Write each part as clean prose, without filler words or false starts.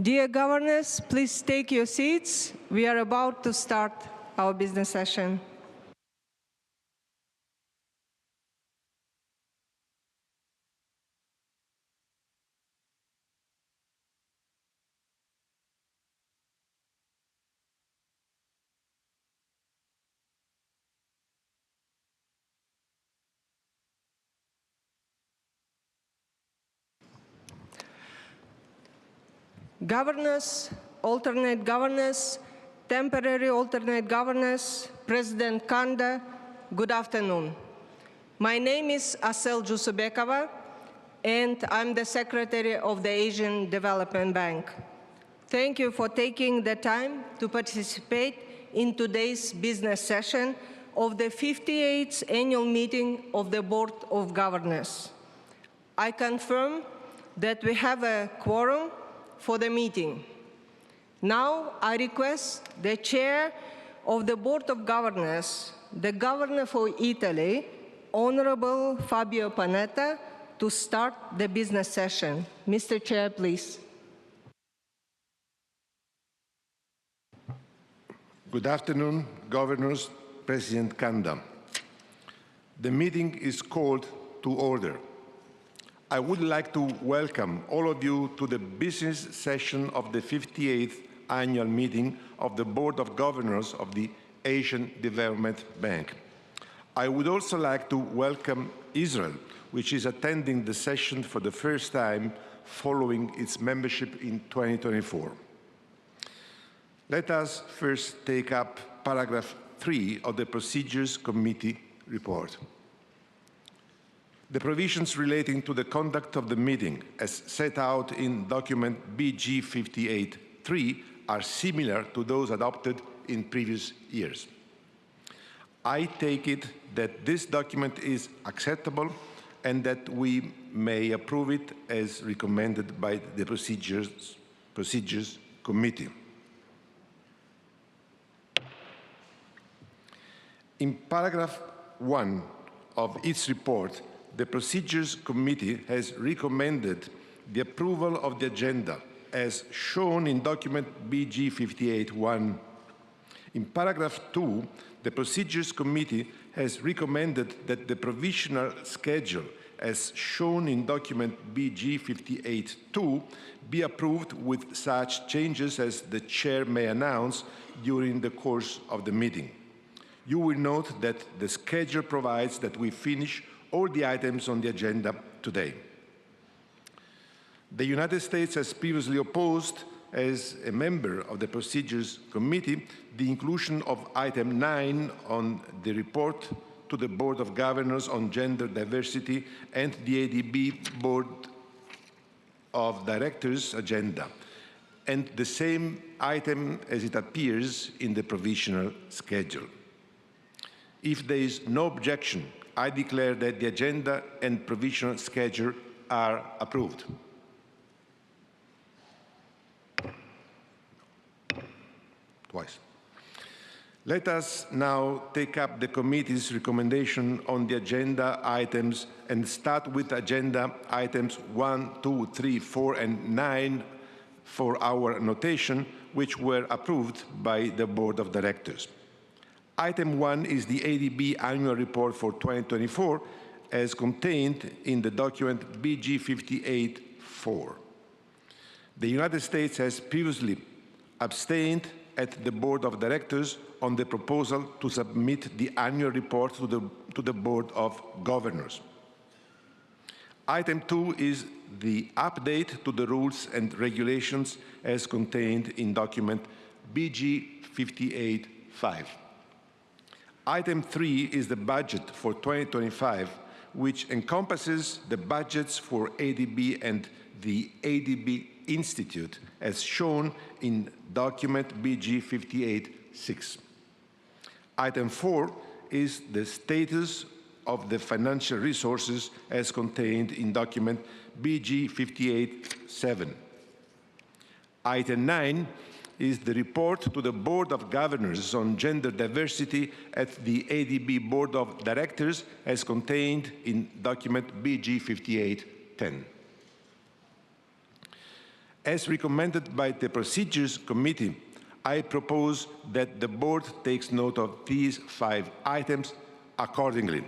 Dear governors, please take your seats. We are about to start our business session. Governors, alternate governors, temporary alternate governors, President Kanda, good afternoon. My name is Asel Jusubekova, and I'm the Secretary of the Asian Development Bank. Thank you for taking the time to participate in today's business session of the 58th Annual Meeting of the Board of Governors. I confirm that we have a quorum for the meeting. Now I request the Chair of the Board of Governors, the Governor for Italy, Honorable Fabio Panetta, to start the business session. Mr. Chair, please. Good afternoon, Governors, President Kanda. The meeting is called to order. I would like to welcome all of you to the business session of the 58th Annual Meeting of the Board of Governors of the Asian Development Bank. I would also like to welcome Israel, which is attending the session for the first time following its membership in 2024. Let us first take up paragraph 3 of the Procedures Committee report. The provisions relating to the conduct of the meeting, as set out in document BG 58.3, are similar to those adopted in previous years. I take it that this document is acceptable and that we may approve it as recommended by the Procedures Committee. In paragraph 1 of its report, the Procedures Committee has recommended the approval of the agenda as shown in document BG 58.1. In paragraph 2, the Procedures Committee has recommended that the provisional schedule as shown in document BG 58.2 be approved with such changes as the Chair may announce during the course of the meeting. You will note that the schedule provides that we finish all the items on the agenda today. The United States has previously opposed, as a member of the Procedures Committee, the inclusion of item 9 on the report to the Board of Governors on Gender Diversity and the ADB Board of Directors agenda, and the same item as it appears in the provisional schedule. If there is no objection, I declare that the agenda and provisional schedule are approved. Twice. Let us now take up the committee's recommendation on the agenda items and start with agenda items 1, 2, 3, 4, and 9 for our notation, which were approved by the Board of Directors. Item 1 is the ADB Annual Report for 2024 as contained in the document BG 58.4. The United States has previously abstained at the Board of Directors on the proposal to submit the annual report to the Board of Governors. Item 2 is the update to the rules and regulations as contained in document BG 58.5. Item 3 is the budget for 2025, which encompasses the budgets for ADB and the ADB Institute, as shown in document BG 58.6. Item 4 is the status of the financial resources as contained in document BG 58.7. Item 9 is the report to the Board of Governors on Gender Diversity at the ADB Board of Directors as contained in document BG 58.10. As recommended by the Procedures Committee, I propose that the Board takes note of these 5 items accordingly.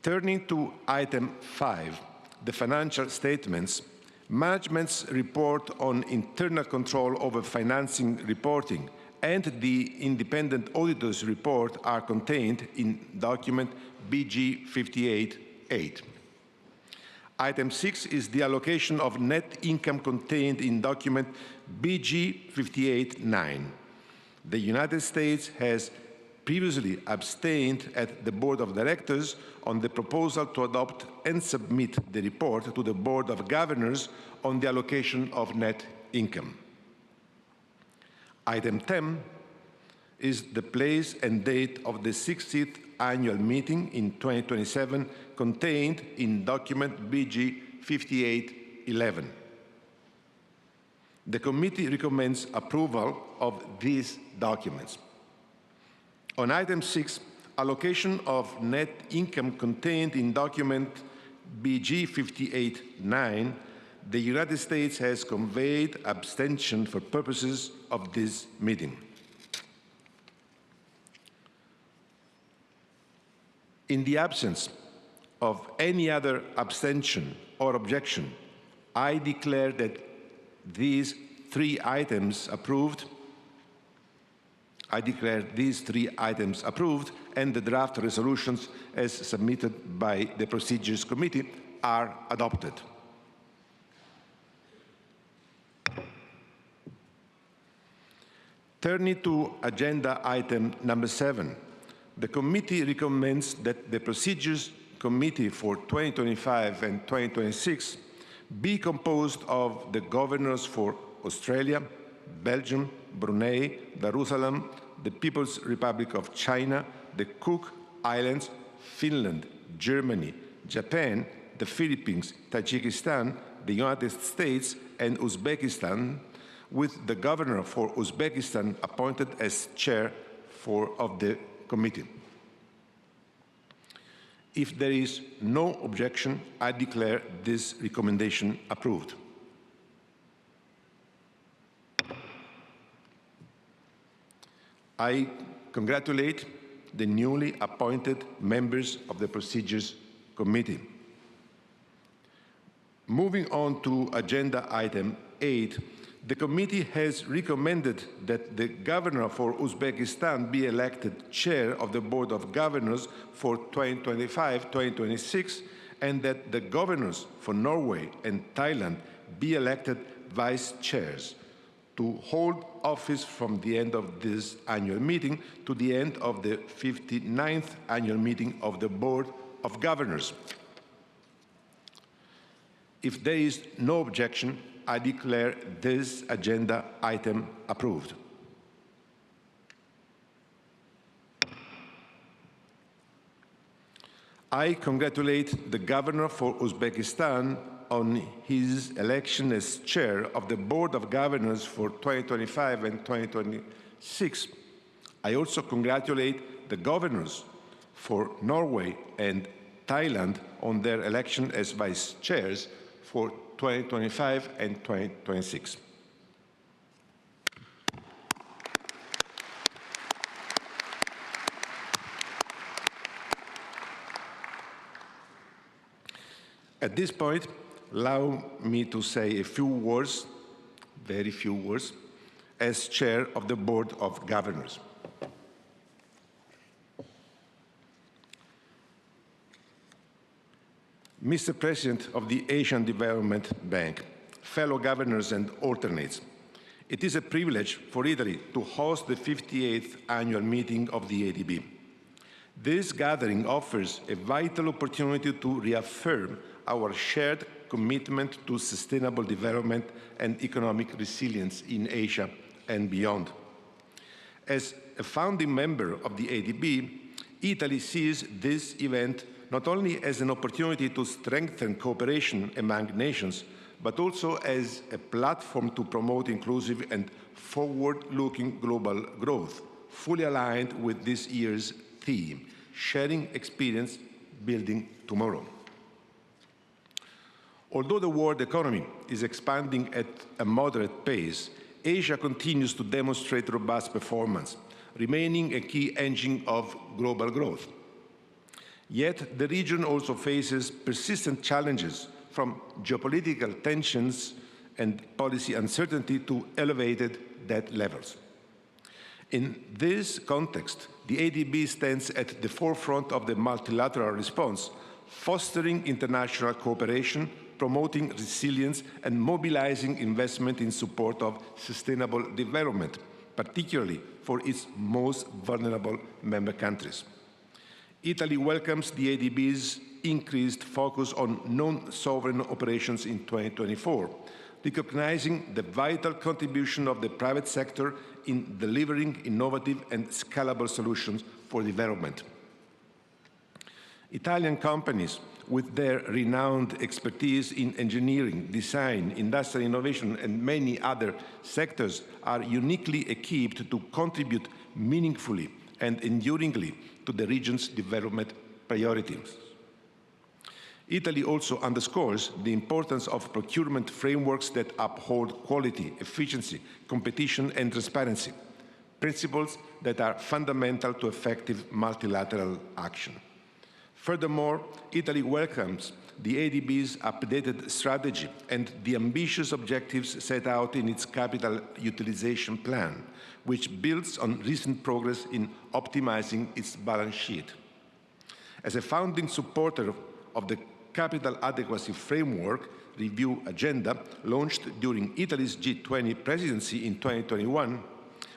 Turning to item 5, the financial statements, management's report on internal control over financing reporting and the independent auditor's report are contained in document BG 58-8. Item 6 is the allocation of net income contained in document BG 58-9. The United States has previously abstained at the Board of Directors on the proposal to adopt and submit the report to the Board of Governors on the allocation of net income. Item 10 is the place and date of the 60th Annual Meeting in 2027 contained in document BG 58-11. The committee recommends approval of these documents. On item 6, allocation of net income contained in document BG 58-9, the United States has conveyed abstention for purposes of this meeting. In the absence of any other abstention or objection, I declare that these 3 items approved. I declare these 3 items approved, and the draft resolutions as submitted by the Procedures Committee are adopted. Turning to agenda item number 7, the committee recommends that the Procedures Committee for 2025 and 2026 be composed of the governors for Australia, Belgium, Brunei, Darussalam, the People's Republic of China, the Cook Islands, Finland, Germany, Japan, the Philippines, Tajikistan, the United States, and Uzbekistan, with the governor for Uzbekistan appointed as chair of the committee. If there is no objection, I declare this recommendation approved. I congratulate the newly appointed members of the Procedures Committee. Moving on to agenda item 8, the committee has recommended that the governor for Uzbekistan be elected chair of the Board of Governors for 2025-2026, and that the governors for Norway and Thailand be elected vice chairs to hold office from the end of this annual meeting to the end of the 59th annual meeting of the Board of Governors. If there is no objection, I declare this agenda item approved. I congratulate the governor for Uzbekistan on his election as chair of the Board of Governors for 2025 and 2026. I also congratulate the governors for Norway and Thailand on their election as vice chairs for 2025 and 2026. At this point, allow me to say a few words, very few words, as chair of the Board of Governors. Mr. President of the Asian Development Bank, fellow governors and alternates, it is a privilege for Italy to host the 58th Annual Meeting of the ADB. This gathering offers a vital opportunity to reaffirm our shared commitment to sustainable development and economic resilience in Asia and beyond. As a founding member of the ADB, Italy sees this event not only as an opportunity to strengthen cooperation among nations, but also as a platform to promote inclusive and forward-looking global growth, fully aligned with this year's theme, sharing experience, building tomorrow. Although the world economy is expanding at a moderate pace, Asia continues to demonstrate robust performance, remaining a key engine of global growth. Yet the region also faces persistent challenges, from geopolitical tensions and policy uncertainty to elevated debt levels. In this context, the ADB stands at the forefront of the multilateral response, fostering international cooperation, promoting resilience, and mobilizing investment in support of sustainable development, particularly for its most vulnerable member countries. Italy welcomes the ADB's increased focus on non-sovereign operations in 2024, recognizing the vital contribution of the private sector in delivering innovative and scalable solutions for development. Italian companies, with their renowned expertise in engineering, design, industrial innovation, and many other sectors, are uniquely equipped to contribute meaningfully and enduringly to the region's development priorities. Italy also underscores the importance of procurement frameworks that uphold quality, efficiency, competition, and transparency, principles that are fundamental to effective multilateral action. Furthermore, Italy welcomes the ADB's updated strategy and the ambitious objectives set out in its capital utilization plan, which builds on recent progress in optimizing its balance sheet. As a founding supporter of the Capital Adequacy Framework Review Agenda launched during Italy's G20 presidency in 2021,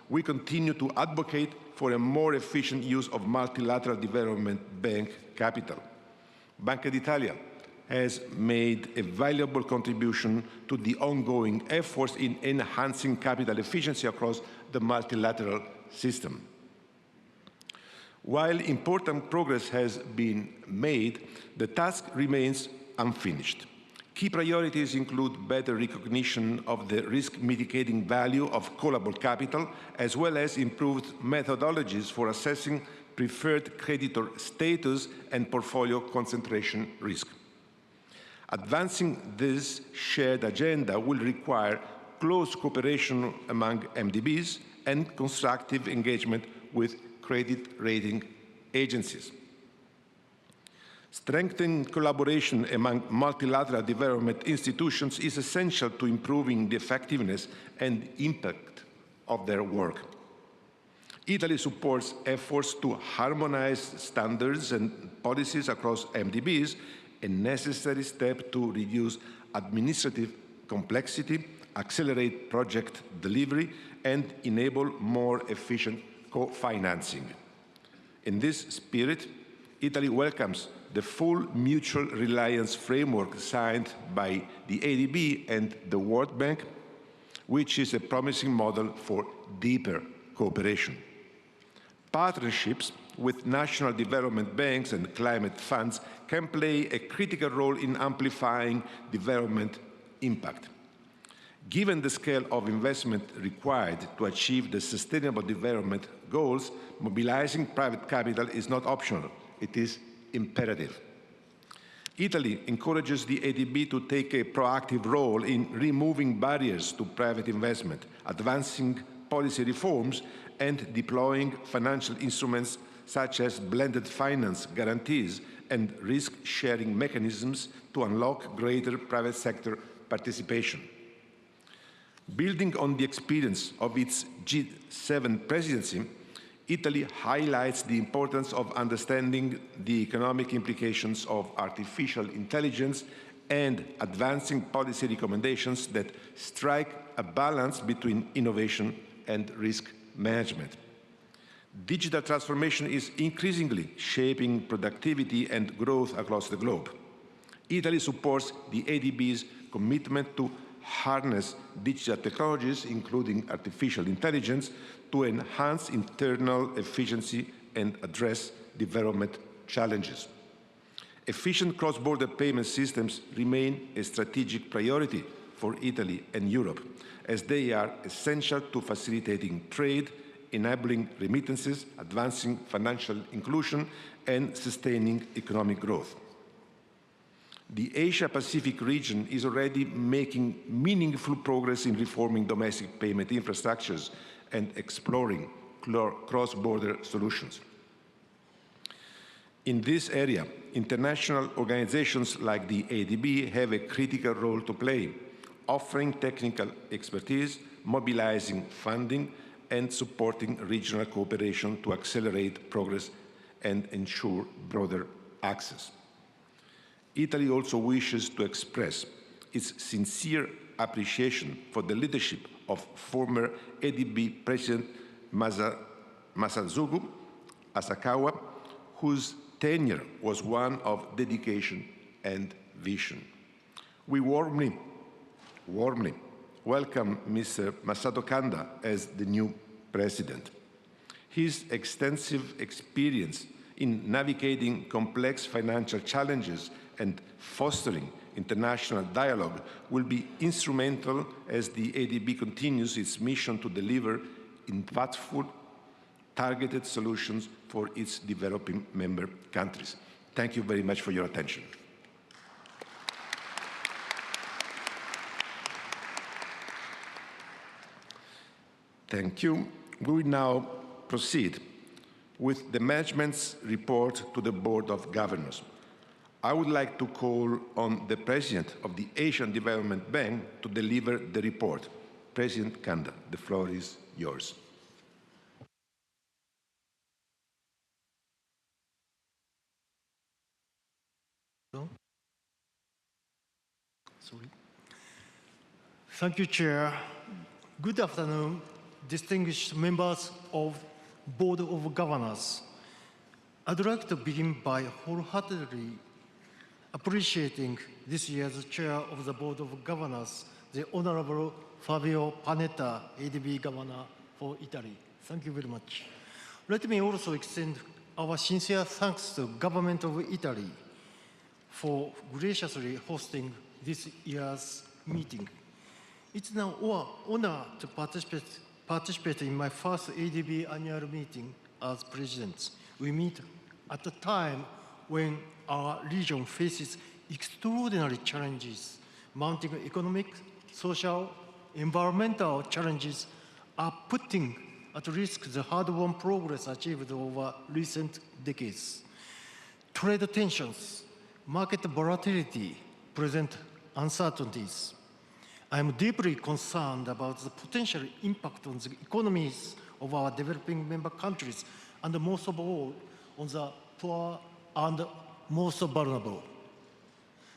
we continue to advocate for a more efficient use of multilateral development bank capital. Banca d'Italia has made a valuable contribution to the ongoing efforts in enhancing capital efficiency across the multilateral system. While important progress has been made, the task remains unfinished. Key priorities include better recognition of the risk-mitigating value of callable capital, as well as improved methodologies for assessing preferred creditor status and portfolio concentration risk. Advancing this shared agenda will require close cooperation among MDBs and constructive engagement with credit rating agencies. Strengthening collaboration among multilateral development institutions is essential to improving the effectiveness and impact of their work. Italy supports efforts to harmonize standards and policies across MDBs, a necessary step to reduce administrative complexity, accelerate project delivery, and enable more efficient co-financing. In this spirit, Italy welcomes the full mutual reliance framework signed by the ADB and the World Bank, which is a promising model for deeper cooperation. Partnerships with national development banks and climate funds can play a critical role in amplifying development impact. Given the scale of investment required to achieve the sustainable development goals, mobilizing private capital is not optional, it is imperative. Italy encourages the ADB to take a proactive role in removing barriers to private investment, advancing policy reforms, and deploying financial instruments such as blended finance guarantees and risk-sharing mechanisms to unlock greater private sector participation. Building on the experience of its G7 presidency, Italy highlights the importance of understanding the economic implications of artificial intelligence and advancing policy recommendations that strike a balance between innovation and risk management. Digital transformation is increasingly shaping productivity and growth across the globe. Italy supports the ADB's commitment to harness digital technologies, including artificial intelligence, to enhance internal efficiency and address development challenges. Efficient cross-border payment systems remain a strategic priority for Italy and Europe, as they are essential to facilitating trade, enabling remittances, advancing financial inclusion, and sustaining economic growth. The Asia-Pacific region is already making meaningful progress in reforming domestic payment infrastructures and exploring cross-border solutions. In this area, international organizations like the ADB have a critical role to play, offering technical expertise, mobilizing funding, and supporting regional cooperation to accelerate progress and ensure broader access. Italy also wishes to express its sincere appreciation for the leadership of former ADB President Masato Kanda, whose tenure was one of dedication and vision. We warmly welcome Mr. Masato Kanda as the new president. His extensive experience in navigating complex financial challenges and fostering international dialogue will be instrumental as the ADB continues its mission to deliver impactful, targeted solutions for its developing member countries. Thank you very much for your attention. Thank you. We will now proceed with the management's report to the Board of Governors. I would like to call on the President of the Asian Development Bank to deliver the report. President Kanda, the floor is yours. Thank you, Chair. Good afternoon, distinguished members of Board of Governors. I'd like to begin by wholeheartedly appreciating this year's Chair of the Board of Governors, the Honorable Fabio Panetta, ADB Governor for Italy. Thank you very much. Let me also extend our sincere thanks to the Government of Italy for graciously hosting this year's meeting. It's an honor to participate in my first ADB Annual Meeting as President. We meet at a time when our region faces extraordinary challenges. Mounting economic, social, environmental challenges are putting at risk the hard-won progress achieved over recent decades. Trade tensions, market volatility present uncertainties. I am deeply concerned about the potential impact on the economies of our developing member countries, and most of all, on the poor and most vulnerable.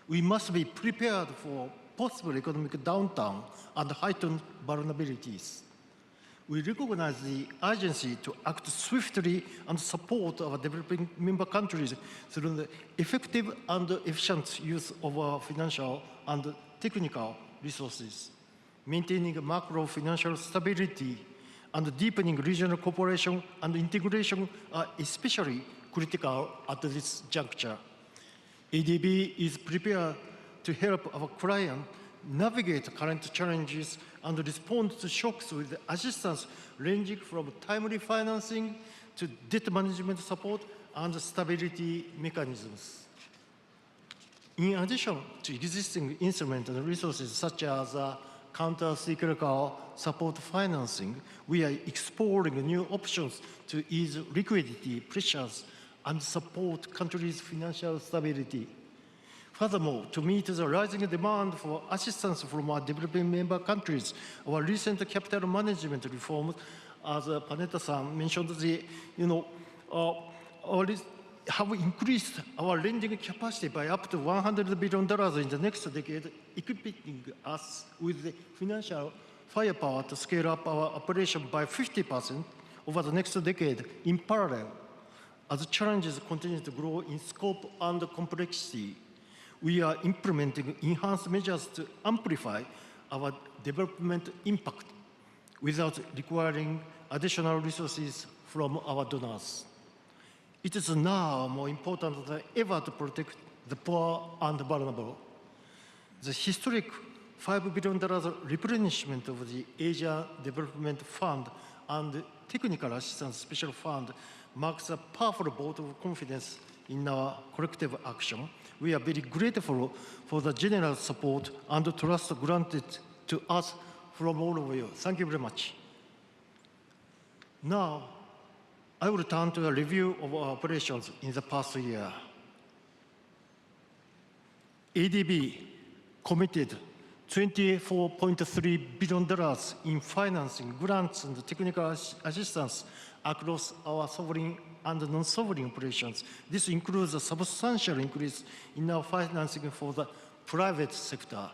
We must be prepared for possible economic downturn and heightened vulnerabilities. We recognize the urgency to act swiftly and support our developing member countries through the effective and efficient use of our financial and technical resources. Maintaining macro-financial stability and deepening regional cooperation and integration are especially critical at this juncture. ADB is prepared to help our clients navigate current challenges and respond to shocks with assistance ranging from timely financing to debt management support and stability mechanisms. In addition to existing instruments and resources such as counter-cyclical support financing, we are exploring new options to ease liquidity pressures and support countries' financial stability. Furthermore, to meet the rising demand for assistance from our developing member countries, our recent capital management reforms, as Panetta-san mentioned, have increased our lending capacity by up to $100 billion in the next decade, equipping us with the financial firepower to scale up our operation by 50% over the next decade in parallel. As challenges continue to grow in scope and complexity, we are implementing enhanced measures to amplify our development impact without requiring additional resources from our donors. It is now more important than ever to protect the poor and vulnerable. The historic $5 billion replenishment of the Asia Development Fund and Technical Assistance Special Fund marks a powerful vote of confidence in our collective action. We are very grateful for the generous support and trust granted to us from all of you. Thank you very much. Now, I will turn to a review of our operations in the past year. ADB committed $24.3 billion in financing, grants, and technical assistance across our sovereign and non-sovereign operations. This includes a substantial increase in our financing for the private sector,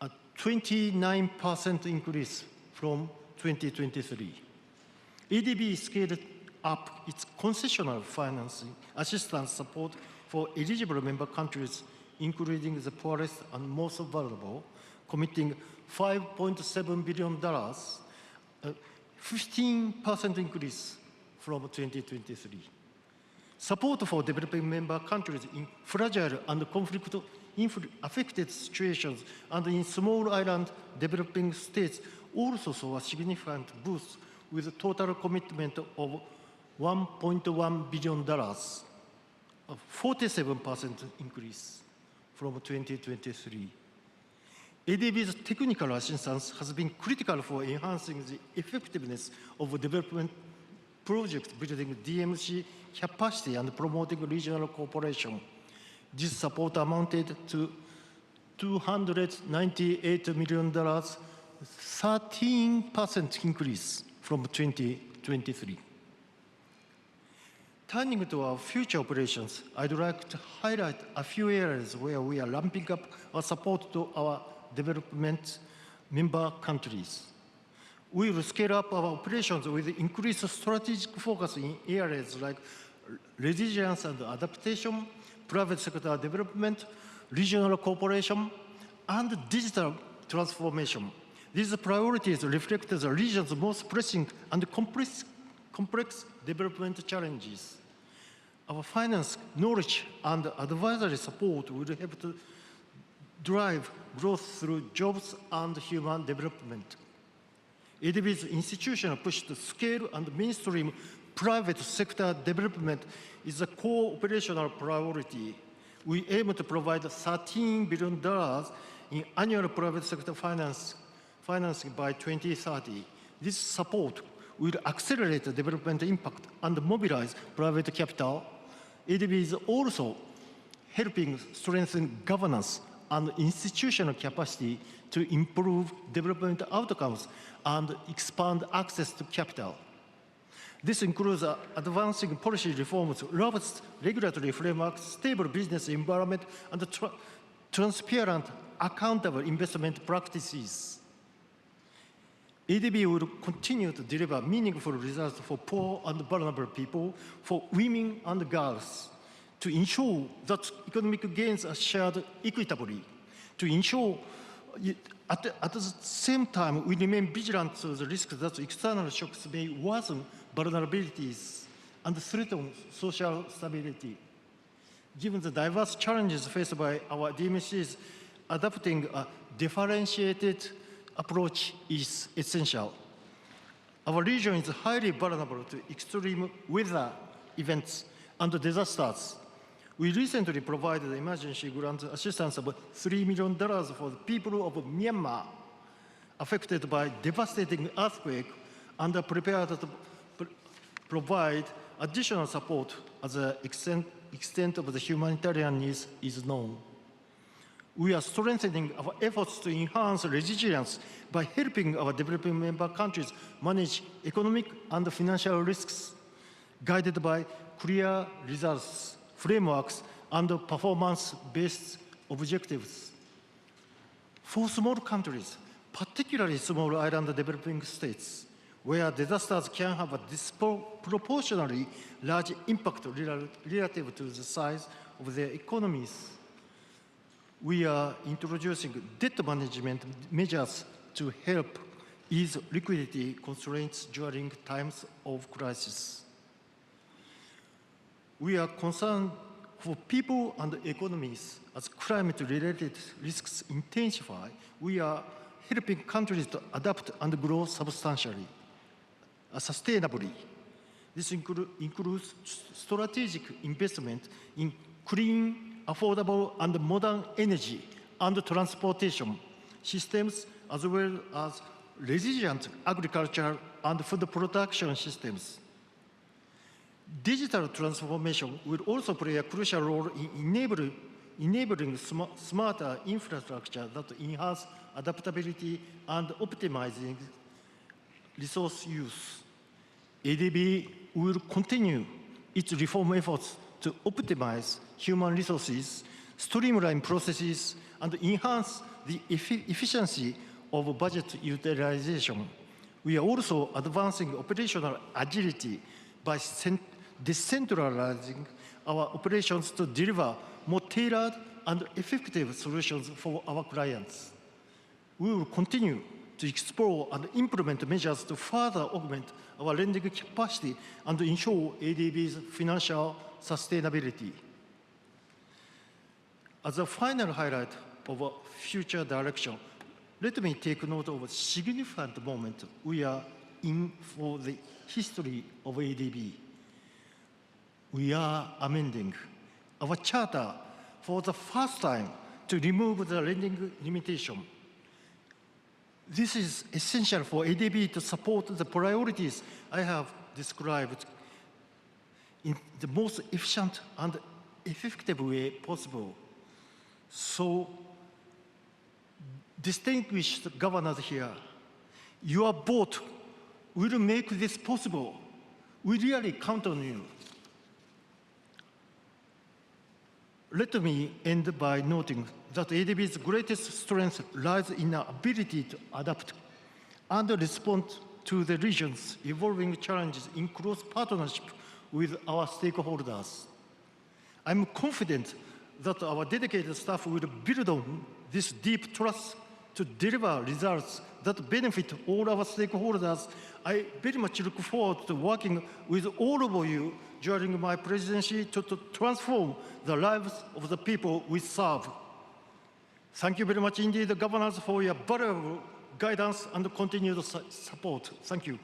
a 29% increase from 2023. ADB scaled up its concessional financing assistance support for eligible member countries, including the poorest and most vulnerable, committing $5.7 billion, a 15% increase from 2023. Support for developing member countries in fragile and conflict-affected situations and in small island developing states also saw a significant boost with a total commitment of $1.1 billion, a 47% increase from 2023. ADB's technical assistance has been critical for enhancing the effectiveness of development projects, building DMC capacity and promoting regional cooperation. This support amounted to $298 million, 13% increase from 2023. Turning to our future operations, I'd like to highlight a few areas where we are ramping up our support to our development member countries. We will scale up our operations with increased strategic focus in areas like resilience and adaptation, private sector development, regional cooperation, and digital transformation. These priorities reflect the region's most pressing and complex development challenges. Our finance, knowledge, and advisory support will help to drive growth through jobs and human development. ADB's institutional push to scale and mainstream private sector development is a core operational priority. We aim to provide $13 billion in annual private sector financing by 2030. This support will accelerate the development impact and mobilize private capital. ADB is also helping strengthen governance and institutional capacity to improve development outcomes and expand access to capital. This includes advancing policy reforms, robust regulatory frameworks, stable business environment, and transparent, accountable investment practices. ADB will continue to deliver meaningful results for poor and vulnerable people, for women and girls, to ensure that economic gains are shared equitably, to ensure at the same time we remain vigilant to the risk that external shocks may worsen vulnerabilities and threaten social stability. Given the diverse challenges faced by our DMCs, adopting a differentiated approach is essential. Our region is highly vulnerable to extreme weather events and disasters. We recently provided emergency grant assistance of $3 million for the people of Myanmar affected by devastating earthquake and are prepared to provide additional support as the extent of the humanitarian needs is known. We are strengthening our efforts to enhance resilience by helping our developing member countries manage economic and financial risks, guided by clear results, frameworks, and performance-based objectives. For small countries, particularly small island developing states, where disasters can have a disproportionately large impact relative to the size of their economies, we are introducing debt management measures to help ease liquidity constraints during times of crisis. We are concerned for people and economies as climate-related risks intensify. We are helping countries to adapt and grow substantially. sustainably. This includes strategic investment in clean, affordable, and modern energy and transportation systems, as well as resilient agriculture and food production systems. Digital transformation will also play a crucial role in enabling smarter infrastructure that enhance adaptability and optimizing resource use. ADB will continue its reform efforts to optimize human resources, streamline processes, and enhance the efficiency of budget utilization. We are also advancing operational agility by decentralizing our operations to deliver more tailored and effective solutions for our clients. We will continue to explore and implement measures to further augment our lending capacity and ensure ADB's financial sustainability. As a final highlight of our future direction, let me take note of a significant moment we are in for the history of ADB. We are amending our charter for the first time to remove the lending limitation. This is essential for ADB to support the priorities I have described in the most efficient and effective way possible. So, distinguished governors here, your vote will make this possible. We really count on you. Let me end by noting that ADB's greatest strength lies in our ability to adapt and respond to the region's evolving challenges in close partnership with our stakeholders. I'm confident that our dedicated staff will build on this deep trust to deliver results that benefit all our stakeholders. I very much look forward to working with all of you during my presidency to transform the lives of the people we serve. Thank you very much indeed, governors, for your valuable guidance and continued support. Thank you.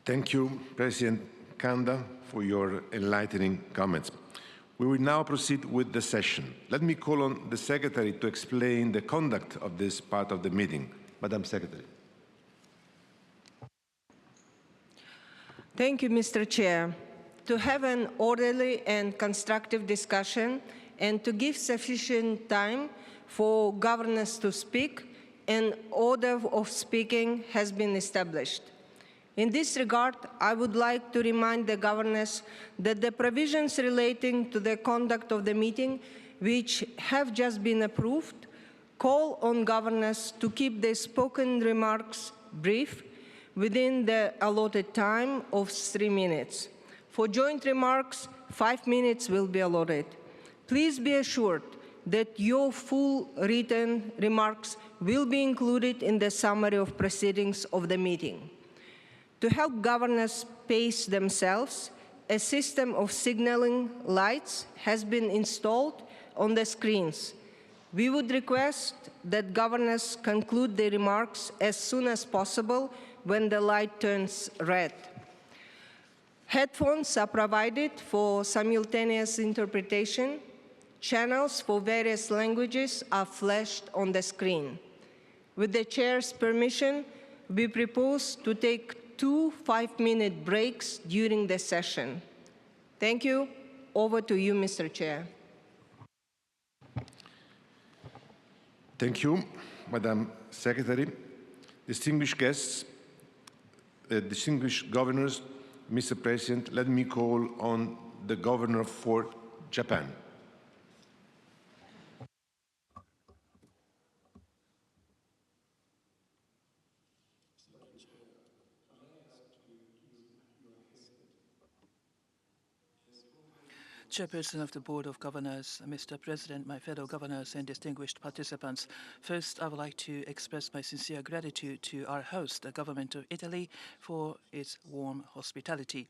Thank you, President Kanda, for your enlightening comments. We will now proceed with the session. Let me call on the Secretary to explain the conduct of this part of the meeting. Madam Secretary. Thank you, Mr. Chair. To have an orderly and constructive discussion and to give sufficient time for governors to speak, an order of speaking has been established. In this regard, I would like to remind the governors that the provisions relating to the conduct of the meeting, which have just been approved, call on governors to keep their spoken remarks brief within the allotted time of 3 minutes. For joint remarks, 5 minutes will be allotted. Please be assured that your full written remarks will be included in the summary of proceedings of the meeting. To help governors pace themselves, a system of signaling lights has been installed on the screens. We would request that governors conclude their remarks as soon as possible when the light turns red. Headphones are provided for simultaneous interpretation. Channels for various languages are flashed on the screen. With the chair's permission, we propose to take 2 5-minute breaks during the session. Thank you. Over to you, Mr. Chair. Thank you, Madam Secretary. Distinguished guests, distinguished governors, Mr. President, let me call on the governor for Japan. Chairperson of the Board of Governors, Mr. President, my fellow governors and distinguished participants. First, I would like to express my sincere gratitude to our host, the government of Italy, for its warm hospitality.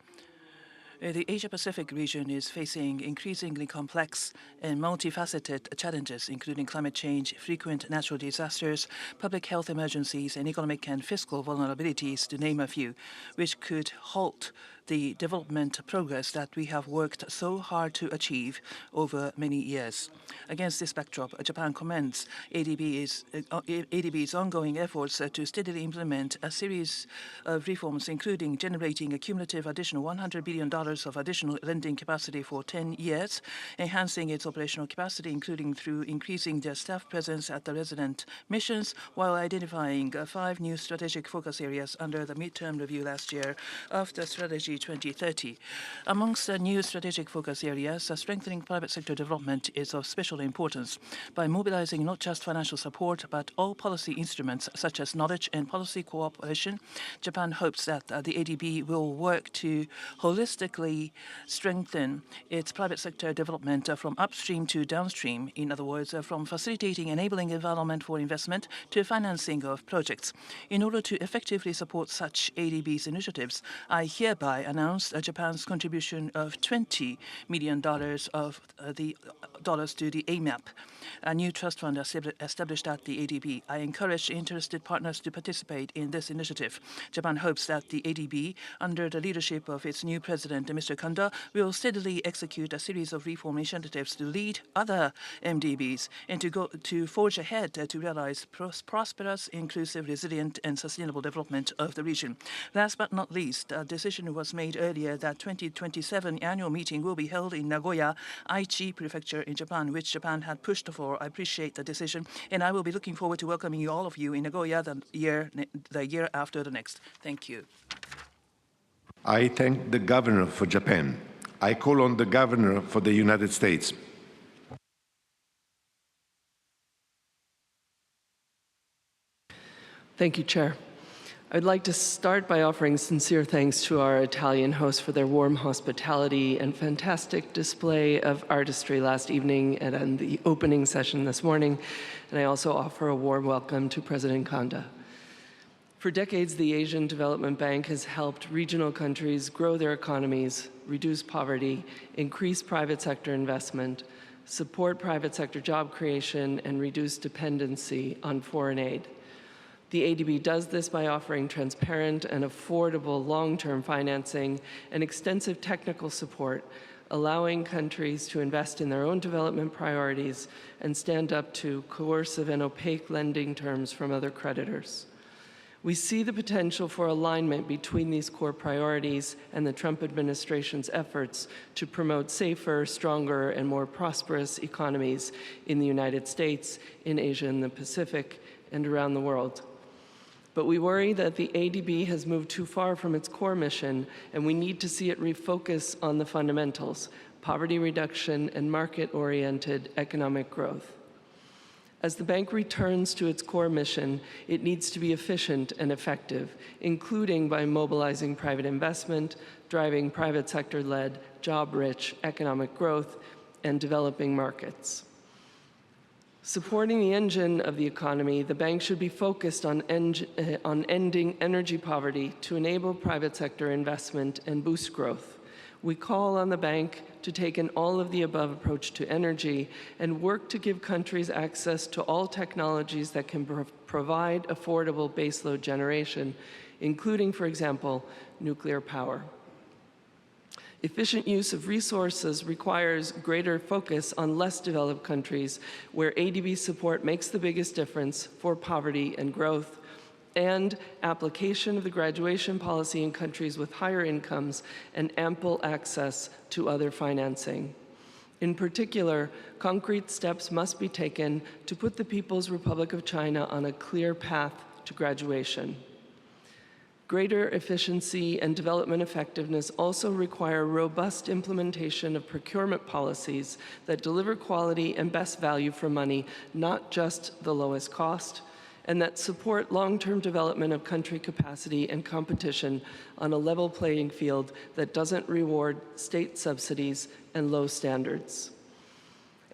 The Asia-Pacific region is facing increasingly complex and multifaceted challenges, including climate change, frequent natural disasters, public health emergencies, and economic and fiscal vulnerabilities, to name a few, which could halt the development progress that we have worked so hard to achieve over many years. Against this backdrop, Japan commends ADB's ongoing efforts to steadily implement a series of reforms, including generating a cumulative additional $100 billion of additional lending capacity for 10 years, enhancing its operational capacity, including through increasing their staff presence at the resident missions, while identifying 5 new strategic focus areas under the midterm review last year of the Strategy 2030. Amongst the new strategic focus areas, strengthening private sector development is of special importance. By mobilizing not just financial support, but all policy instruments such as knowledge and policy cooperation, Japan hopes that the ADB will work to holistically strengthen its private sector development from upstream to downstream. In other words, from facilitating enabling environment for investment to financing of projects. In order to effectively support such ADB's initiatives, I hereby announce Japan's contribution of $20 million to the AMAP, a new trust fund established at the ADB. I encourage interested partners to participate in this initiative. Japan hopes that the ADB, under the leadership of its new president, Mr. Kanda, will steadily execute a series of reform initiatives to lead other MDBs and to forge ahead to realize prosperous, inclusive, resilient, and sustainable development of the region. Last but not least, a decision was made earlier that 2027 annual meeting will be held in Nagoya, Aichi Prefecture in Japan, which Japan had pushed for. I appreciate the decision, and I will be looking forward to welcoming all of you in Nagoya the year after the next. Thank you. I thank the Governor for Japan. I call on the Governor for the United States. Thank you, Chair. I'd like to start by offering sincere thanks to our Italian hosts for their warm hospitality and fantastic display of artistry last evening and the opening session this morning. And I also offer a warm welcome to President Kanda. For decades, the Asian Development Bank has helped regional countries grow their economies, reduce poverty, increase private sector investment, support private sector job creation, and reduce dependency on foreign aid. The ADB does this by offering transparent and affordable long-term financing and extensive technical support, allowing countries to invest in their own development priorities and stand up to coercive and opaque lending terms from other creditors. We see the potential for alignment between these core priorities and the Trump administration's efforts to promote safer, stronger, and more prosperous economies in the United States, in Asia and the Pacific, and around the world. But we worry that the ADB has moved too far from its core mission, and we need to see it refocus on the fundamentals: poverty reduction and market-oriented economic growth. As the bank returns to its core mission, it needs to be efficient and effective, including by mobilizing private investment, driving private sector-led, job-rich economic growth, and developing markets. Supporting the engine of the economy, the bank should be focused on ending energy poverty to enable private sector investment and boost growth. We call on the bank to take an all-of-the-above approach to energy and work to give countries access to all technologies that can provide affordable baseload generation, including, for example, nuclear power. Efficient use of resources requires greater focus on less developed countries where ADB support makes the biggest difference for poverty and growth, and application of the graduation policy in countries with higher incomes and ample access to other financing. In particular, concrete steps must be taken to put the People's Republic of China on a clear path to graduation. Greater efficiency and development effectiveness also require robust implementation of procurement policies that deliver quality and best value for money, not just the lowest cost, and that support long-term development of country capacity and competition on a level playing field that doesn't reward state subsidies and low standards.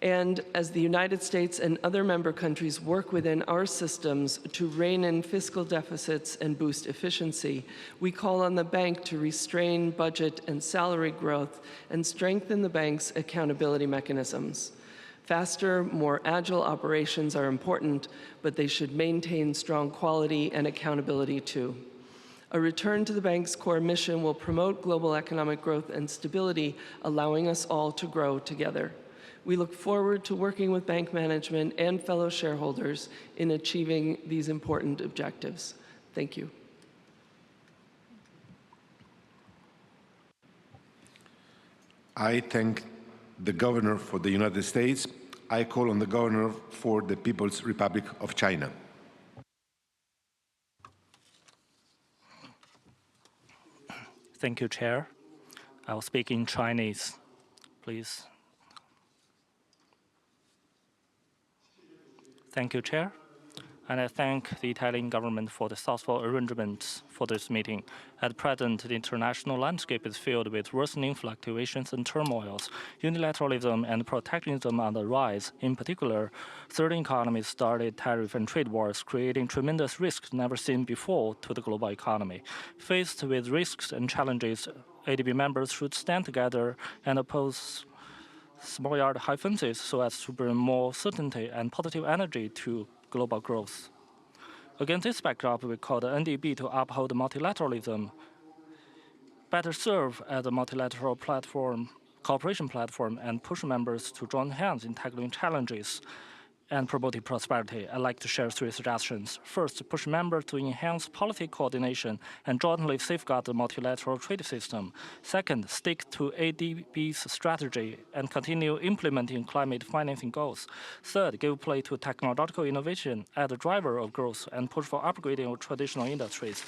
And as the United States and other member countries work within our systems to rein in fiscal deficits and boost efficiency, we call on the bank to restrain budget and salary growth and strengthen the bank's accountability mechanisms. Faster, more agile operations are important, but they should maintain strong quality and accountability too. A return to the bank's core mission will promote global economic growth and stability, allowing us all to grow together. We look forward to working with bank management and fellow shareholders in achieving these important objectives. Thank you. I thank the Governor for the United States. I call on the Governor for the People's Republic of China. Thank you, Chair. I will speak in Chinese, please. Thank you, Chair. And I thank the Italian government for the thoughtful arrangements for this meeting. At present, the international landscape is filled with worsening fluctuations and turmoils. Unilateralism and protectionism are on the rise. In particular, certain economies started tariff and trade wars, creating tremendous risks never seen before to the global economy. Faced with risks and challenges, ADB members should stand together and oppose small yard hyphensis so as to bring more certainty and positive energy to global growth. Against this backdrop, we call the NDB to uphold multilateralism, better serve as a multilateral platform, cooperation platform, and push members to join hands in tackling challenges and promoting prosperity. I'd like to share 3 suggestions. First, push members to enhance policy coordination and jointly safeguard the multilateral trade system. Second, stick to ADB's strategy and continue implementing climate financing goals. Third, give play to technological innovation as a driver of growth and push for upgrading of traditional industries.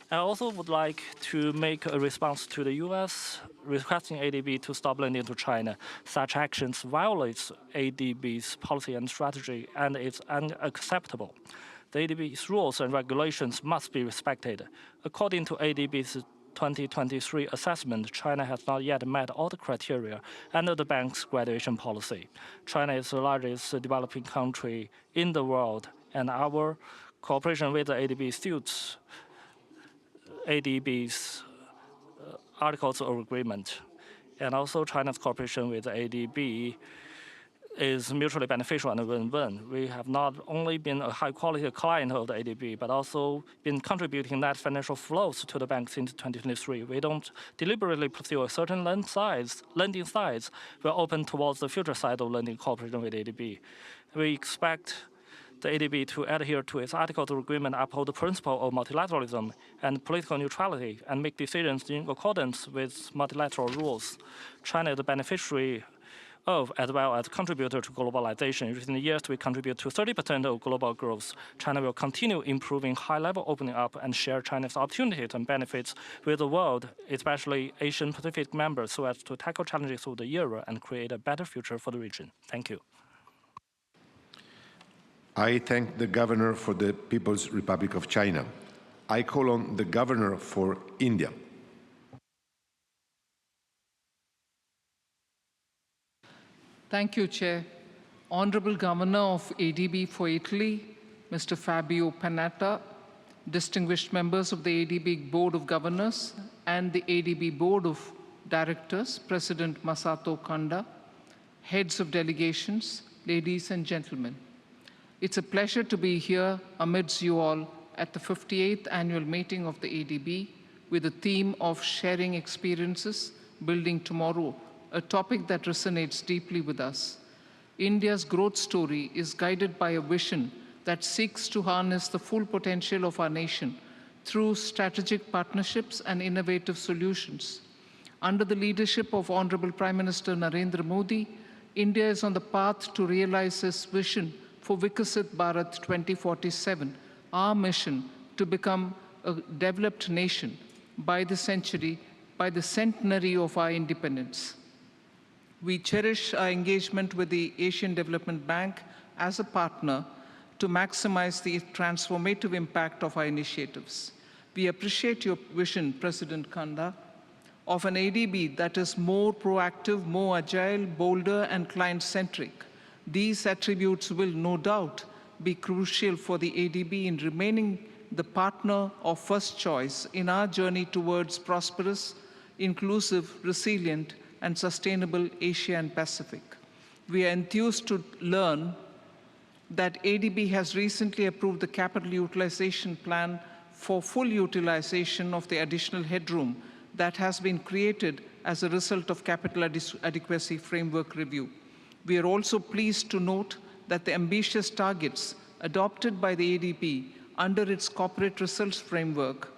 I also would like to make a response to the U.S. requesting ADB to stop lending to China. Such actions violate ADB's policy and strategy and is unacceptable. The ADB's rules and regulations must be respected. According to ADB's 2023 assessment, China has not yet met all the criteria under the bank's graduation policy. China is the largest developing country in the world, and our cooperation with the ADB suits ADB's Articles of Agreement. And also China's cooperation with the ADB is mutually beneficial and a win-win. We have not only been a high-quality client of the ADB, but also been contributing net financial flows to the bank since 2023. We don't deliberately pursue a certain lending size. We're open towards the future side of lending cooperation with ADB. We expect the ADB to adhere to its Articles of Agreement, uphold the principle of multilateralism and political neutrality, and make decisions in accordance with multilateral rules. China is a beneficiary of, as well as contributor to globalization. In recent years, we contribute to 30% of global growth. China will continue improving high-level opening up and share China's opportunities and benefits with the world, especially Asian Pacific members, so as to tackle challenges of the era and create a better future for the region. Thank you. I thank the Governor for the People's Republic of China. I call on the Governor for India. Thank you, Chair. Honorable Governor of ADB for Italy, Mr. Fabio Panetta, distinguished members of the ADB Board of Governors and the ADB Board of Directors, President Masato Kanda, heads of delegations, ladies and gentlemen. It's a pleasure to be here amidst you all at the 58th Annual Meeting of the ADB with the theme of sharing experiences, building tomorrow, a topic that resonates deeply with us. India's growth story is guided by a vision that seeks to harness the full potential of our nation through strategic partnerships and innovative solutions. Under the leadership of Honorable Prime Minister Narendra Modi, India is on the path to realize this vision for Vikasit Bharat 2047, our mission to become a developed nation by the centenary of our independence. We cherish our engagement with the Asian Development Bank as a partner to maximize the transformative impact of our initiatives. We appreciate your vision, President Kanda, of an ADB that is more proactive, more agile, bolder, and client-centric. These attributes will no doubt be crucial for the ADB in remaining the partner of first choice in our journey towards prosperous, inclusive, resilient, and sustainable Asia and Pacific. We are enthused to learn that ADB has recently approved the capital utilization plan for full utilization of the additional headroom that has been created as a result of capital adequacy framework review. We are also pleased to note that the ambitious targets adopted by the ADB under its corporate results framework,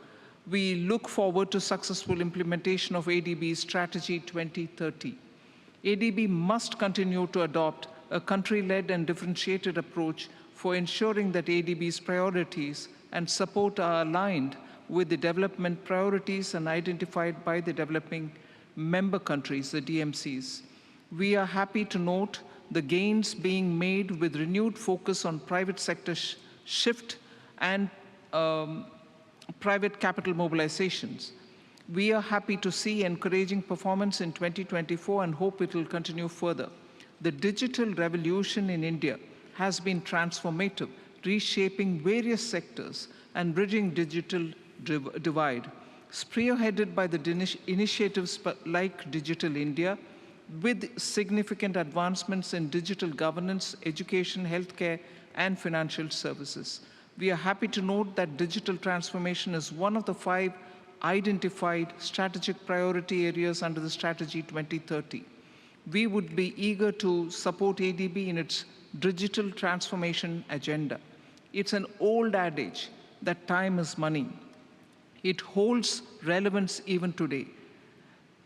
we look forward to successful implementation of ADB's Strategy 2030. ADB must continue to adopt a country-led and differentiated approach for ensuring that ADB's priorities and support are aligned with the development priorities and identified by the developing member countries, the DMCs. We are happy to note the gains being made with renewed focus on private sector shift and private capital mobilizations. We are happy to see encouraging performance in 2024 and hope it will continue further. The digital revolution in India has been transformative, reshaping various sectors and bridging digital divide. Spearheaded by the initiatives like Digital India, with significant advancements in digital governance, education, healthcare, and financial services. We are happy to note that digital transformation is one of the 5 identified strategic priority areas under the Strategy 2030. We would be eager to support ADB in its digital transformation agenda. It's an old adage that time is money. It holds relevance even today.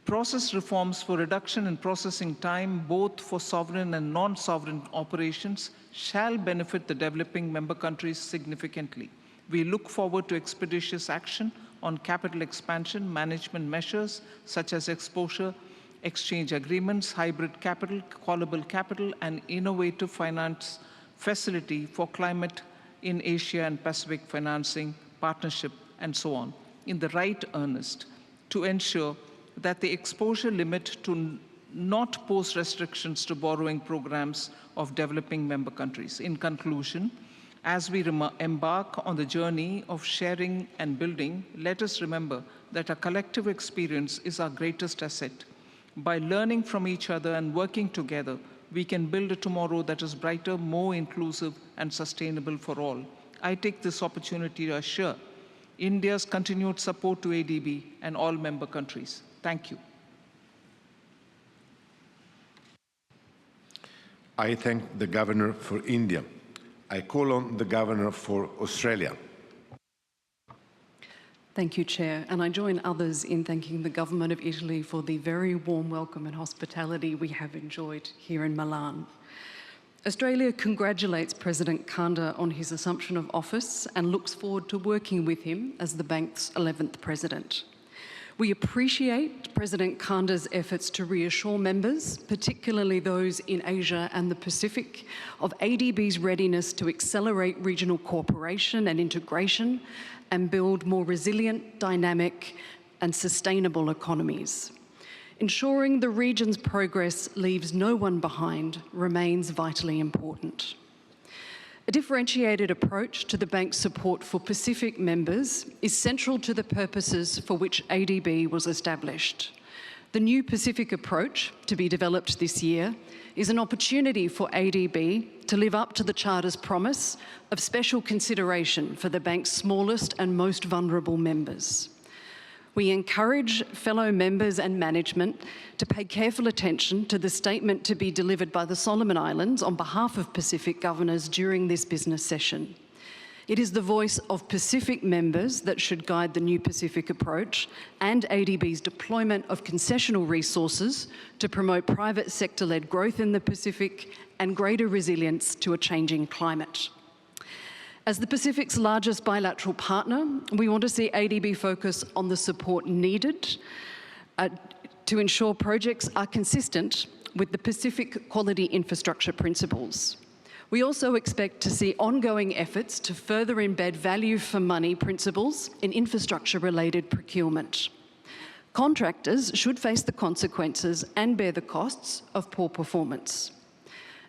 Process reforms for reduction in processing time, both for sovereign and non-sovereign operations, shall benefit the developing member countries significantly. We look forward to expeditious action on capital expansion management measures such as exposure exchange agreements, hybrid capital, callable capital, and innovative finance facility for climate in Asia and Pacific financing, partnership, and so on, in the right earnest, to ensure that the exposure limit to not pose restrictions to borrowing programs of developing member countries. In conclusion, as we embark on the journey of sharing and building, let us remember that our collective experience is our greatest asset. By learning from each other and working together, we can build a tomorrow that is brighter, more inclusive, and sustainable for all. I take this opportunity to assure India's continued support to ADB and all member countries. Thank you. I thank the Governor for India. I call on the Governor for Australia. Thank you, Chair, and I join others in thanking the Government of Italy for the very warm welcome and hospitality we have enjoyed here in Milan. Australia congratulates President Kanda on his assumption of office and looks forward to working with him as the bank's 11th president. We appreciate President Kanda's efforts to reassure members, particularly those in Asia and the Pacific, of ADB's readiness to accelerate regional cooperation and integration and build more resilient, dynamic, and sustainable economies. Ensuring the region's progress leaves no one behind remains vitally important. A differentiated approach to the bank's support for Pacific members is central to the purposes for which ADB was established. The new Pacific approach, to be developed this year, is an opportunity for ADB to live up to the Charter's promise of special consideration for the bank's smallest and most vulnerable members. We encourage fellow members and management to pay careful attention to the statement to be delivered by the Solomon Islands on behalf of Pacific governors during this business session. It is the voice of Pacific members that should guide the new Pacific approach and ADB's deployment of concessional resources to promote private sector-led growth in the Pacific and greater resilience to a changing climate. As the Pacific's largest bilateral partner, we want to see ADB focus on the support needed to ensure projects are consistent with the Pacific Quality Infrastructure Principles. We also expect to see ongoing efforts to further embed value for money principles in infrastructure-related procurement. Contractors should face the consequences and bear the costs of poor performance.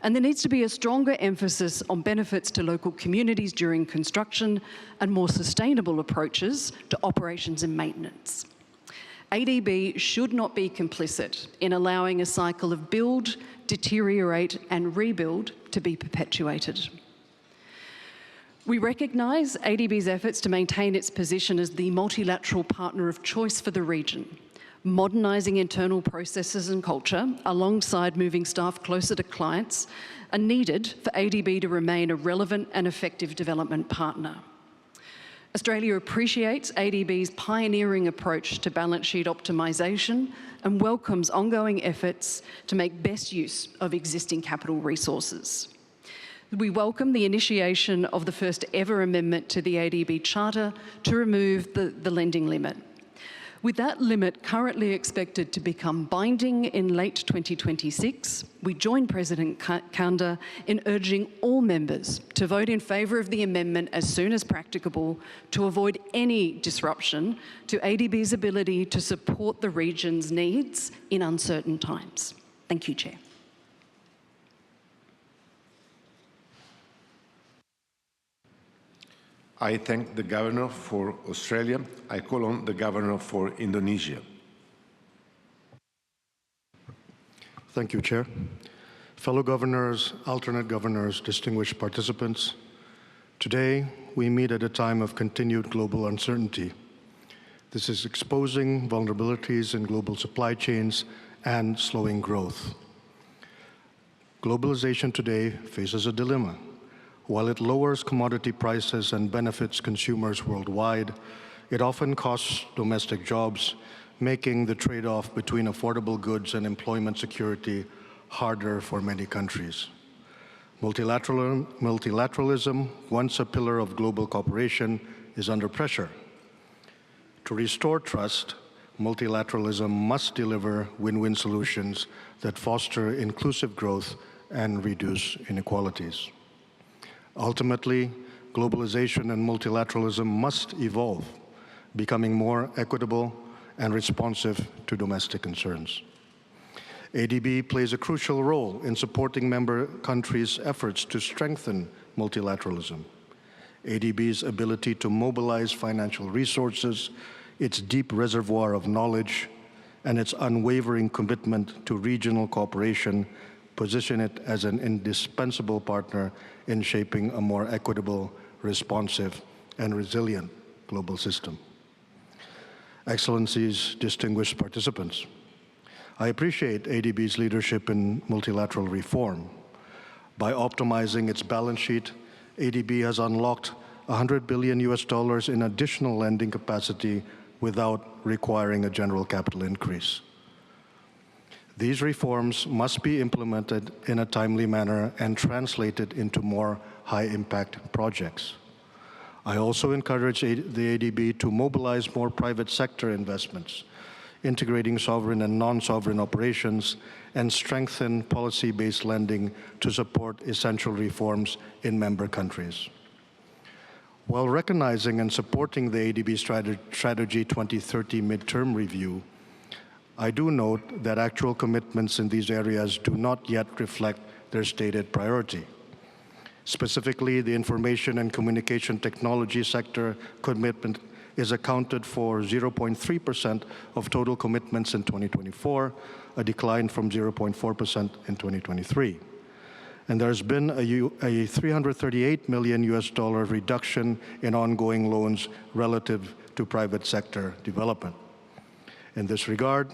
And there needs to be a stronger emphasis on benefits to local communities during construction and more sustainable approaches to operations and maintenance. ADB should not be complicit in allowing a cycle of build, deteriorate and rebuild to be perpetuated. We recognise ADB's efforts to maintain its position as the multilateral partner of choice for the region, modernising internal processes and culture alongside moving staff closer to clients are needed for ADB to remain a relevant and effective development partner. Australia appreciates ADB's pioneering approach to balance sheet optimisation and welcomes ongoing efforts to make best use of existing capital resources. We welcome the initiation of the first ever amendment to the ADB Charter to remove the lending limit. With that limit currently expected to become binding in late 2026, we join President Kanda in urging all members to vote in favour of the amendment as soon as practicable to avoid any disruption to ADB's ability to support the region's needs in uncertain times. Thank you, Chair. I thank the Governor for Australia. I call on the Governor for Indonesia. Thank you, Chair. Fellow governors, alternate governors, distinguished participants, today we meet at a time of continued global uncertainty. This is exposing vulnerabilities in global supply chains and slowing growth. Globalization today faces a dilemma. While it lowers commodity prices and benefits consumers worldwide, it often costs domestic jobs, making the trade-off between affordable goods and employment security harder for many countries. Multilateralism, once a pillar of global cooperation, is under pressure. To restore trust, multilateralism must deliver win-win solutions that foster inclusive growth and reduce inequalities. Ultimately, globalization and multilateralism must evolve, becoming more equitable and responsive to domestic concerns. ADB plays a crucial role in supporting member countries' efforts to strengthen multilateralism. ADB's ability to mobilize financial resources, its deep reservoir of knowledge, and its unwavering commitment to regional cooperation position it as an indispensable partner in shaping a more equitable, responsive, and resilient global system. Excellencies, distinguished participants, I appreciate ADB's leadership in multilateral reform. By optimizing its balance sheet, ADB has unlocked $100 billion in additional lending capacity without requiring a general capital increase. These reforms must be implemented in a timely manner and translated into more high-impact projects. I also encourage the ADB to mobilize more private sector investments, integrating sovereign and non-sovereign operations, and strengthen policy-based lending to support essential reforms in member countries. While recognizing and supporting the ADB Strategy 2030 midterm review, I do note that actual commitments in these areas do not yet reflect their stated priority. Specifically, the information and communication technology sector commitment is accounted for 0.3% of total commitments in 2024, a decline from 0.4% in 2023. And there has been a $338 million reduction in ongoing loans relative to private sector development. In this regard,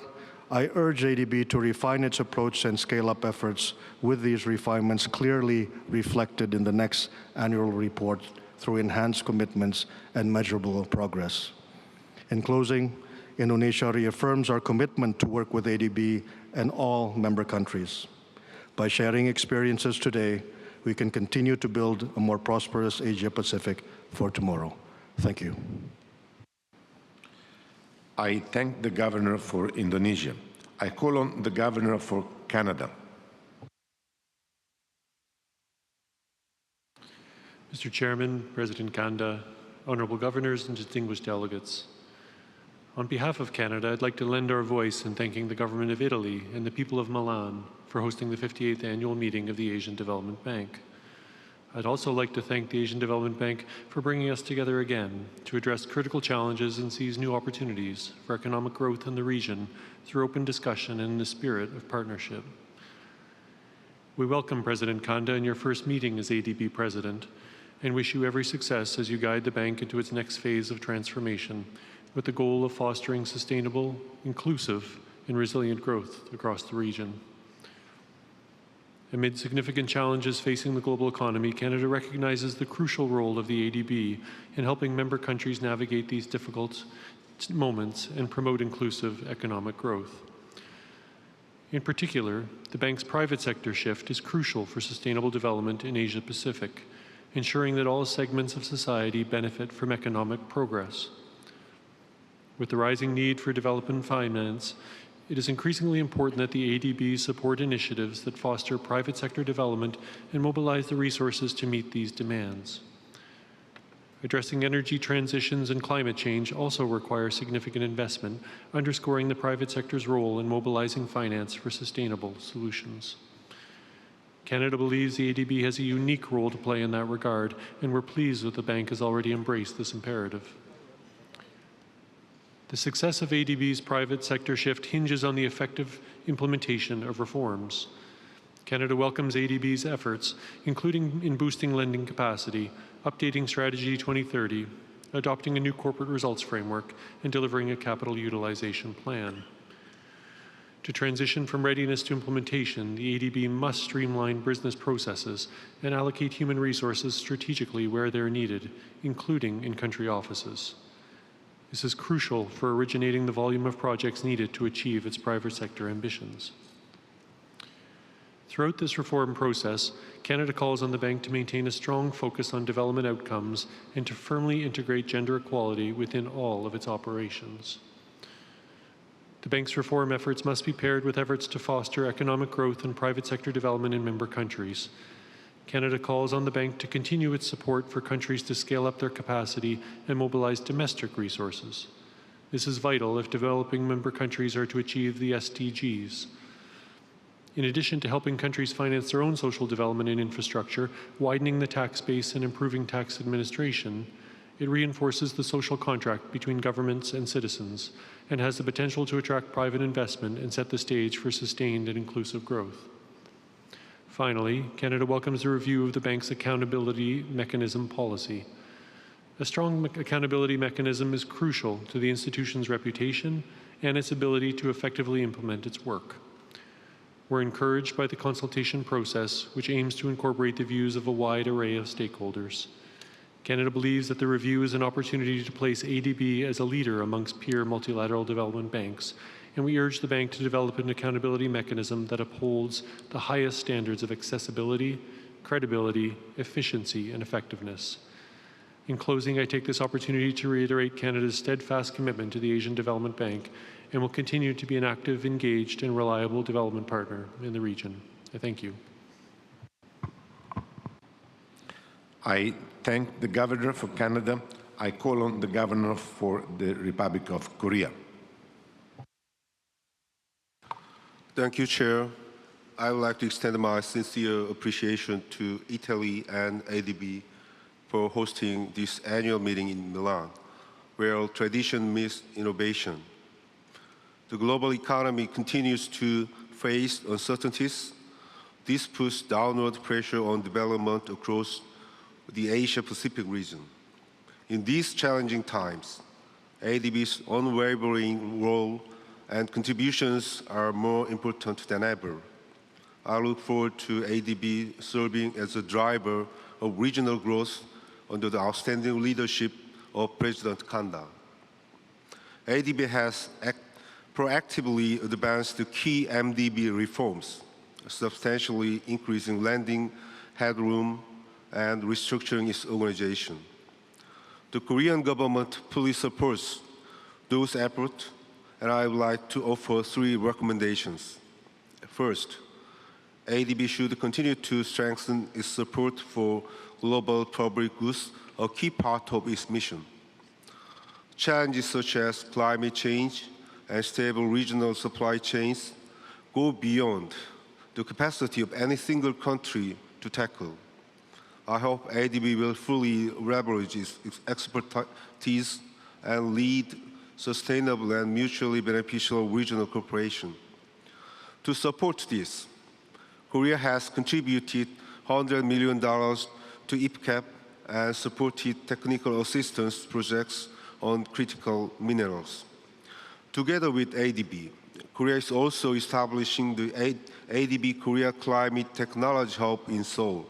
I urge ADB to refine its approach and scale up efforts with these refinements clearly reflected in the next annual report through enhanced commitments and measurable progress. In closing, Indonesia reaffirms our commitment to work with ADB and all member countries. By sharing experiences today, we can continue to build a more prosperous Asia-Pacific for tomorrow. Thank you. I thank the Governor for Indonesia. I call on the Governor for Canada. Mr. Chairman, President Kanda, Honourable Governors and distinguished delegates, On behalf of Canada, I'd like to lend our voice in thanking the Government of Italy and the people of Milan for hosting the 58th Annual Meeting of the Asian Development Bank. I'd also like to thank the Asian Development Bank for bringing us together again to address critical challenges and seize new opportunities for economic growth in the region through open discussion and in the spirit of partnership. We welcome President Kanda in your first meeting as ADB President and wish you every success as you guide the bank into its next phase of transformation with the goal of fostering sustainable, inclusive, and resilient growth across the region. Amid significant challenges facing the global economy, Canada recognizes the crucial role of the ADB in helping member countries navigate these difficult moments and promote inclusive economic growth. In particular, the bank's private sector shift is crucial for sustainable development in Asia Pacific, ensuring that all segments of society benefit from economic progress. With the rising need for development finance, it is increasingly important that the ADB support initiatives that foster private sector development and mobilize the resources to meet these demands. Addressing energy transitions and climate change also require significant investment, underscoring the private sector's role in mobilizing finance for sustainable solutions. Canada believes the ADB has a unique role to play in that regard, and we're pleased that the bank has already embraced this imperative. The success of ADB's private sector shift hinges on the effective implementation of reforms. Canada welcomes ADB's efforts, including in boosting lending capacity, updating Strategy 2030, adopting a new corporate results framework, and delivering a capital utilization plan. To transition from readiness to implementation, the ADB must streamline business processes and allocate human resources strategically where they're needed, including in country offices. This is crucial for originating the volume of projects needed to achieve its private sector ambitions. Throughout this reform process, Canada calls on the bank to maintain a strong focus on development outcomes and to firmly integrate gender equality within all of its operations. The bank's reform efforts must be paired with efforts to foster economic growth and private sector development in member countries. Canada calls on the bank to continue its support for countries to scale up their capacity and mobilize domestic resources. This is vital if developing member countries are to achieve the SDGs. In addition to helping countries finance their own social development and infrastructure, widening the tax base and improving tax administration, it reinforces the social contract between governments and citizens and has the potential to attract private investment and set the stage for sustained and inclusive growth. Finally, Canada welcomes the review of the bank's accountability mechanism policy. A strong accountability mechanism is crucial to the institution's reputation and its ability to effectively implement its work. We're encouraged by the consultation process, which aims to incorporate the views of a wide array of stakeholders. Canada believes that the review is an opportunity to place ADB as a leader amongst peer multilateral development banks, and we urge the bank to develop an accountability mechanism that upholds the highest standards of accessibility, credibility, efficiency, and effectiveness. In closing, I take this opportunity to reiterate Canada's steadfast commitment to the Asian Development Bank and will continue to be an active, engaged, and reliable development partner in the region. I thank you. I thank the Governor for Canada. I call on the Governor for the Republic of Korea. Thank you, Chair. I would like to extend my sincere appreciation to Italy and ADB for hosting this annual meeting in Milan, where tradition meets innovation. The global economy continues to face uncertainties. This puts downward pressure on development across the Asia-Pacific region. In these challenging times, ADB's unwavering role and contributions are more important than ever. I look forward to ADB serving as a driver of regional growth under the outstanding leadership of President Kanda. ADB has proactively advanced the key MDB reforms, substantially increasing lending headroom and restructuring its organization. The Korean government fully supports those efforts, and I would like to offer 3 recommendations. First, ADB should continue to strengthen its support for global public goods, a key part of its mission. Challenges such as climate change and stable regional supply chains go beyond the capacity of any single country to tackle. I hope ADB will fully leverage its expertise and lead sustainable and mutually beneficial regional cooperation. To support this, Korea has contributed $100 million to IPCAP and supported technical assistance projects on critical minerals. Together with ADB, Korea is also establishing the ADB Korea Climate Technology Hub in Seoul.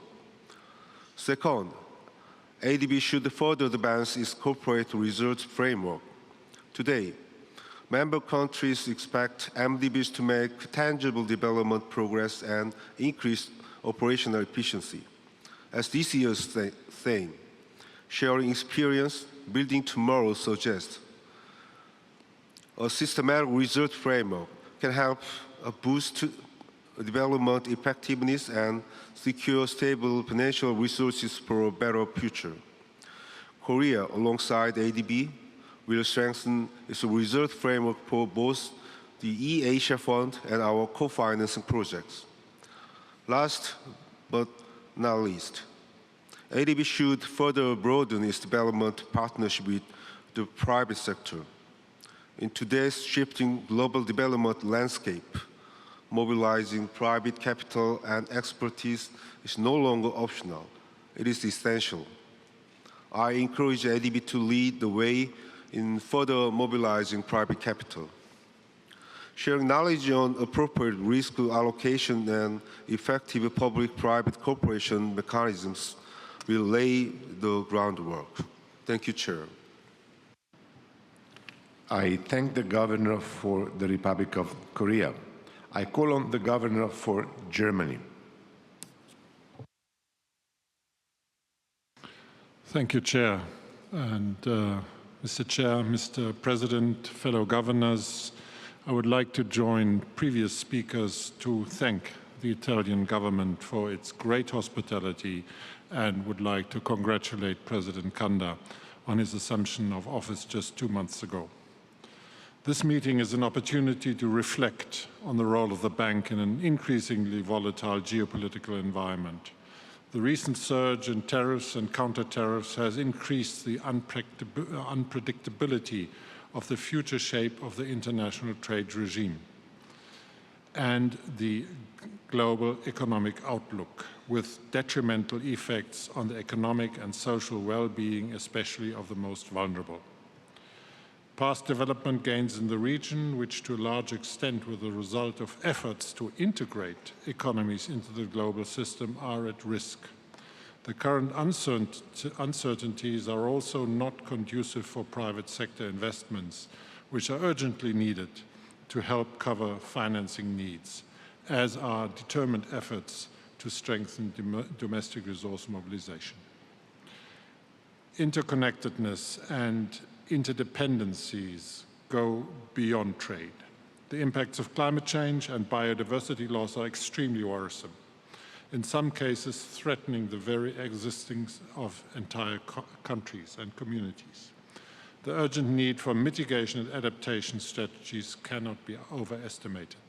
Second, ADB should further advance its corporate research framework. Today, member countries expect MDBs to make tangible development progress and increase operational efficiency. As this year's theme, sharing experience, building tomorrow suggests a systematic research framework can help boost development effectiveness and secure stable financial resources for a better future. Korea, alongside ADB, will strengthen its research framework for both the E-Asia Fund and our co-financing projects. Last but not least, ADB should further broaden its development partnership with the private sector. In today's shifting global development landscape, mobilizing private capital and expertise is no longer optional. It is essential. I encourage ADB to lead the way in further mobilizing private capital. Sharing knowledge on appropriate risk allocation and effective public-private cooperation mechanisms will lay the groundwork. Thank you, Chair. I thank the Governor for the Republic of Korea. I call on the Governor for Germany. Thank you, Chair. And Mr. Chair, Mr. President, fellow governors, I would like to join previous speakers to thank the Italian government for its great hospitality and would like to congratulate President Kanda on his assumption of office just 2 months ago. This meeting is an opportunity to reflect on the role of the bank in an increasingly volatile geopolitical environment. The recent surge in tariffs and counter-tariffs has increased the unpredictability of the future shape of the international trade regime and the global economic outlook, with detrimental effects on the economic and social well-being, especially of the most vulnerable. Past development gains in the region, which to a large extent were the result of efforts to integrate economies into the global system, are at risk. The current uncertainties are also not conducive for private sector investments, which are urgently needed to help cover financing needs, as are determined efforts to strengthen domestic resource mobilization. Interconnectedness and interdependencies go beyond trade. The impacts of climate change and biodiversity loss are extremely worrisome, in some cases threatening the very existence of entire countries and communities. The urgent need for mitigation and adaptation strategies cannot be overestimated.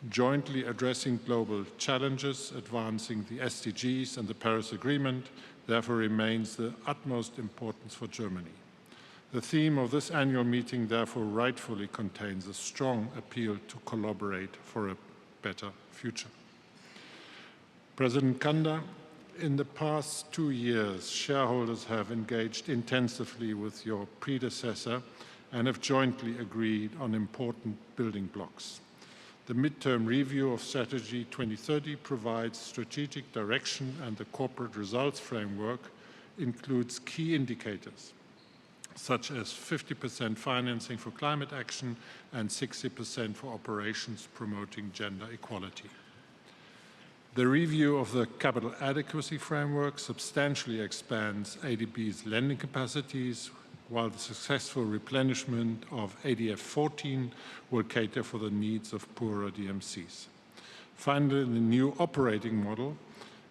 Jointly addressing global challenges, advancing the SDGs and the Paris Agreement, therefore remains the utmost importance for Germany. The theme of this annual meeting therefore rightfully contains a strong appeal to collaborate for a better future. President Kanda, in the past 2 years, shareholders have engaged intensively with your predecessor and have jointly agreed on important building blocks. The midterm review of Strategy 2030 provides strategic direction, and the corporate results framework includes key indicators, such as 50% financing for climate action and 60% for operations promoting gender equality. The review of the capital adequacy framework substantially expands ADB's lending capacities, while the successful replenishment of ADF 14 will cater for the needs of poorer DMCs. Finally, the new operating model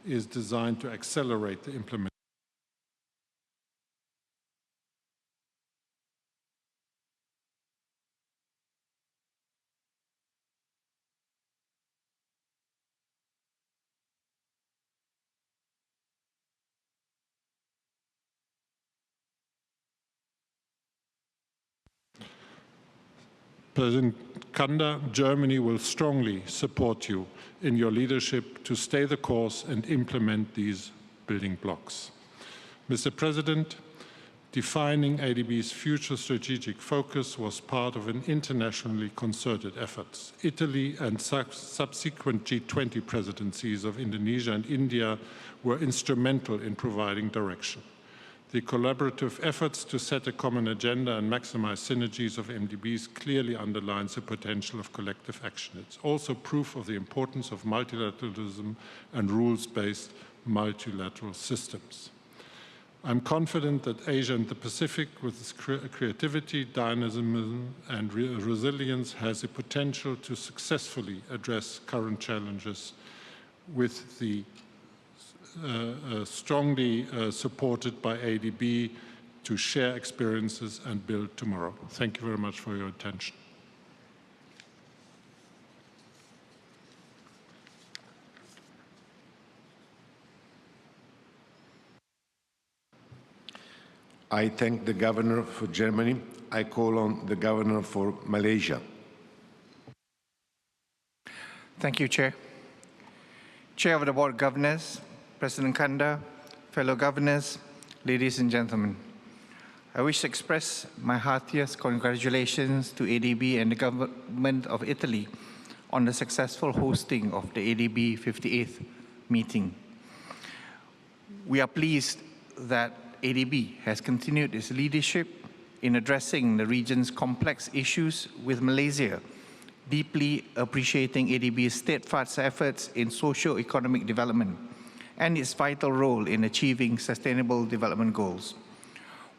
is designed to accelerate the implementation President Kanda, Germany will strongly support you in your leadership to stay the course and implement these building blocks. Mr. President, defining ADB's future strategic focus was part of an internationally concerted effort. Italy and subsequent G20 presidencies of Indonesia and India were instrumental in providing direction. The collaborative efforts to set a common agenda and maximize synergies of MDBs clearly underlines the potential of collective action. It's also proof of the importance of multilateralism and rules-based multilateral systems. I'm confident that Asia and the Pacific, with its creativity, dynamism, and resilience, has the potential to successfully address current challenges with the strongly supported by ADB to share experiences and build tomorrow. Thank you very much for your attention. I thank the Governor for Germany. I call on the Governor for Malaysia. Thank you, Chair. Chair of the Board of Governors, President Kanda, fellow governors, ladies and gentlemen. I wish to express my heartiest congratulations to ADB and the government of Italy on the successful hosting of the ADB 58th meeting. We are pleased that ADB has continued its leadership in addressing the region's complex issues with Malaysia, deeply appreciating ADB's steadfast efforts in socio-economic development and its vital role in achieving sustainable development goals.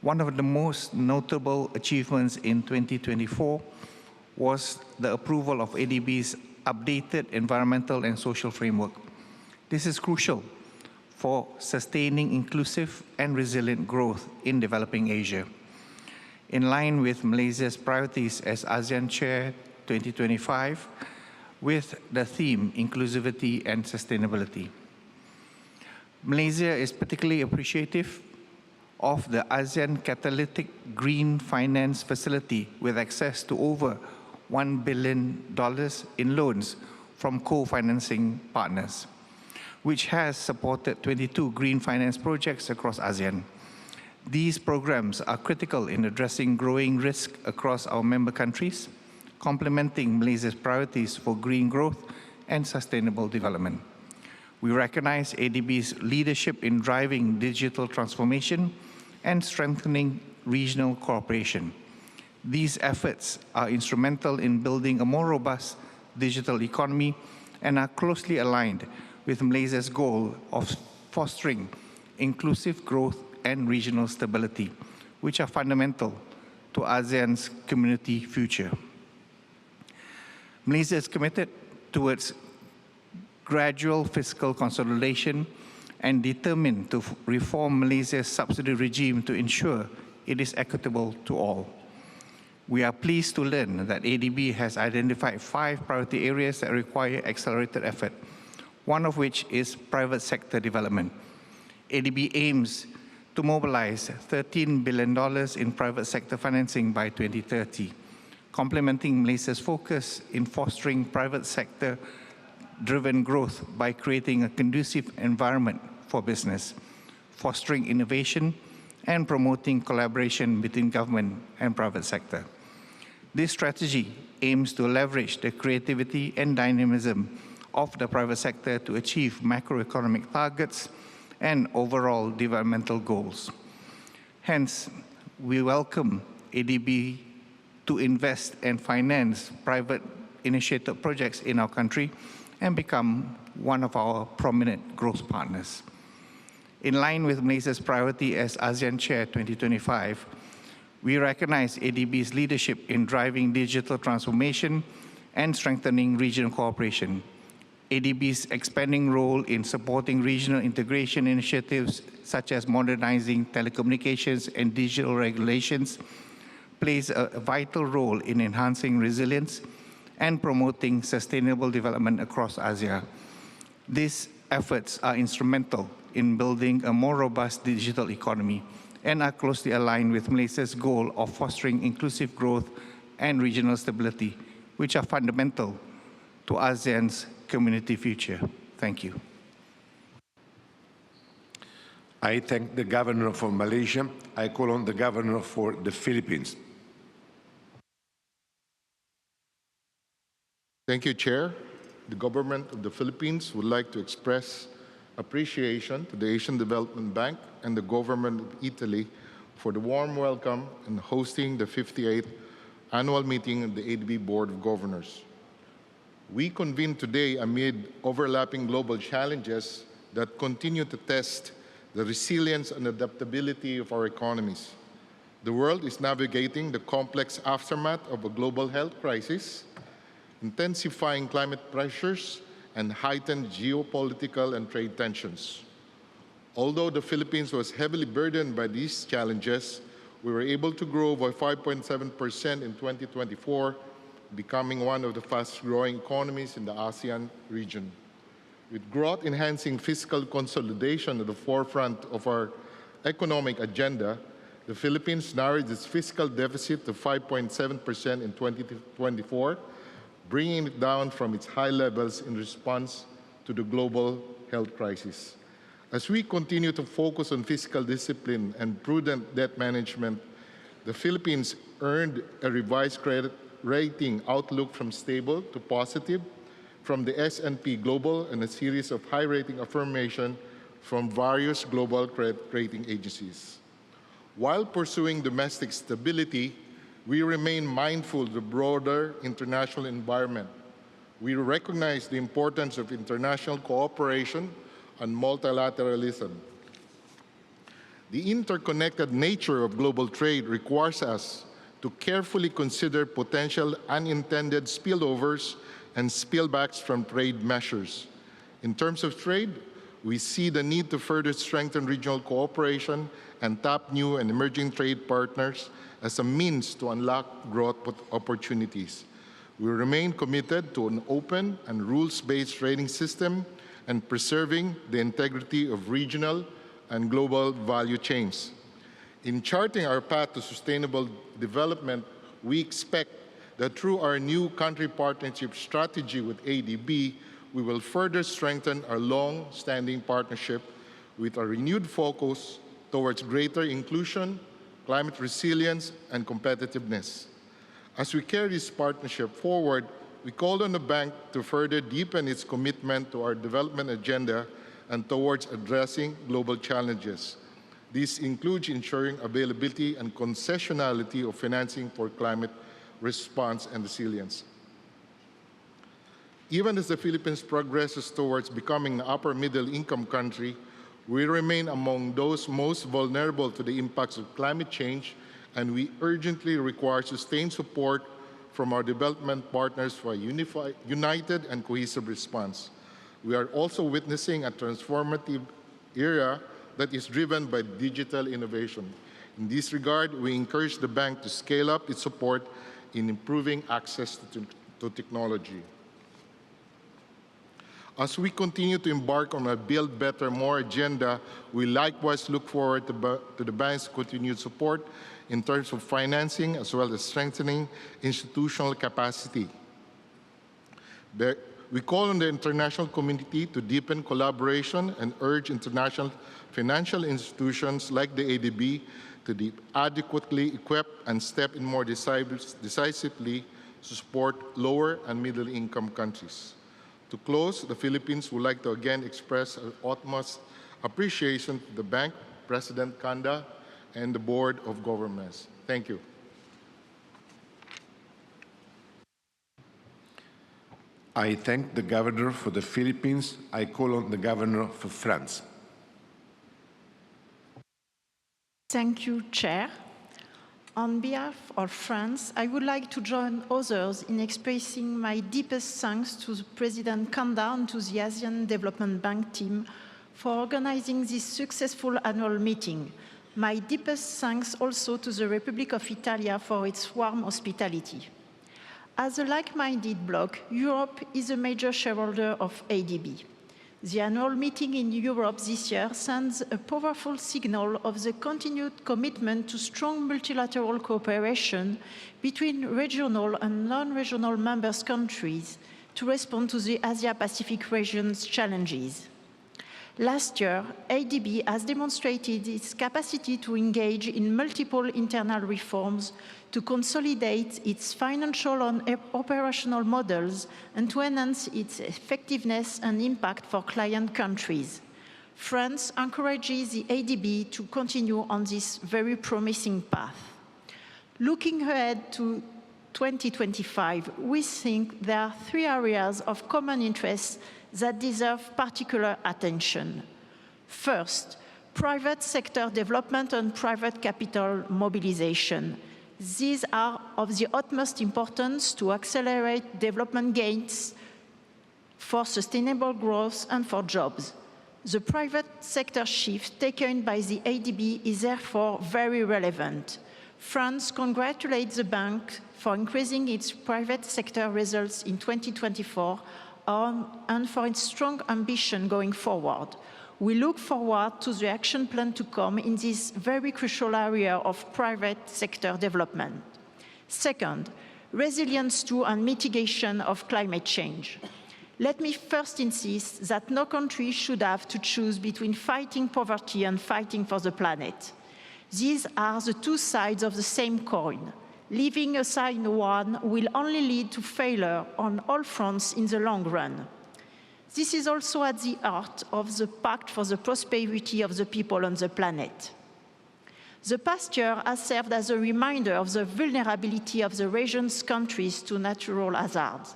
One of the most notable achievements in 2024 was the approval of ADB's updated environmental and social framework. This is crucial for sustaining inclusive and resilient growth in developing Asia. In line with Malaysia's priorities as ASEAN Chair 2025, with the theme Inclusivity and Sustainability. Malaysia is particularly appreciative of the ASEAN Catalytic Green Finance Facility with access to over $1 billion in loans from co-financing partners, which has supported 22 green finance projects across ASEAN. These programs are critical in addressing growing risk across our member countries, complementing Malaysia's priorities for green growth and sustainable development. We recognize ADB's leadership in driving digital transformation and strengthening regional cooperation. These efforts are instrumental in building a more robust digital economy and are closely aligned with Malaysia's goal of fostering inclusive growth and regional stability, which are fundamental to ASEAN's community future. Malaysia is committed towards gradual fiscal consolidation and determined to reform Malaysia's subsidy regime to ensure it is equitable to all. We are pleased to learn that ADB has identified 5 priority areas that require accelerated effort, one of which is private sector development. ADB aims to mobilize $13 billion in private sector financing by 2030, complementing Malaysia's focus in fostering private sector-driven growth by creating a conducive environment for business, fostering innovation, and promoting collaboration between government and private sector. This strategy aims to leverage the creativity and dynamism of the private sector to achieve macroeconomic targets and overall developmental goals. Hence, we welcome ADB to invest and finance private initiated projects in our country and become one of our prominent growth partners. In line with Malaysia's priority as ASEAN Chair 2025, we recognize ADB's leadership in driving digital transformation and strengthening regional cooperation. ADB's expanding role in supporting regional integration initiatives such as modernizing telecommunications and digital regulations plays a vital role in enhancing resilience and promoting sustainable development across Asia. These efforts are instrumental in building a more robust digital economy and are closely aligned with Malaysia's goal of fostering inclusive growth and regional stability, which are fundamental to ASEAN's community future. Thank you. I thank the Governor for Malaysia. I call on the Governor for the Philippines. Thank you, Chair. The Government of the Philippines would like to express appreciation to the Asian Development Bank and the Government of Italy for the warm welcome in hosting the 58th Annual Meeting of the ADB Board of Governors. We convene today amid overlapping global challenges that continue to test the resilience and adaptability of our economies. The world is navigating the complex aftermath of a global health crisis, intensifying climate pressures, and heightened geopolitical and trade tensions. Although the Philippines was heavily burdened by these challenges, we were able to grow by 5.7% in 2024, becoming one of the fastest-growing economies in the ASEAN region. With growth-enhancing fiscal consolidation at the forefront of our economic agenda, the Philippines narrowed its fiscal deficit to 5.7% in 2024, bringing it down from its high levels in response to the global health crisis. As we continue to focus on fiscal discipline and prudent debt management, the Philippines earned a revised credit rating outlook from stable to positive from the S&P Global and a series of high rating affirmation from various global credit rating agencies. While pursuing domestic stability, we remain mindful of the broader international environment. We recognize the importance of international cooperation and multilateralism. The interconnected nature of global trade requires us to carefully consider potential unintended spillovers and spillbacks from trade measures. In terms of trade, we see the need to further strengthen regional cooperation and tap new and emerging trade partners as a means to unlock growth opportunities. We remain committed to an open and rules-based trading system and preserving the integrity of regional and global value chains. In charting our path to sustainable development, we expect that through our new country partnership strategy with ADB, we will further strengthen our long-standing partnership with a renewed focus towards greater inclusion, climate resilience, and competitiveness. As we carry this partnership forward, we call on the bank to further deepen its commitment to our development agenda and towards addressing global challenges. This includes ensuring availability and concessionality of financing for climate response and resilience. Even as the Philippines progresses towards becoming an upper middle income country, we remain among those most vulnerable to the impacts of climate change, and we urgently require sustained support from our development partners for a united and cohesive response. We are also witnessing a transformative era that is driven by digital innovation. In this regard, we encourage the bank to scale up its support in improving access to technology. As we continue to embark on a Build Better, More agenda, we likewise look forward to the bank's continued support in terms of financing as well as strengthening institutional capacity. We call on the international community to deepen collaboration and urge international financial institutions like the ADB to be adequately equipped and step in more decisively to support lower and middle income countries. To close, the Philippines would like to again express our utmost appreciation to the bank, President Kanda, and the Board of Governors. Thank you. I thank the Governor for the Philippines. I call on the Governor for France. Thank you, Chair. On behalf of France, I would like to join others in expressing my deepest thanks to President Kanda and to the Asian Development Bank team for organizing this successful annual meeting. My deepest thanks also to the Republic of Italy for its warm hospitality. As a like-minded bloc, Europe is a major shareholder of ADB. The annual meeting in Europe this year sends a powerful signal of the continued commitment to strong multilateral cooperation between regional and non-regional member countries to respond to the Asia-Pacific region's challenges. Last year, ADB has demonstrated its capacity to engage in multiple internal reforms to consolidate its financial and operational models and to enhance its effectiveness and impact for client countries. France encourages the ADB to continue on this very promising path. Looking ahead to 2025, we think there are three areas of common interest that deserve particular attention. First, private sector development and private capital mobilization. These are of the utmost importance to accelerate development gains for sustainable growth and for jobs. The private sector shift taken by the ADB is therefore very relevant. France congratulates the bank for increasing its private sector results in 2024 and for its strong ambition going forward. We look forward to the action plan to come in this very crucial area of private sector development. Second, resilience to and mitigation of climate change. Let me first insist that no country should have to choose between fighting poverty and fighting for the planet. These are the two sides of the same coin. Leaving aside one will only lead to failure on all fronts in the long run. This is also at the heart of the Pact for the Prosperity of the People on the Planet. The past year has served as a reminder of the vulnerability of the region's countries to natural hazards.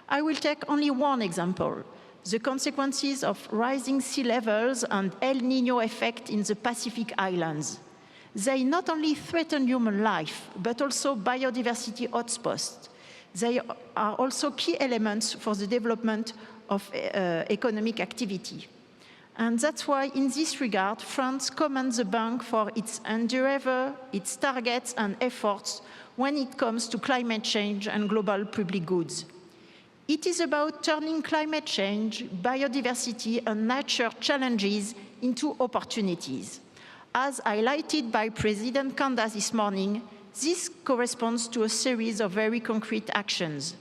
I will take only one example, the consequences of rising sea levels and El Niño effect in the Pacific Islands. They not only threaten human life, but also biodiversity hotspots. They are also key elements for the development of economic activity. And that's why, in this regard, France commends the bank for its endeavor, its targets and efforts when it comes to climate change and global public goods. It is about turning climate change, biodiversity and nature challenges into opportunities. As highlighted by President Kanda this morning, this corresponds to a series of very concrete actions.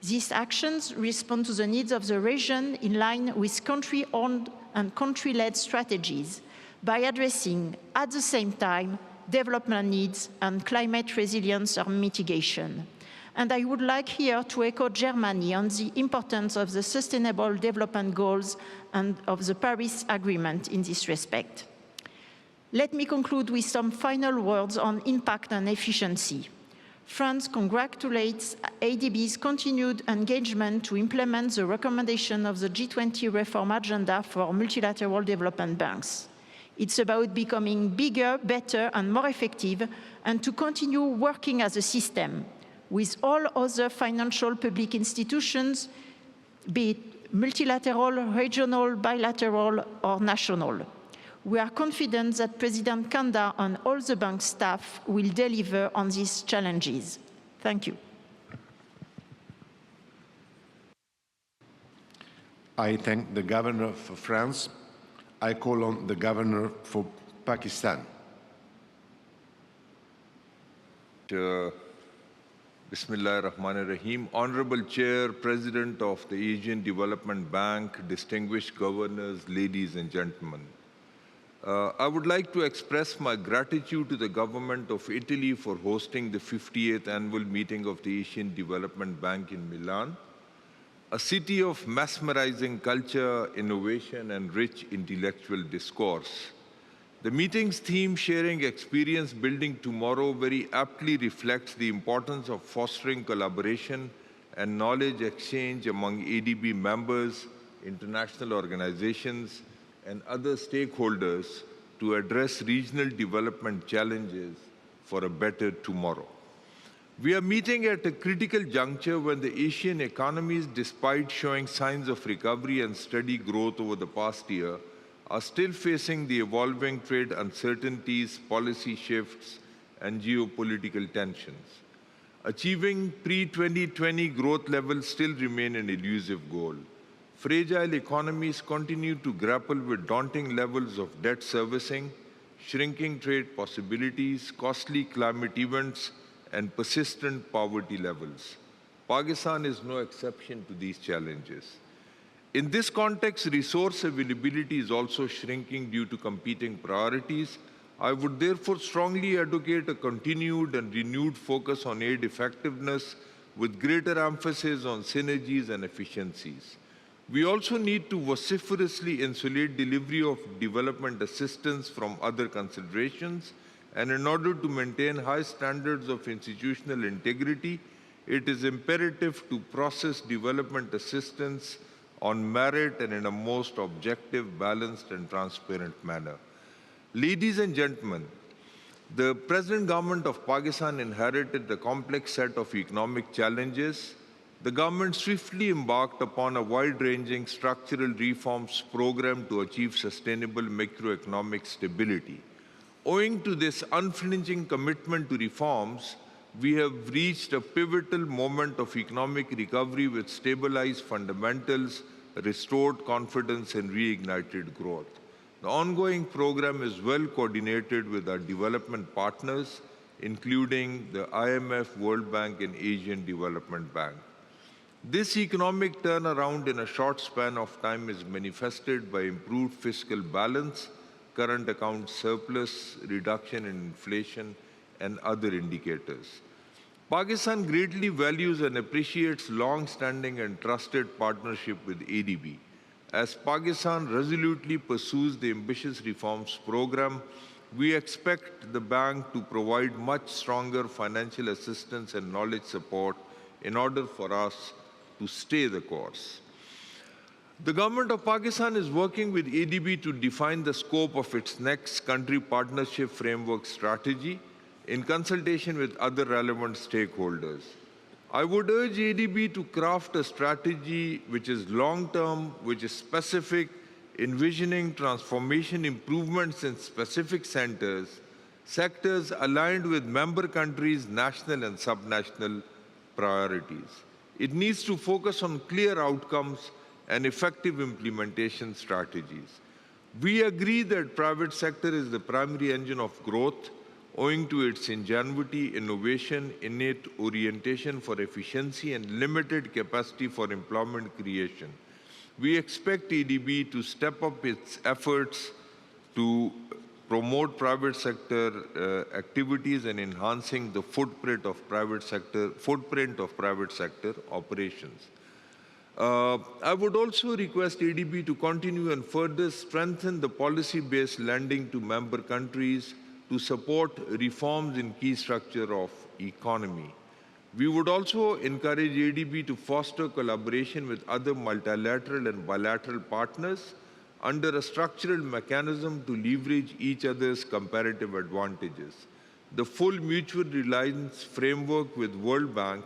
These actions respond to the needs of the region in line with country-owned and country-led strategies by addressing, at the same time, development needs and climate resilience or mitigation. And I would like here to echo Germany on the importance of the Sustainable Development Goals and of the Paris Agreement in this respect. Let me conclude with some final words on impact and efficiency. France congratulates ADB's continued engagement to implement the recommendation of the G20 reform agenda for multilateral development banks. It's about becoming bigger, better, and more effective, and to continue working as a system with all other financial public institutions, be it multilateral, regional, bilateral, or national. We are confident that President Kanda and all the bank staff will deliver on these challenges. Thank you. I thank the Governor for France. I call on the Governor for Pakistan. Bismillah ar-Rahman ar-Rahim. Honorable Chair, President of the Asian Development Bank, distinguished governors, ladies and gentlemen. I would like to express my gratitude to the government of Italy for hosting the 58th Annual Meeting of the Asian Development Bank in Milan, a city of mesmerizing culture, innovation, and rich intellectual discourse. The meeting's theme, Sharing Experience, Building Tomorrow, very aptly reflects the importance of fostering collaboration and knowledge exchange among ADB members, international organizations, and other stakeholders to address regional development challenges for a better tomorrow. We are meeting at a critical juncture when the Asian economies, despite showing signs of recovery and steady growth over the past year, are still facing the evolving trade uncertainties, policy shifts, and geopolitical tensions. Achieving pre-2020 growth levels still remain an elusive goal. fragile economies continue to grapple with daunting levels of debt servicing, shrinking trade possibilities, costly climate events, and persistent poverty levels. Pakistan is no exception to these challenges. In this context, resource availability is also shrinking due to competing priorities. I would therefore strongly advocate a continued and renewed focus on aid effectiveness with greater emphasis on synergies and efficiencies. We also need to vociferously insulate delivery of development assistance from other considerations, and in order to maintain high standards of institutional integrity, it is imperative to process development assistance on merit and in a most objective, balanced, and transparent manner. Ladies and gentlemen, the present government of Pakistan inherited a complex set of economic challenges. The government swiftly embarked upon a wide-ranging structural reforms program to achieve sustainable macroeconomic stability. Owing to this unflinching commitment to reforms, we have reached a pivotal moment of economic recovery with stabilized fundamentals, restored confidence, and reignited growth. The ongoing program is well coordinated with our development partners, including the IMF, World Bank, and Asian Development Bank. This economic turnaround in a short span of time is manifested by improved fiscal balance, current account surplus, reduction in inflation, and other indicators. Pakistan greatly values and appreciates long-standing and trusted partnership with ADB. As Pakistan resolutely pursues the ambitious reforms program, we expect the bank to provide much stronger financial assistance and knowledge support in order for us to stay the course. The government of Pakistan is working with ADB to define the scope of its next country partnership framework strategy in consultation with other relevant stakeholders. I would urge ADB to craft a strategy which is long-term, which is specific, envisioning transformation improvements in specific sectors aligned with member countries' national and subnational priorities. It needs to focus on clear outcomes and effective implementation strategies. We agree that private sector is the primary engine of growth, owing to its ingenuity, innovation, innate orientation for efficiency, and limited capacity for employment creation. We expect ADB to step up its efforts to promote private sector activities and enhancing the footprint of private sector operations. I would also request ADB to continue and further strengthen the policy-based lending to member countries to support reforms in key structure of economy. We would also encourage ADB to foster collaboration with other multilateral and bilateral partners under a structural mechanism to leverage each other's comparative advantages. The full mutual reliance framework with World Bank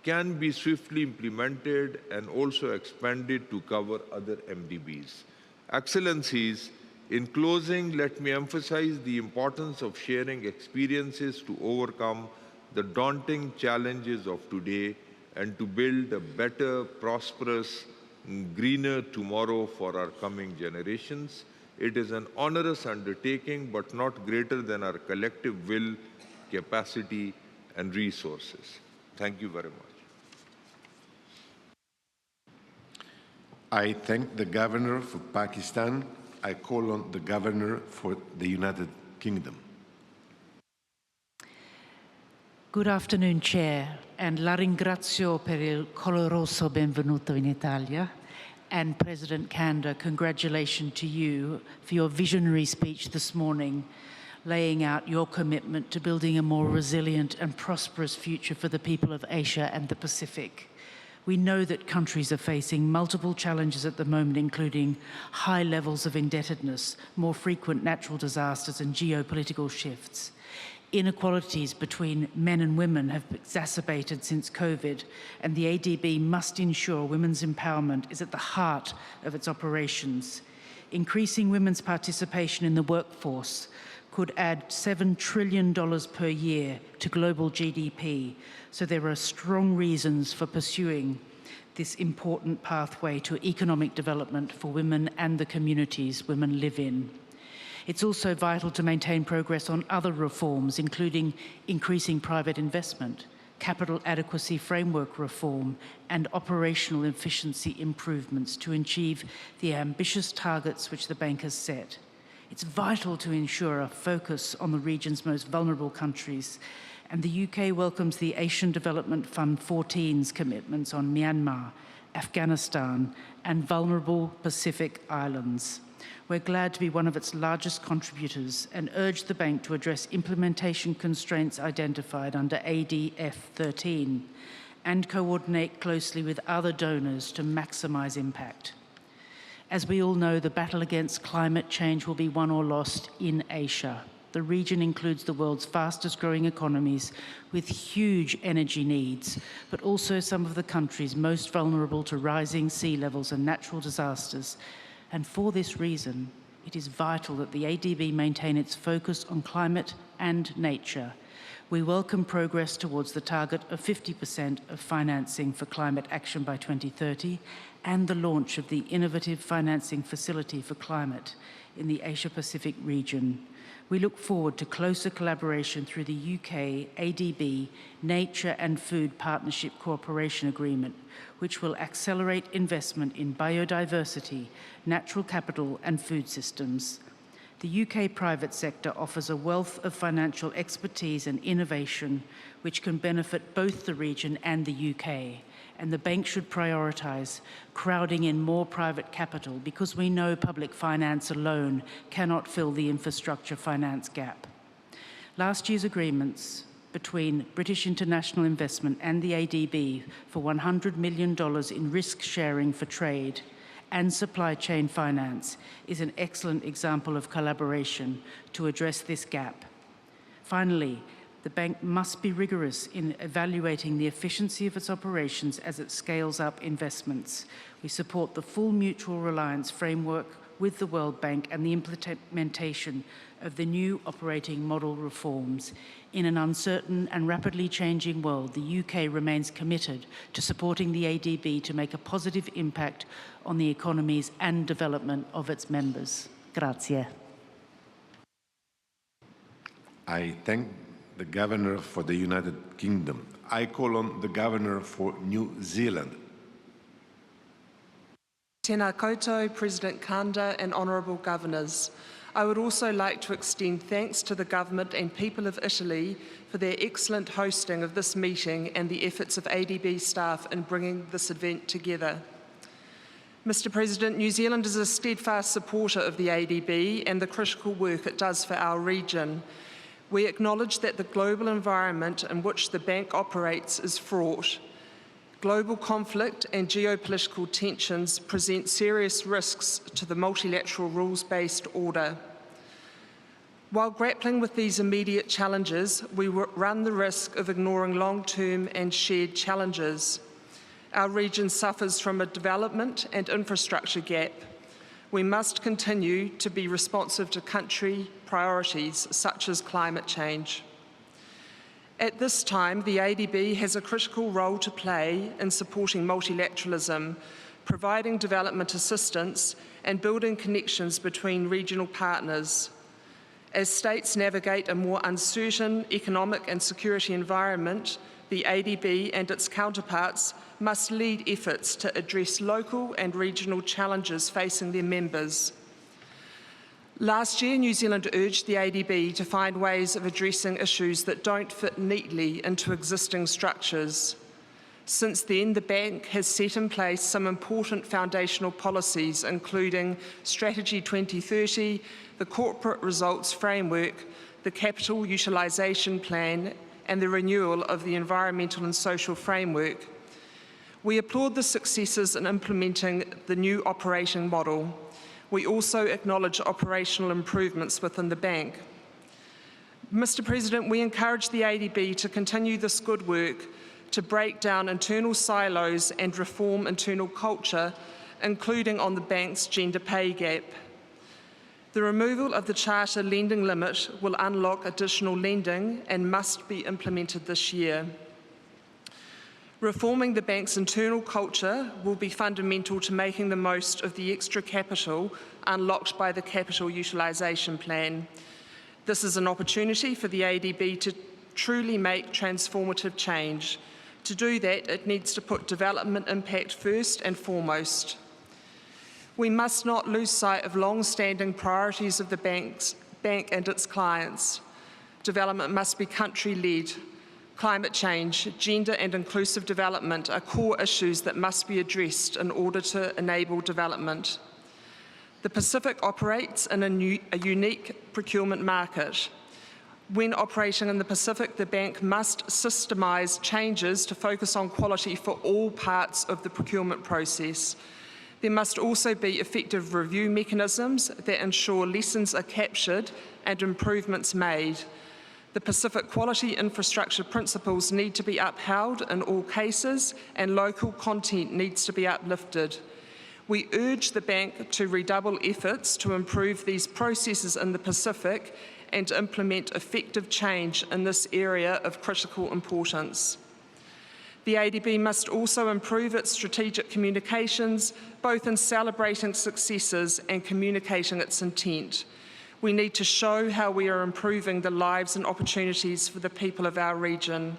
can be swiftly implemented and also expanded to cover other MDBs. Excellencies, in closing, let me emphasize the importance of sharing experiences to overcome the daunting challenges of today and to build a better, prosperous, greener tomorrow for our coming generations. It is an onerous undertaking, but not greater than our collective will, capacity, and resources. Thank you very much. I thank the Governor for Pakistan. I call on the Governor for the United Kingdom. Good afternoon, Chair, and la ringrazio per il caloroso benvenuto in Italia. And President Kanda, congratulations to you for your visionary speech this morning, laying out your commitment to building a more resilient and prosperous future for the people of Asia and the Pacific. We know that countries are facing multiple challenges at the moment, including high levels of indebtedness, more frequent natural disasters, and geopolitical shifts. Inequalities between men and women have exacerbated since COVID, and the ADB must ensure women's empowerment is at the heart of its operations. Increasing women's participation in the workforce could add $7 trillion per year to global GDP, so there are strong reasons for pursuing this important pathway to economic development for women and the communities women live in. It's also vital to maintain progress on other reforms, including increasing private investment, capital adequacy framework reform, and operational efficiency improvements to achieve the ambitious targets which the bank has set. It's vital to ensure a focus on the region's most vulnerable countries, and the UK welcomes the Asian Development Fund 14's commitments on Myanmar, Afghanistan, and vulnerable Pacific islands. We're glad to be one of its largest contributors and urge the bank to address implementation constraints identified under ADF 13 and coordinate closely with other donors to maximize impact. As we all know, the battle against climate change will be won or lost in Asia. The region includes the world's fastest growing economies with huge energy needs, but also some of the countries most vulnerable to rising sea levels and natural disasters. And for this reason, it is vital that the ADB maintain its focus on climate and nature. We welcome progress towards the target of 50% of financing for climate action by 2030 and the launch of the Innovative Financing Facility for Climate in the Asia-Pacific region. We look forward to closer collaboration through the UK ADB Nature and Food Partnership Cooperation Agreement, which will accelerate investment in biodiversity, natural capital and food systems. The UK private sector offers a wealth of financial expertise and innovation which can benefit both the region and the UK. And the bank should prioritise crowding in more private capital because we know public finance alone cannot fill the infrastructure finance gap. Last year's agreements between British International Investment and the ADB for $100 million in risk sharing for trade and supply chain finance is an excellent example of collaboration to address this gap. Finally, the bank must be rigorous in evaluating the efficiency of its operations as it scales up investments. We support the full mutual reliance framework with the World Bank and the implementation of the new operating model reforms. In an uncertain and rapidly changing world, the UK remains committed to supporting the ADB to make a positive impact on the economies and development of its members. Grazie. I thank the Governor for the United Kingdom. I call on the Governor for New Zealand. Tēnā koutou, President Kanda and Honourable Governors. I would also like to extend thanks to the Government and people of Italy for their excellent hosting of this meeting and the efforts of ADB staff in bringing this event together. Mr. President, New Zealand is a steadfast supporter of the ADB and the critical work it does for our region. We acknowledge that the global environment in which the bank operates is fraught. Global conflict and geopolitical tensions present serious risks to the multilateral rules-based order. While grappling with these immediate challenges, we run the risk of ignoring long-term and shared challenges. Our region suffers from a development and infrastructure gap. We must continue to be responsive to country priorities such as climate change. At this time, the ADB has a critical role to play in supporting multilateralism, providing development assistance and building connections between regional partners. As states navigate a more uncertain economic and security environment, the ADB and its counterparts must lead efforts to address local and regional challenges facing their members. Last year, New Zealand urged the ADB to find ways of addressing issues that don't fit neatly into existing structures. Since then, the bank has set in place some important foundational policies, including Strategy 2030, the Corporate Results Framework, the Capital Utilisation Plan, and the renewal of the Environmental and Social Framework. We applaud the successes in implementing the new operating model. We also acknowledge operational improvements within the bank. Mr. President, we encourage the ADB to continue this good work to break down internal silos and reform internal culture, including on the bank's gender pay gap. The removal of the charter lending limit will unlock additional lending and must be implemented this year. Reforming the bank's internal culture will be fundamental to making the most of the extra capital unlocked by the capital utilisation plan. This is an opportunity for the ADB to truly make transformative change. To do that, it needs to put development impact first and foremost. We must not lose sight of long-standing priorities of the bank and its clients. Development must be country-led. Climate change, gender and inclusive development are core issues that must be addressed in order to enable development. The Pacific operates in a unique procurement market. When operating in the Pacific, the bank must systemize changes to focus on quality for all parts of the procurement process. There must also be effective review mechanisms that ensure lessons are captured and improvements made. The Pacific quality infrastructure principles need to be upheld in all cases, and local content needs to be uplifted. We urge the bank to redouble efforts to improve these processes in the Pacific and implement effective change in this area of critical importance. The ADB must also improve its strategic communications, both in celebrating successes and communicating its intent. We need to show how we are improving the lives and opportunities for the people of our region.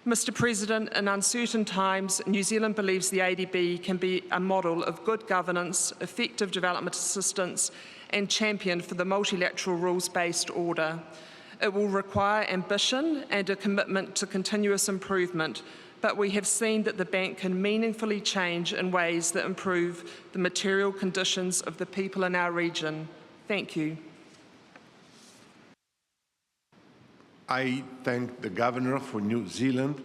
Mr. President, in uncertain times, New Zealand believes the ADB can be a model of good governance, effective development assistance, and champion for the multilateral rules-based order. It will require ambition and a commitment to continuous improvement, but we have seen that the bank can meaningfully change in ways that improve the material conditions of the people in our region. Thank you. I thank the Governor for New Zealand.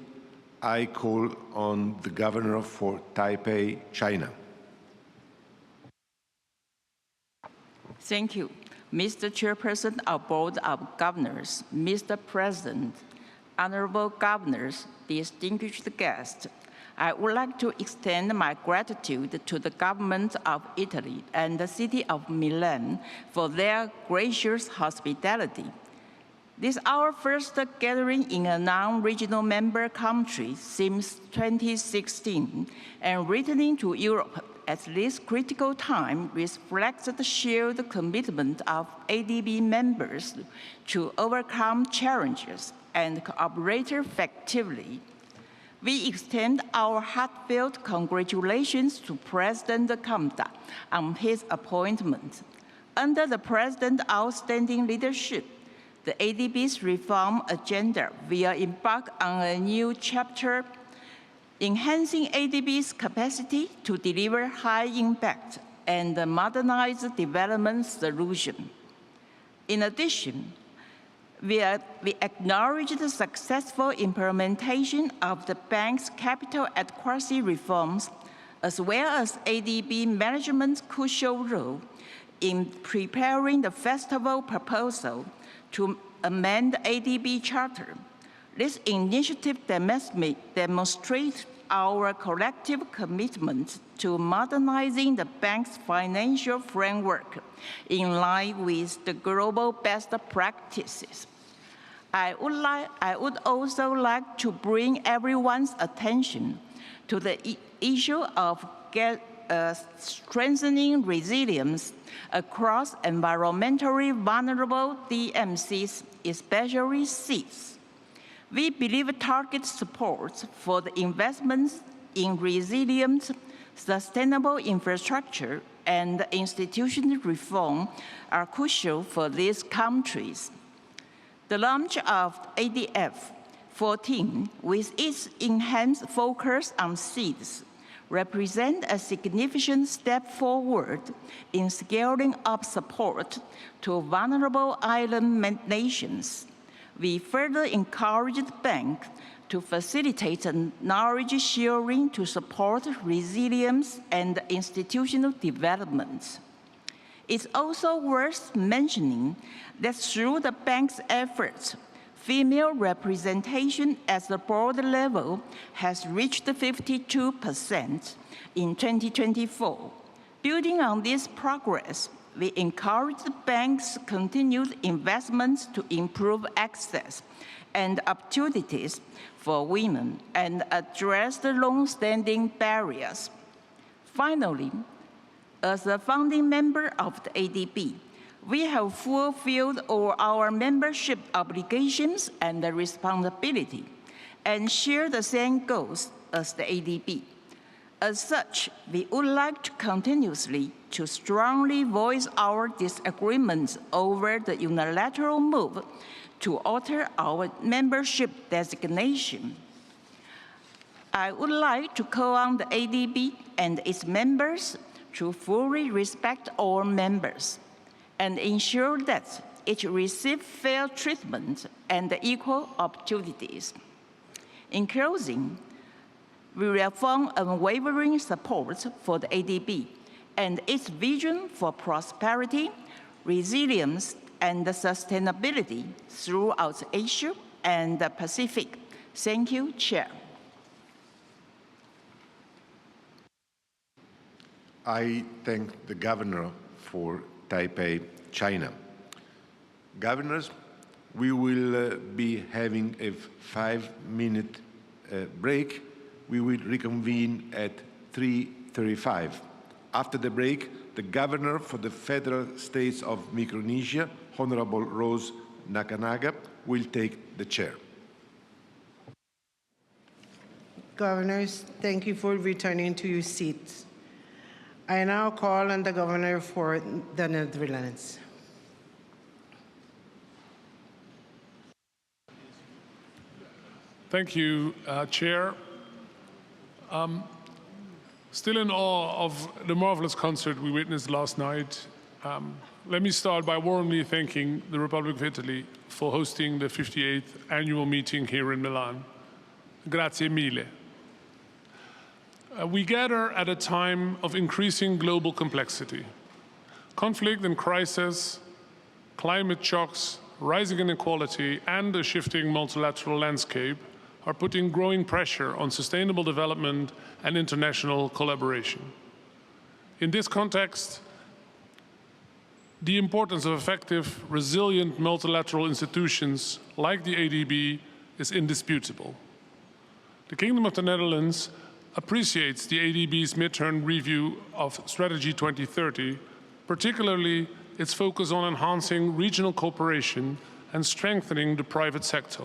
I call on the Governor for Taipei, China. Thank you. Mr. Chairperson of Board of Governors, Mr. President, Honorable Governors, distinguished guests, I would like to extend my gratitude to the government of Italy and the city of Milan for their gracious hospitality. This is our first gathering in a non-regional member country since 2016, and returning to Europe at this critical time reflects the shared commitment of ADB members to overcome challenges and cooperate effectively. We extend our heartfelt congratulations to President Kanda on his appointment. Under the President's outstanding leadership, the ADB's reform agenda will embark on a new chapter, enhancing ADB's capacity to deliver high-impact and modernized development solutions. In addition, we acknowledge the successful implementation of the bank's capital adequacy reforms, as well as ADB management's crucial role in preparing the festival proposal to amend the ADB Charter. This initiative demonstrates our collective commitment to modernizing the bank's financial framework in line with the global best practices. I would also like to bring everyone's attention to the issue of strengthening resilience across environmentally vulnerable DMCs, especially seas. We believe target support for the investments in resilient, sustainable infrastructure and institutional reform are crucial for these countries. The launch of ADF 14, with its enhanced focus on seeds, represent a significant step forward in scaling up support to vulnerable island nations. We further encourage the bank to facilitate knowledge sharing to support resilience and institutional development. It's also worth mentioning that through the bank's efforts, female representation at the board level has reached 52% in 2024. Building on this progress, we encourage the bank's continued investments to improve access and opportunities for women and address the long-standing barriers. Finally, as a founding member of the ADB, we have fulfilled all our membership obligations and responsibility and share the same goals as the ADB. As such, we would like to continuously to strongly voice our disagreements over the unilateral move to alter our membership designation. I would like to call on the ADB and its members to fully respect all members and ensure that each receives fair treatment and equal opportunities. In closing, we reaffirm unwavering support for the ADB and its vision for prosperity, resilience, and sustainability throughout Asia and the Pacific. Thank you, Chair. I thank the Governor for Taipei, China. Governors, we will be having a 5-minute break. We will reconvene at 3:35. After the break, the Governor for the Federal States of Micronesia, Honorable Rose Nakanaga, will take the chair. Governors, thank you for returning to your seats. I now call on the Governor for the Netherlands. Thank you, Chair. Still in awe of the marvelous concert we witnessed last night, let me start by warmly thanking the Republic of Italy for hosting the 58th Annual Meeting here in Milan. Grazie mille. We gather at a time of increasing global complexity. Conflict and crisis, climate shocks, rising inequality, and the shifting multilateral landscape are putting growing pressure on sustainable development and international collaboration. In this context, the importance of effective, resilient multilateral institutions like the ADB is indisputable. The Kingdom of the Netherlands appreciates the ADB's midterm review of Strategy 2030, particularly its focus on enhancing regional cooperation and strengthening the private sector.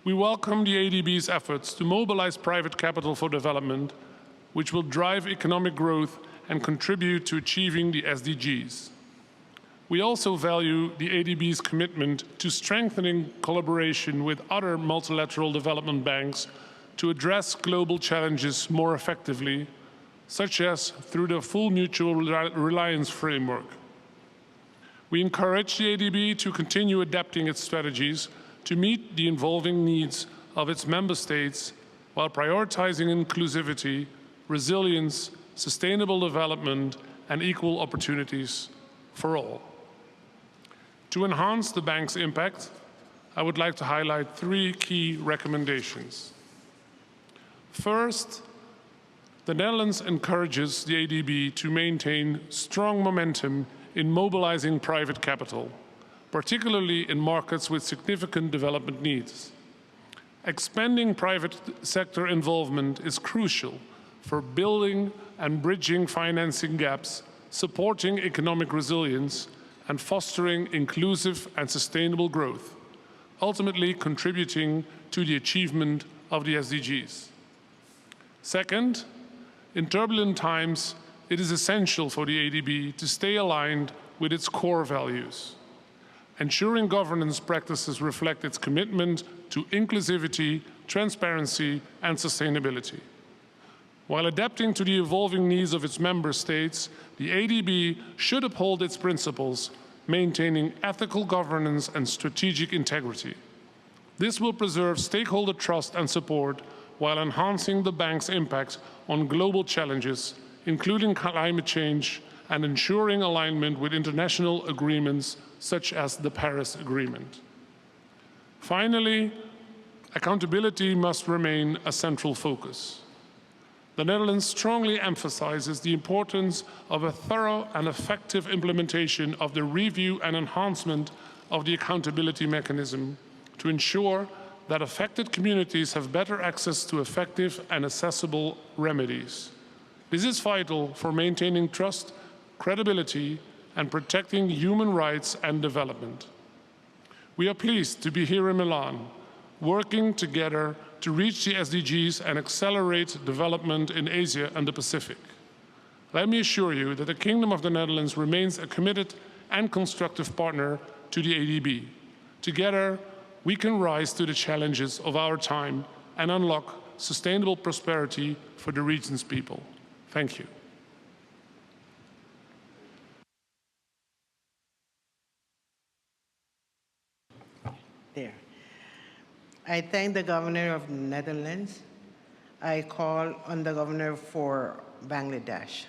We welcome the ADB's efforts to mobilize private capital for development, which will drive economic growth and contribute to achieving the SDGs. We also value the ADB's commitment to strengthening collaboration with other multilateral development banks to address global challenges more effectively, such as through the full mutual reliance framework. We encourage the ADB to continue adapting its strategies to meet the evolving needs of its member states while prioritizing inclusivity, resilience, sustainable development, and equal opportunities for all. To enhance the bank's impact, I would like to highlight 3 key recommendations. First, the Netherlands encourages the ADB to maintain strong momentum in mobilizing private capital, particularly in markets with significant development needs. Expanding private sector involvement is crucial for building and bridging financing gaps, supporting economic resilience, and fostering inclusive and sustainable growth, ultimately contributing to the achievement of the SDGs. Second, in turbulent times, it is essential for the ADB to stay aligned with its core values. Ensuring governance practices reflect its commitment to inclusivity, transparency, and sustainability. While adapting to the evolving needs of its member states, the ADB should uphold its principles, maintaining ethical governance and strategic integrity. This will preserve stakeholder trust and support while enhancing the bank's impact on global challenges, including climate change, and ensuring alignment with international agreements such as the Paris Agreement. Finally, accountability must remain a central focus. The Netherlands strongly emphasizes the importance of a thorough and effective implementation of the review and enhancement of the accountability mechanism, to ensure that affected communities have better access to effective and accessible remedies. This is vital for maintaining trust, credibility, and protecting human rights and development. We are pleased to be here in Milan, working together to reach the SDGs and accelerate development in Asia and the Pacific. Let me assure you that the Kingdom of the Netherlands remains a committed and constructive partner to the ADB. Together, we can rise to the challenges of our time and unlock sustainable prosperity for the region's people. Thank you. There. I thank the Governor of the Netherlands. I call on the Governor for Bangladesh.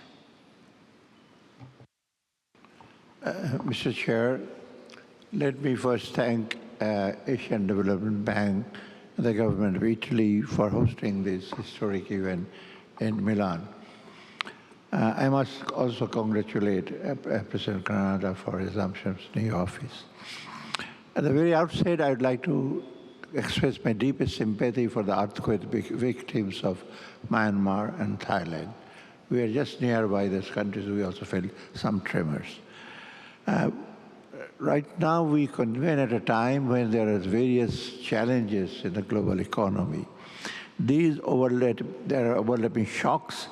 Mr. Chair, let me first thank Asian Development Bank and the government of Italy for hosting this historic event in Milan. I must also congratulate President Kanda for his assumption of new office. At the very outset, I would like to express my deepest sympathy for the earthquake victims of Myanmar and Thailand. We are just nearby these countries. We also felt some tremors. Right now, we convene at a time when there are various challenges in the global economy. There are overlapping shocks,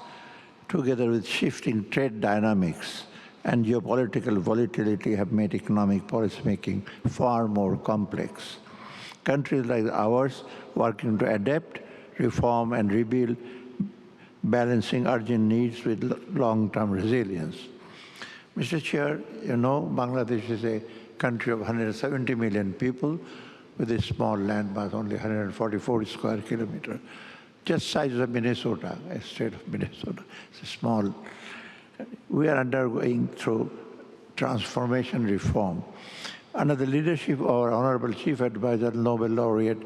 together with shifting trade dynamics and geopolitical volatility, have made economic policymaking far more complex. Countries like ours working to adapt, reform, and rebuild, balancing urgent needs with long-term resilience. Mr. Chair, you know, Bangladesh is a country of 170 million people with a small landmass, only 144 square kilometers, just size of Minnesota, a state of Minnesota. It's a small. We are undergoing through transformation reform. Under the leadership of our Honorable Chief Advisor, Nobel laureate,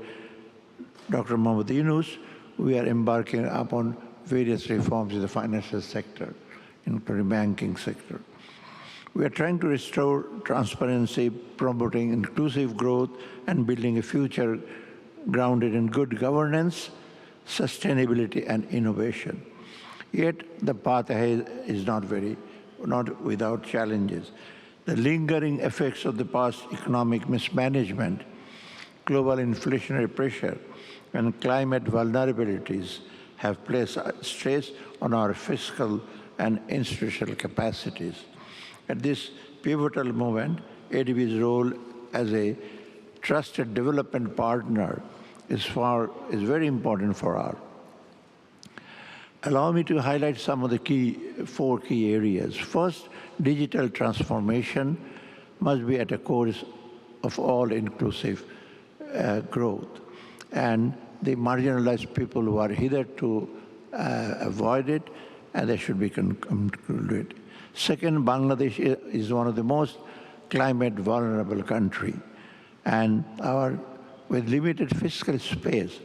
Dr. Muhammad Yunus, we are embarking upon various reforms in the financial sector, including banking sector. We are trying to restore transparency, promoting inclusive growth, and building a future grounded in good governance, sustainability, and innovation. Yet the path ahead is not without challenges. The lingering effects of the past economic mismanagement, global inflationary pressure, and climate vulnerabilities have placed stress on our fiscal and institutional capacities. At this pivotal moment, ADB's role as a trusted development partner is very important for our. Allow me to highlight some of the four key areas. First, digital transformation must be at the core of all inclusive growth. And the marginalized people who are hitherto avoided, and they should be included. Second, Bangladesh is one of the most climate vulnerable countries. And with limited fiscal space,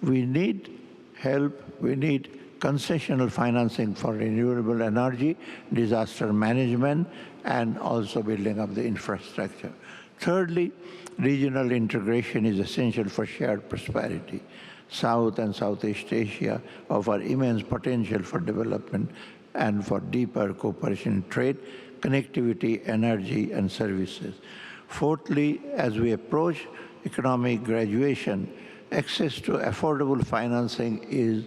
we need help, we need concessional financing for renewable energy, disaster management, and also building up the infrastructure. Thirdly, regional integration is essential for shared prosperity. South and Southeast Asia offer immense potential for development and for deeper cooperation in trade, connectivity, energy, and services. Fourthly, as we approach economic graduation, access to affordable financing is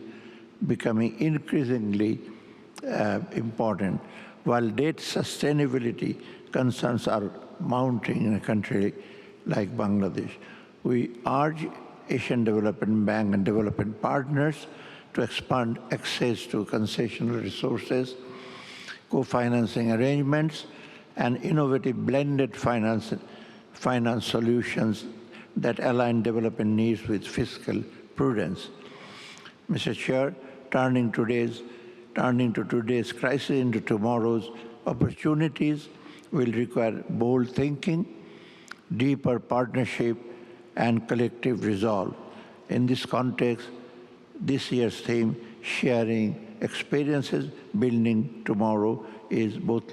becoming increasingly important, while debt sustainability concerns are mounting in a country like Bangladesh. We urge Asian Development Bank and development partners to expand access to concessional resources, co-financing arrangements, and innovative blended finance solutions that align development needs with fiscal prudence. Mr. Chair, turning to today's crisis into tomorrow's opportunities will require bold thinking, deeper partnership, and collective resolve. In this context, this year's theme, Sharing Experiences, Building Tomorrow, is both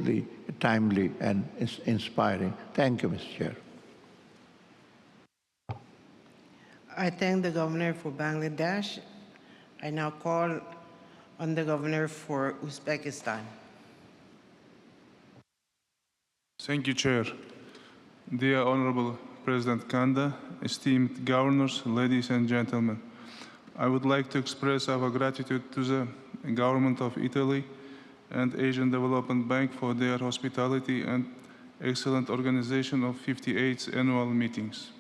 timely and inspiring. Thank you, Mr. Chair. I thank the governor for Bangladesh. I now call on the governor for Uzbekistan. Thank you, Chair. Dear Honorable President Kanda, esteemed governors, ladies and gentlemen, I would like to express our gratitude to the government of Italy and Asian Development Bank for their hospitality and excellent organization of 58th annual meetings.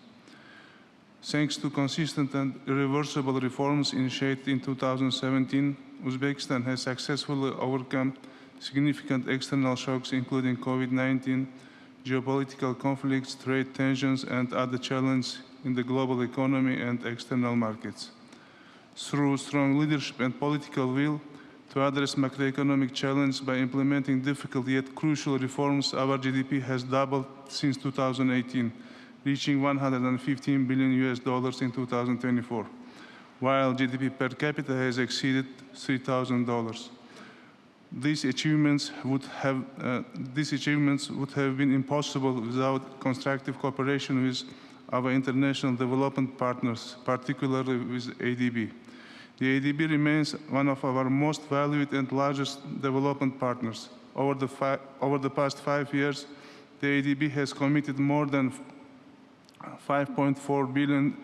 Thanks to consistent and irreversible reforms initiated in 2017, Uzbekistan has successfully overcome significant external shocks including COVID-19, geopolitical conflicts, trade tensions, and other challenges in the global economy and external markets. Through strong leadership and political will to address macroeconomic challenges by implementing difficult yet crucial reforms, our GDP has doubled since 2018, reaching $115 billion in 2024, while GDP per capita has exceeded $3,000. These achievements would have been impossible without constructive cooperation with our international development partners, particularly with ADB. The ADB remains one of our most valued and largest development partners. Over the past 5 years, the ADB has committed more than $5.4 billion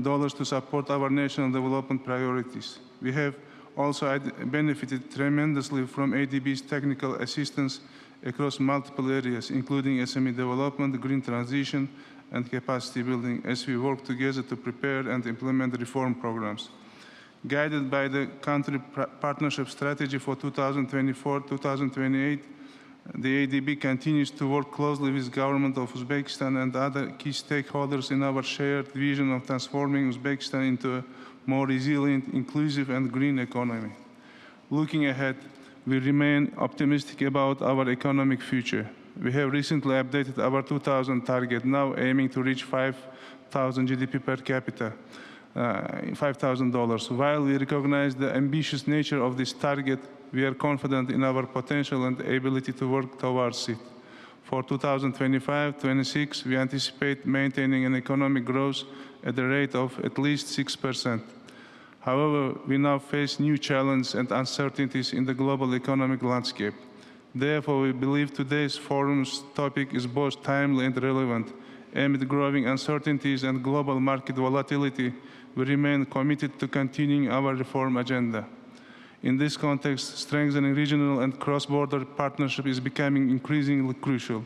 to support our national development priorities. We have also benefited tremendously from ADB's technical assistance across multiple areas, including SME development, green transition, and capacity building, as we work together to prepare and implement reform programs. Guided by the country partnership strategy for 2024-2028, the ADB continues to work closely with the government of Uzbekistan and other key stakeholders in our shared vision of transforming Uzbekistan into a more resilient, inclusive, and green economy. Looking ahead, we remain optimistic about our economic future. We have recently updated our 2000 target, now aiming to reach $5,000 GDP per capita, $5,000. While we recognize the ambitious nature of this target, we are confident in our potential and ability to work towards it. For 2025-26, we anticipate maintaining an economic growth at the rate of at least 6%. However, we now face new challenges and uncertainties in the global economic landscape. Therefore, we believe today's forum's topic is both timely and relevant. Amid growing uncertainties and global market volatility, we remain committed to continuing our reform agenda. In this context, strengthening regional and cross-border partnership is becoming increasingly crucial.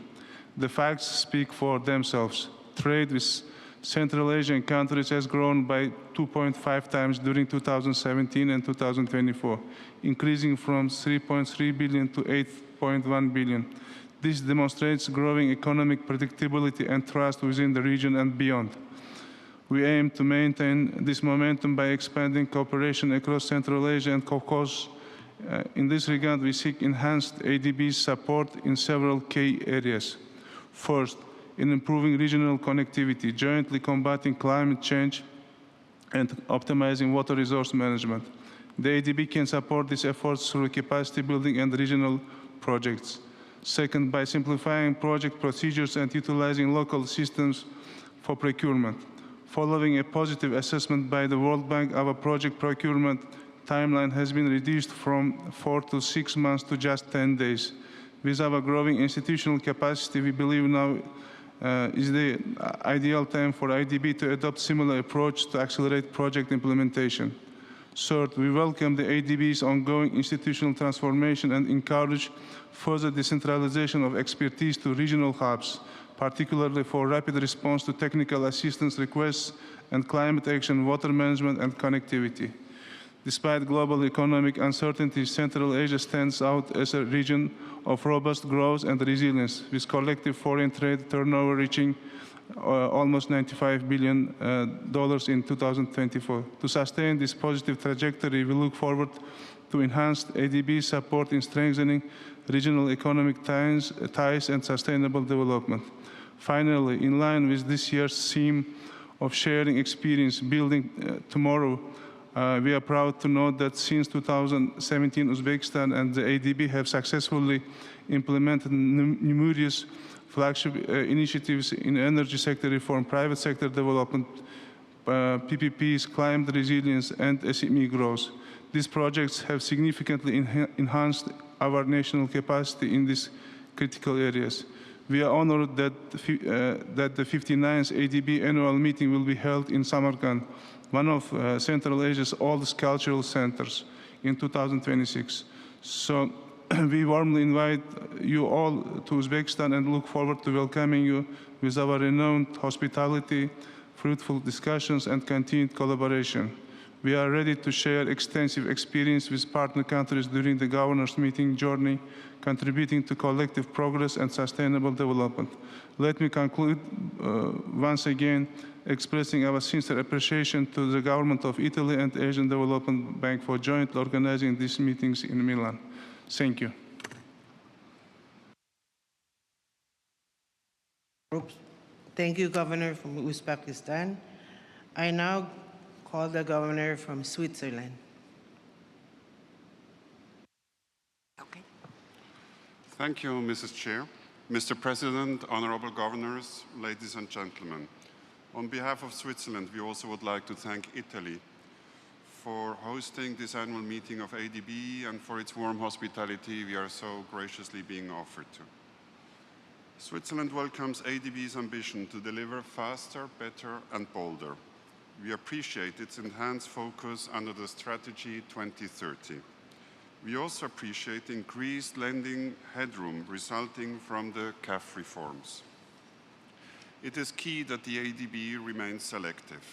The facts speak for themselves. Trade with Central Asian countries has grown by 2.5 times during 2017 and 2024, increasing from $3.3 billion to $8.1 billion. This demonstrates growing economic predictability and trust within the region and beyond. We aim to maintain this momentum by expanding cooperation across Central Asia and Caucasus. In this regard, we seek enhanced ADB support in several key areas. First, in improving regional connectivity, jointly combating climate change, and optimizing water resource management. The ADB can support these efforts through capacity building and regional projects. Second, by simplifying project procedures and utilizing local systems for procurement. Following a positive assessment by the World Bank, our project procurement timeline has been reduced from 4 to 6 months to just 10 days. With our growing institutional capacity, we believe now is the ideal time for IDB to adopt similar approach to accelerate project implementation. Third, we welcome the ADB's ongoing institutional transformation and encourage further decentralization of expertise to regional hubs, particularly for rapid response to technical assistance requests and climate action, water management, and connectivity. Despite global economic uncertainties, Central Asia stands out as a region of robust growth and resilience, with collective foreign trade turnover reaching almost $95 billion in 2024. To sustain this positive trajectory, we look forward to enhanced ADB support in strengthening regional economic ties and sustainable development. Finally, in line with this year's theme of sharing experience, building tomorrow, we are proud to note that since 2017, Uzbekistan and the ADB have successfully implemented numerous flagship initiatives in energy sector reform, private sector development, PPPs, climate resilience, and SME growth. These projects have significantly enhanced our national capacity in these critical areas. We are honored that the 59th ADB Annual Meeting will be held in Samarkand, one of Central Asia's oldest cultural centers, in 2026. So we warmly invite you all to Uzbekistan and look forward to welcoming you with our renowned hospitality, fruitful discussions, and continued collaboration. We are ready to share extensive experience with partner countries during the governors' meeting journey, contributing to collective progress and sustainable development. Let me conclude once again expressing our sincere appreciation to the government of Italy and Asian Development Bank for jointly organizing these meetings in Milan. Thank you. Thank you, Governor from Uzbekistan. I now call the Governor from Switzerland. Thank you, Mrs. Chair. Mr. President, honorable governors, ladies and gentlemen. On behalf of Switzerland, we also would like to thank Italy for hosting this annual meeting of ADB and for its warm hospitality we are so graciously being offered to. Switzerland welcomes ADB's ambition to deliver faster, better, and bolder. We appreciate its enhanced focus under the Strategy 2030. We also appreciate increased lending headroom resulting from the CAF reforms. It is key that the ADB remains selective.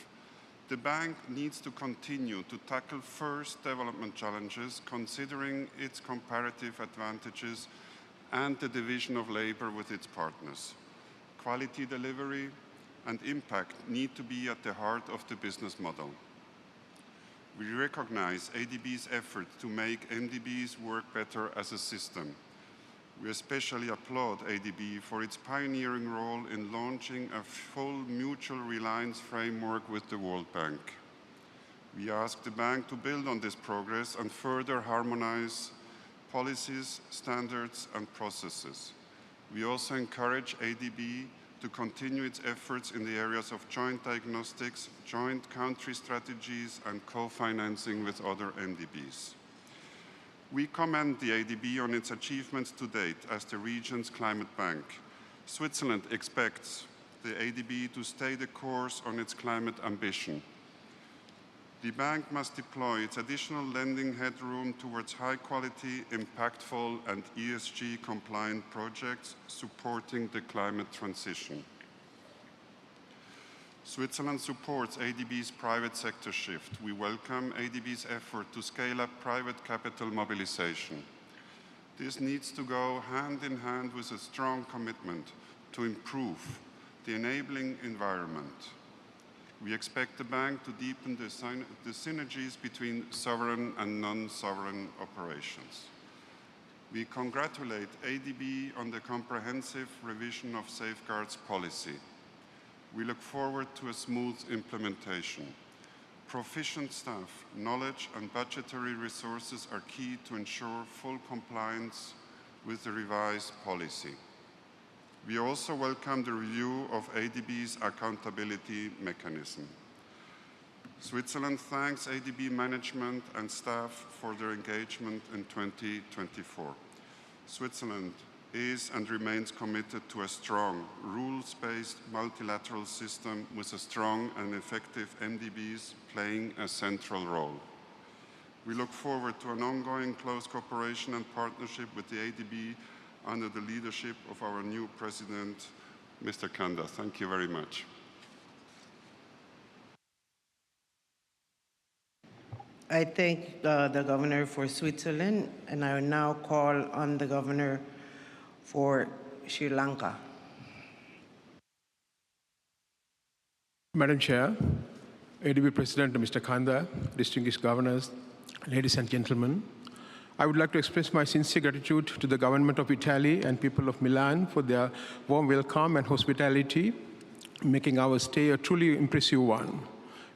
The bank needs to continue to tackle first development challenges, considering its comparative advantages and the division of labor with its partners. Quality delivery and impact need to be at the heart of the business model. We recognize ADB's effort to make MDBs work better as a system. We especially applaud ADB for its pioneering role in launching a full mutual reliance framework with the World Bank. We ask the bank to build on this progress and further harmonize policies, standards, and processes. We also encourage ADB to continue its efforts in the areas of joint diagnostics, joint country strategies, and co-financing with other MDBs. We commend the ADB on its achievements to date as the region's climate bank. Switzerland expects the ADB to stay the course on its climate ambition. The bank must deploy its additional lending headroom towards high-quality, impactful, and ESG-compliant projects supporting the climate transition. Switzerland supports ADB's private sector shift. We welcome ADB's effort to scale up private capital mobilization. This needs to go hand in hand with a strong commitment to improve the enabling environment. We expect the bank to deepen the synergies between sovereign and non-sovereign operations. We congratulate ADB on the comprehensive revision of safeguards policy. We look forward to a smooth implementation. Proficient staff, knowledge, and budgetary resources are key to ensure full compliance with the revised policy. We also welcome the review of ADB's accountability mechanism. Switzerland thanks ADB management and staff for their engagement in 2024. Switzerland is and remains committed to a strong, rules-based multilateral system with a strong and effective MDBs playing a central role. We look forward to an ongoing close cooperation and partnership with the ADB under the leadership of our new president, Mr. Kanda. Thank you very much. I thank the governor for Switzerland, and I will now call on the governor for Sri Lanka. Madam Chair, ADB President Mr. Kanda, distinguished governors, ladies and gentlemen, I would like to express my sincere gratitude to the government of Italy and people of Milan for their warm welcome and hospitality, making our stay a truly impressive one.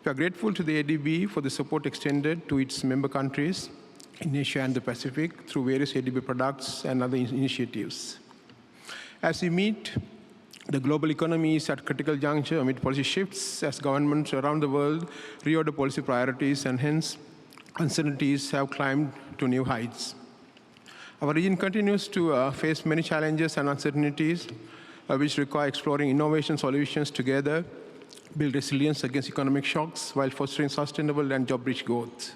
We are grateful to the ADB for the support extended to its member countries in Asia and the Pacific through various ADB products and other initiatives. As we meet The global economy is at critical juncture amid policy shifts as governments around the world reorder policy priorities, and hence uncertainties have climbed to new heights. Our region continues to face many challenges and uncertainties which require exploring innovation solutions together, build resilience against economic shocks while fostering sustainable and job-rich growth.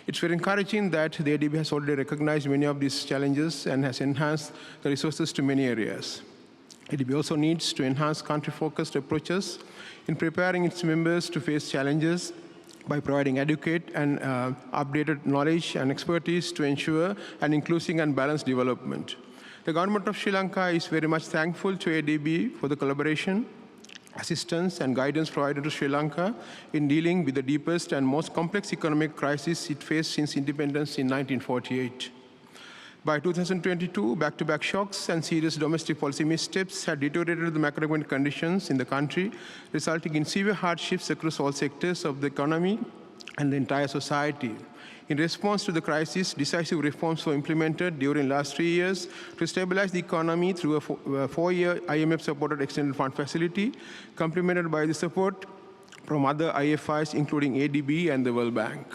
It's very encouraging that the ADB has already recognized many of these challenges and has enhanced the resources to many areas. ADB also needs to enhance country-focused approaches in preparing its members to face challenges by providing adequate and updated knowledge and expertise to ensure an inclusive and balanced development. The government of Sri Lanka is very much thankful to ADB for the collaboration, assistance, and guidance provided to Sri Lanka in dealing with the deepest and most complex economic crisis it faced since independence in 1948. By 2022, back-to-back shocks and serious domestic policy missteps had deteriorated the macroeconomic conditions in the country, resulting in severe hardships across all sectors of the economy and the entire society. In response to the crisis, decisive reforms were implemented during the last 3 years to stabilize the economy through a four-year IMF-supported extended fund facility, complemented by the support from other IFIs, including ADB and the World Bank.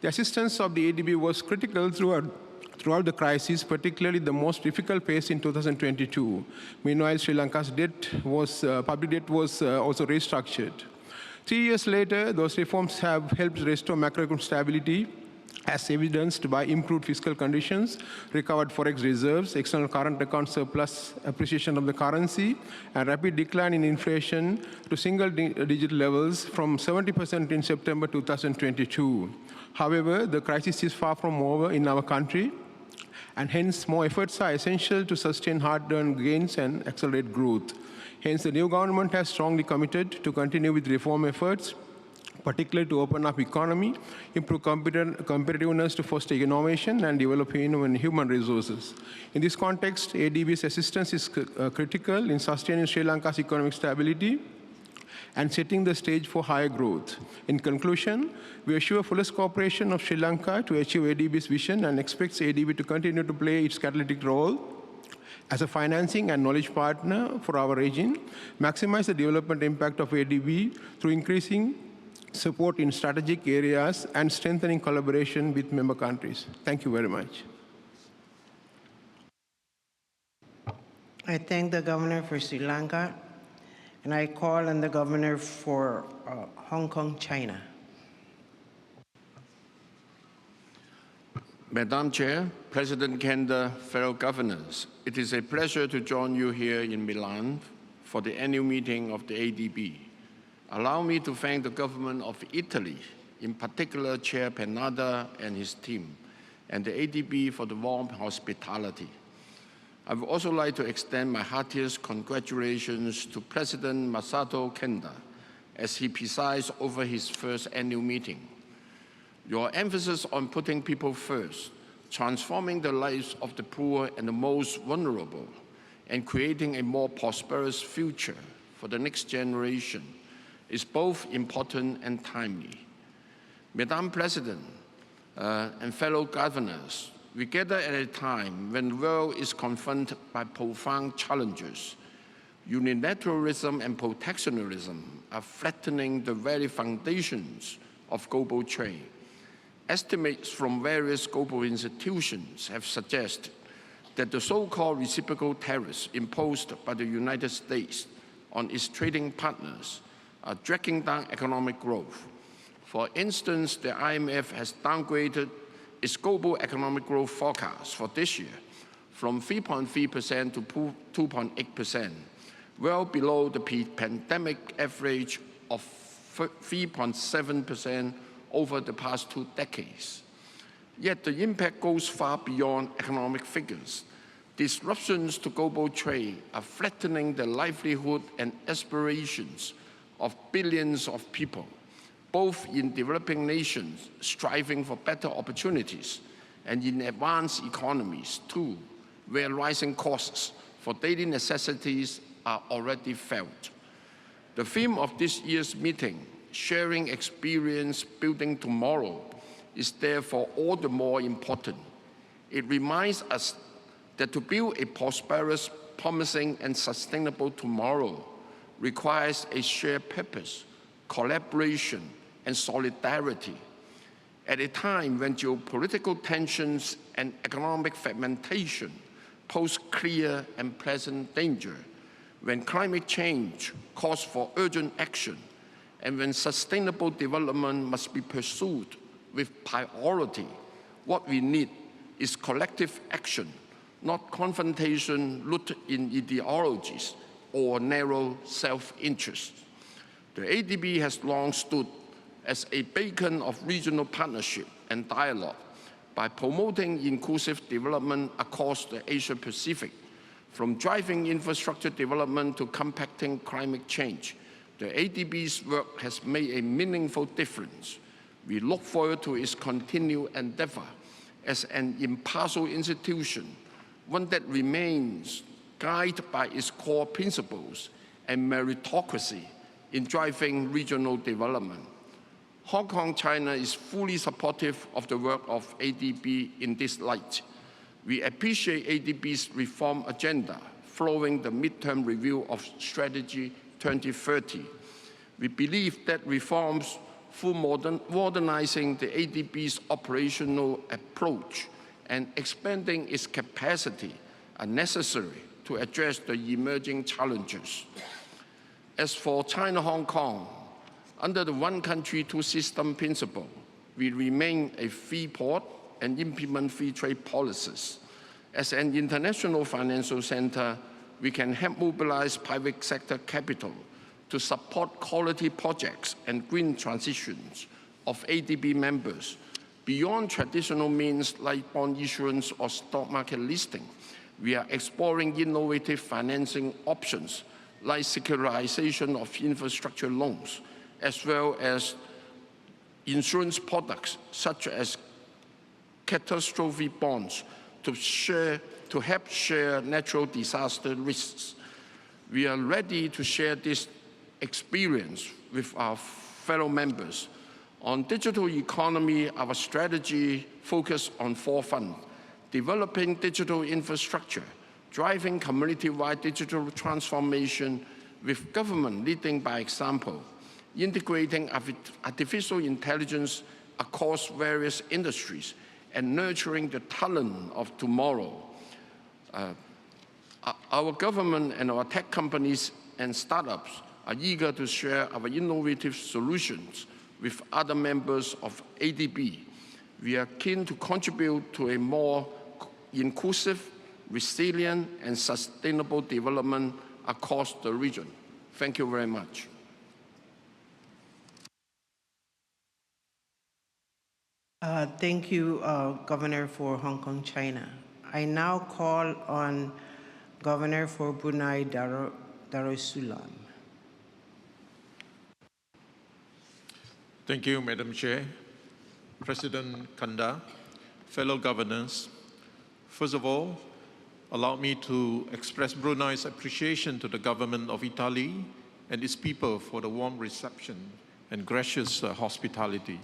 The assistance of the ADB was critical throughout the crisis, particularly the most difficult phase in 2022. Meanwhile, Sri Lanka's public debt was also restructured. 3 years later, those reforms have helped restore macroeconomic stability, as evidenced by improved fiscal conditions, recovered forex reserves, external current account surplus, appreciation of the currency, and rapid decline in inflation to single-digit levels from 70% in September 2022. However, the crisis is far from over in our country, and hence more efforts are essential to sustain hard-earned gains and accelerate growth. Hence, the new government has strongly committed to continue with reform efforts, particularly to open up economy, improve competitiveness to foster innovation, and develop human resources. In this context, ADB's assistance is critical in sustaining Sri Lanka's economic stability and setting the stage for higher growth. In conclusion, we assure fullest cooperation of Sri Lanka to achieve ADB's vision and expects ADB to continue to play its catalytic role as a financing and knowledge partner for our region, maximize the development impact of ADB through increasing support in strategic areas, and strengthening collaboration with member countries. Thank you very much. I thank the governor for Sri Lanka, and I call on the governor for Hong Kong, China. Madam Chair, President Kanda, fellow governors, it is a pleasure to join you here in Milan for the annual meeting of the ADB. Allow me to thank the government of Italy, in particular Chair Pennada and his team, and the ADB for the warm hospitality. I would also like to extend my heartiest congratulations to President Masato Kanda as he presides over his first annual meeting. Your emphasis on putting people first, transforming the lives of the poor and the most vulnerable, and creating a more prosperous future for the next generation is both important and timely. Madam President and fellow governors, we gather at a time when the world is confronted by profound challenges. Unilateralism and protectionism are flattening the very foundations of global trade. Estimates from various global institutions have suggested that the so-called reciprocal tariffs imposed by the United States on its trading partners are dragging down economic growth. For instance, the IMF has downgraded its global economic growth forecast for this year from 3.3% to 2.8%, well below the pre-pandemic average of 3.7% over the past 2 decades. Yet the impact goes far beyond economic figures. Disruptions to global trade are flattening the livelihood and aspirations of billions of people, both in developing nations striving for better opportunities and in advanced economies too, where rising costs for daily necessities are already felt. The theme of this year's meeting, Sharing Experience, Building Tomorrow, is therefore all the more important. It reminds us that to build a prosperous, promising and sustainable tomorrow requires a shared purpose, collaboration, and solidarity. At a time when geopolitical tensions and economic fragmentation pose clear and present danger, when climate change calls for urgent action, and when sustainable development must be pursued with priority, what we need is collective action, not confrontation rooted in ideologies or narrow self-interest. The ADB has long stood as a beacon of regional partnership and dialogue by promoting inclusive development across the Asia-Pacific. From driving infrastructure development to compacting climate change, the ADB's work has made a meaningful difference. We look forward to its continued endeavor as an impartial institution, one that remains guided by its core principles and meritocracy in driving regional development. Hong Kong, China is fully supportive of the work of ADB in this light. We appreciate ADB's reform agenda following the midterm review of Strategy 2030. We believe that reforms through modernizing the ADB's operational approach and expanding its capacity are necessary to address the emerging challenges. As for China-Hong Kong, under the one country, two system principle, we remain a free port and implement free trade policies. As an international financial center, we can help mobilize private sector capital to support quality projects and green transitions of ADB members beyond traditional means like bond issuance or stock market listing. We are exploring innovative financing options like securitization of infrastructure loans, as well as insurance products such as catastrophe bonds to help share natural disaster risks. We are ready to share this experience with our fellow members. On digital economy, our strategy focuses on four fronts: developing digital infrastructure, driving community-wide digital transformation with government leading by example, integrating artificial intelligence across various industries, and nurturing the talent of tomorrow. Our government and our tech companies and startups are eager to share our innovative solutions with other members of ADB. We are keen to contribute to a more inclusive, resilient, and sustainable development across the region. Thank you very much. Thank you, Governor for Hong Kong, China. I now call on Governor for Brunei Darussalam. Thank you, Madam Chair, President Kanda, fellow governors. First of all, allow me to express Brunei's appreciation to the government of Italy and its people for the warm reception and gracious hospitality.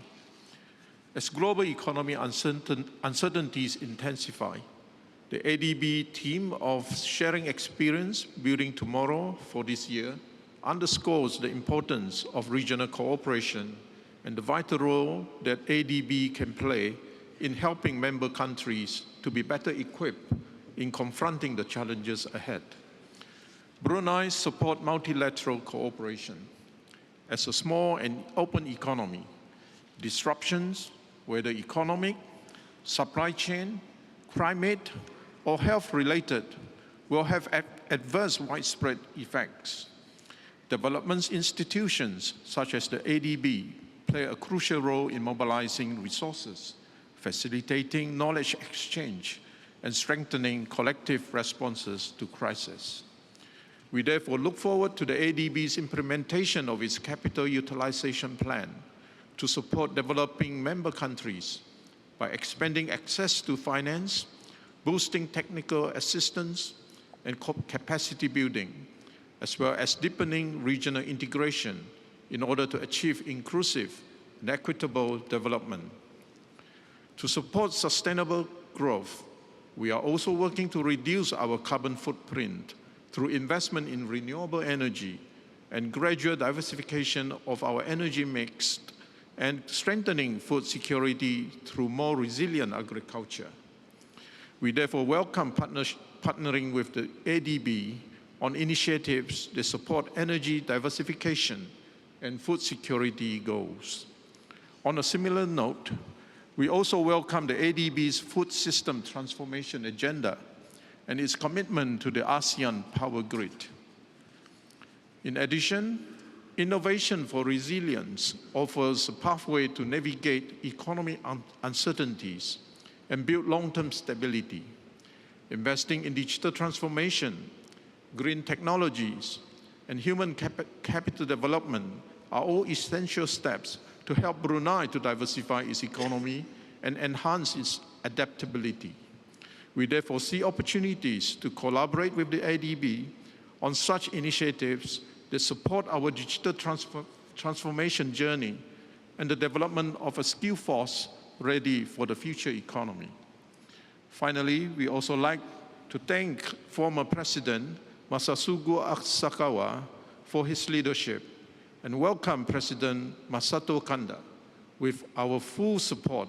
As global economy uncertainties intensify, the ADB theme of sharing experience, building tomorrow for this year underscores the importance of regional cooperation and the vital role that ADB can play in helping member countries to be better equipped in confronting the challenges ahead. Brunei supports multilateral cooperation. As a small and open economy, disruptions, whether economic, supply chain, climate, or health-related, will have adverse widespread effects. Development institutions such as the ADB play a crucial role in mobilizing resources, facilitating knowledge exchange, and strengthening collective responses to crisis. We therefore look forward to the ADB's implementation of its capital utilization plan to support developing member countries by expanding access to finance, boosting technical assistance and capacity building, as well as deepening regional integration in order to achieve inclusive and equitable development. To support sustainable growth, we are also working to reduce our carbon footprint through investment in renewable energy and gradual diversification of our energy mix and strengthening food security through more resilient agriculture. We therefore welcome partnering with the ADB on initiatives that support energy diversification and food security goals. On a similar note, we also welcome the ADB's food system transformation agenda and its commitment to the ASEAN power grid. In addition, innovation for resilience offers a pathway to navigate economic uncertainties and build long-term stability. Investing in digital transformation, green technologies, and human capital development are all essential steps to help Brunei to diversify its economy and enhance its adaptability. We therefore see opportunities to collaborate with the ADB on such initiatives that support our digital transformation journey and the development of a skill force ready for the future economy. Finally, we also like to thank former President Masasugu Asakawa for his leadership and welcome President Masato Kanda with our full support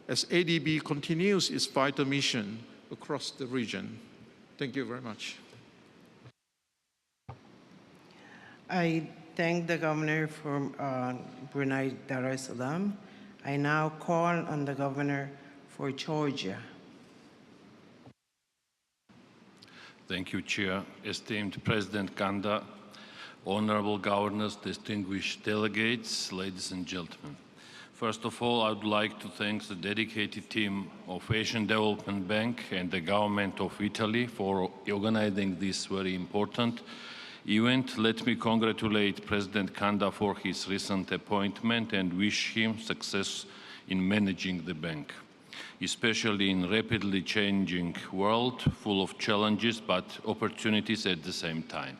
as ADB continues its vital mission across the region. Thank you very much. I thank the Governor from Brunei Darussalam. I now call on the Governor for Georgia. Thank you, Chair. Esteemed President Kanda, honorable governors, distinguished delegates, ladies and gentlemen. First of all, I would like to thank the dedicated team of Asian Development Bank and the government of Italy for organizing this very important event. Let me congratulate President Kanda for his recent appointment and wish him success in managing the bank, especially in a rapidly changing world full of challenges but opportunities at the same time.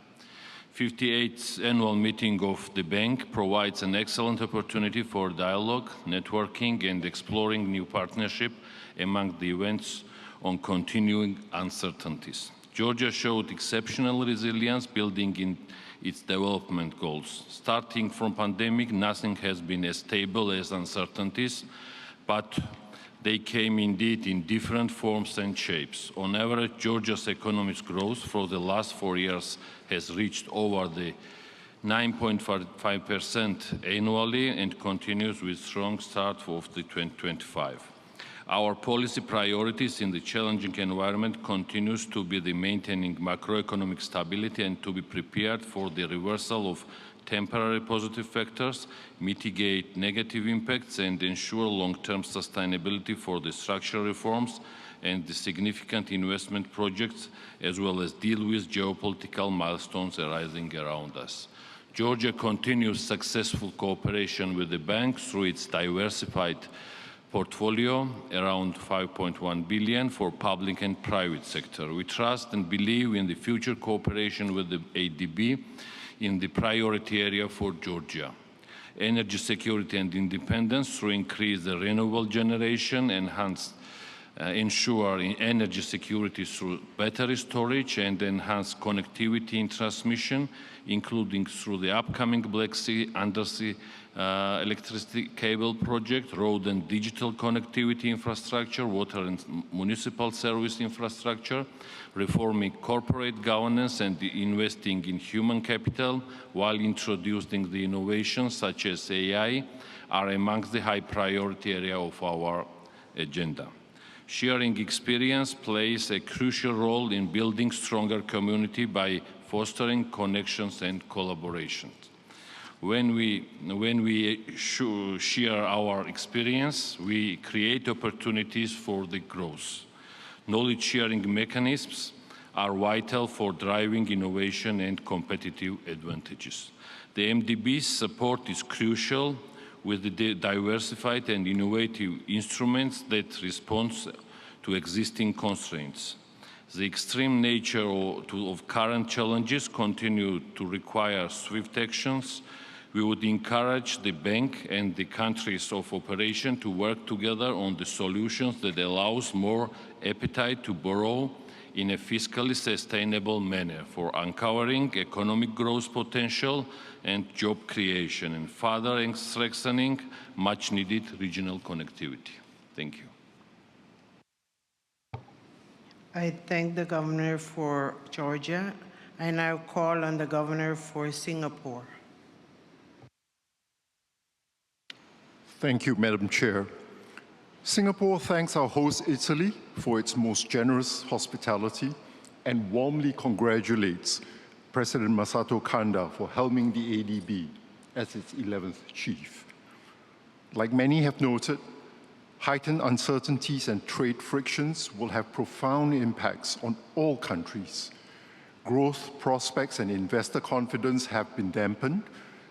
58th Annual Meeting of the bank provides an excellent opportunity for dialogue, networking and exploring new partnership among the events on continuing uncertainties. Georgia showed exceptional resilience building in its development goals. Starting from pandemic, nothing has been as stable as uncertainties, but they came indeed in different forms and shapes. On average, Georgia's economic growth for the last 4 years has reached over the 9.5% annually and continues with strong start of the 2025. Our policy priorities in the challenging environment continues to be the maintaining macroeconomic stability and to be prepared for the reversal of temporary positive factors, mitigate negative impacts and ensure long-term sustainability for the structural reforms and the significant investment projects, as well as deal with geopolitical milestones arising around us. Georgia continues successful cooperation with the bank through its diversified portfolio, around 5.1 billion for public and private sector. We trust and believe in the future cooperation with the ADB in the priority area for Georgia. Energy security and independence through increased renewable generation, ensure energy security through battery storage and enhanced connectivity in transmission, including through the upcoming Black Sea undersea electricity cable project, road and digital connectivity infrastructure, water and municipal service infrastructure, reforming corporate governance and investing in human capital while introducing the innovations such as AI are amongst the high priority area of our agenda. Sharing experience plays a crucial role in building stronger community by fostering connections and collaboration. When we share our experience, we create opportunities for the growth. Knowledge sharing mechanisms are vital for driving innovation and competitive advantages. The MDB's support is crucial with the diversified and innovative instruments that respond to existing constraints. The extreme nature of current challenges continue to require swift actions. We would encourage the bank and the countries of operation to work together on the solutions that allows more appetite to borrow, in a fiscally sustainable manner for uncovering economic growth potential and job creation and further strengthening much-needed regional connectivity. Thank you. I thank the Governor for Georgia. I now call on the Governor for Singapore. Thank you, Madam Chair. Singapore thanks our host Italy for its most generous hospitality and warmly congratulates President Masato Kanda for helming the ADB as its 11th chief. Like many have noted, heightened uncertainties and trade frictions will have profound impacts on all countries. Growth prospects and investor confidence have been dampened,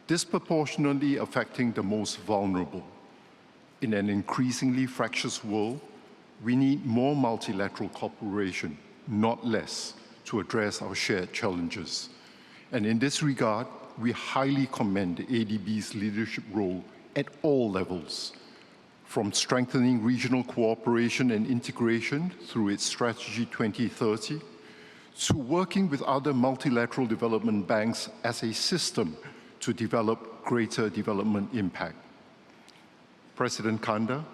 disproportionately affecting the most vulnerable. In an increasingly fractious world, we need more multilateral cooperation, not less, to address our shared challenges. And in this regard, we highly commend the ADB's leadership role at all levels, from strengthening regional cooperation and integration through its Strategy 2030, to working with other multilateral development banks as a system to develop greater development impact. President Kanda,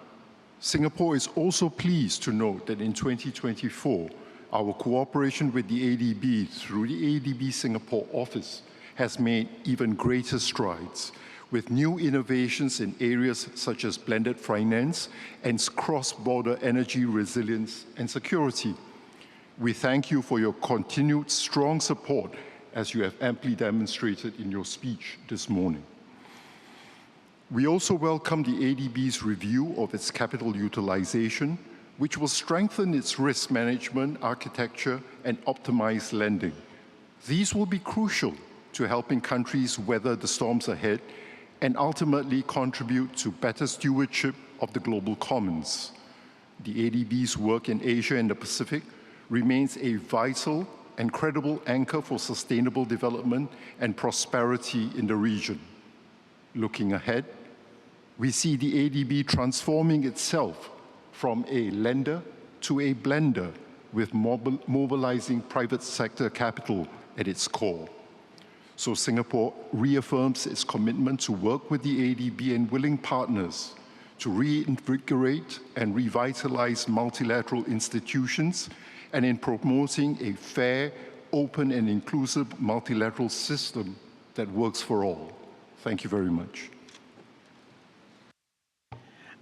Singapore is also pleased to note that in 2024, our cooperation with the ADB through the ADB Singapore office has made even greater strides, with new innovations in areas such as blended finance and cross-border energy resilience and security. We thank you for your continued strong support, as you have amply demonstrated in your speech this morning. We also welcome the ADB's review of its capital utilization, which will strengthen its risk management architecture and optimize lending. These will be crucial to helping countries weather the storms ahead and ultimately contribute to better stewardship of the global commons. The ADB's work in Asia and the Pacific remains a vital and credible anchor for sustainable development and prosperity in the region. Looking ahead, we see the ADB transforming itself from a lender to a blender, with mobilizing private sector capital at its core. So Singapore reaffirms its commitment to work with the ADB and willing partners to reinvigorate and revitalize multilateral institutions and in promoting a fair, open, and inclusive multilateral system that works for all. Thank you very much.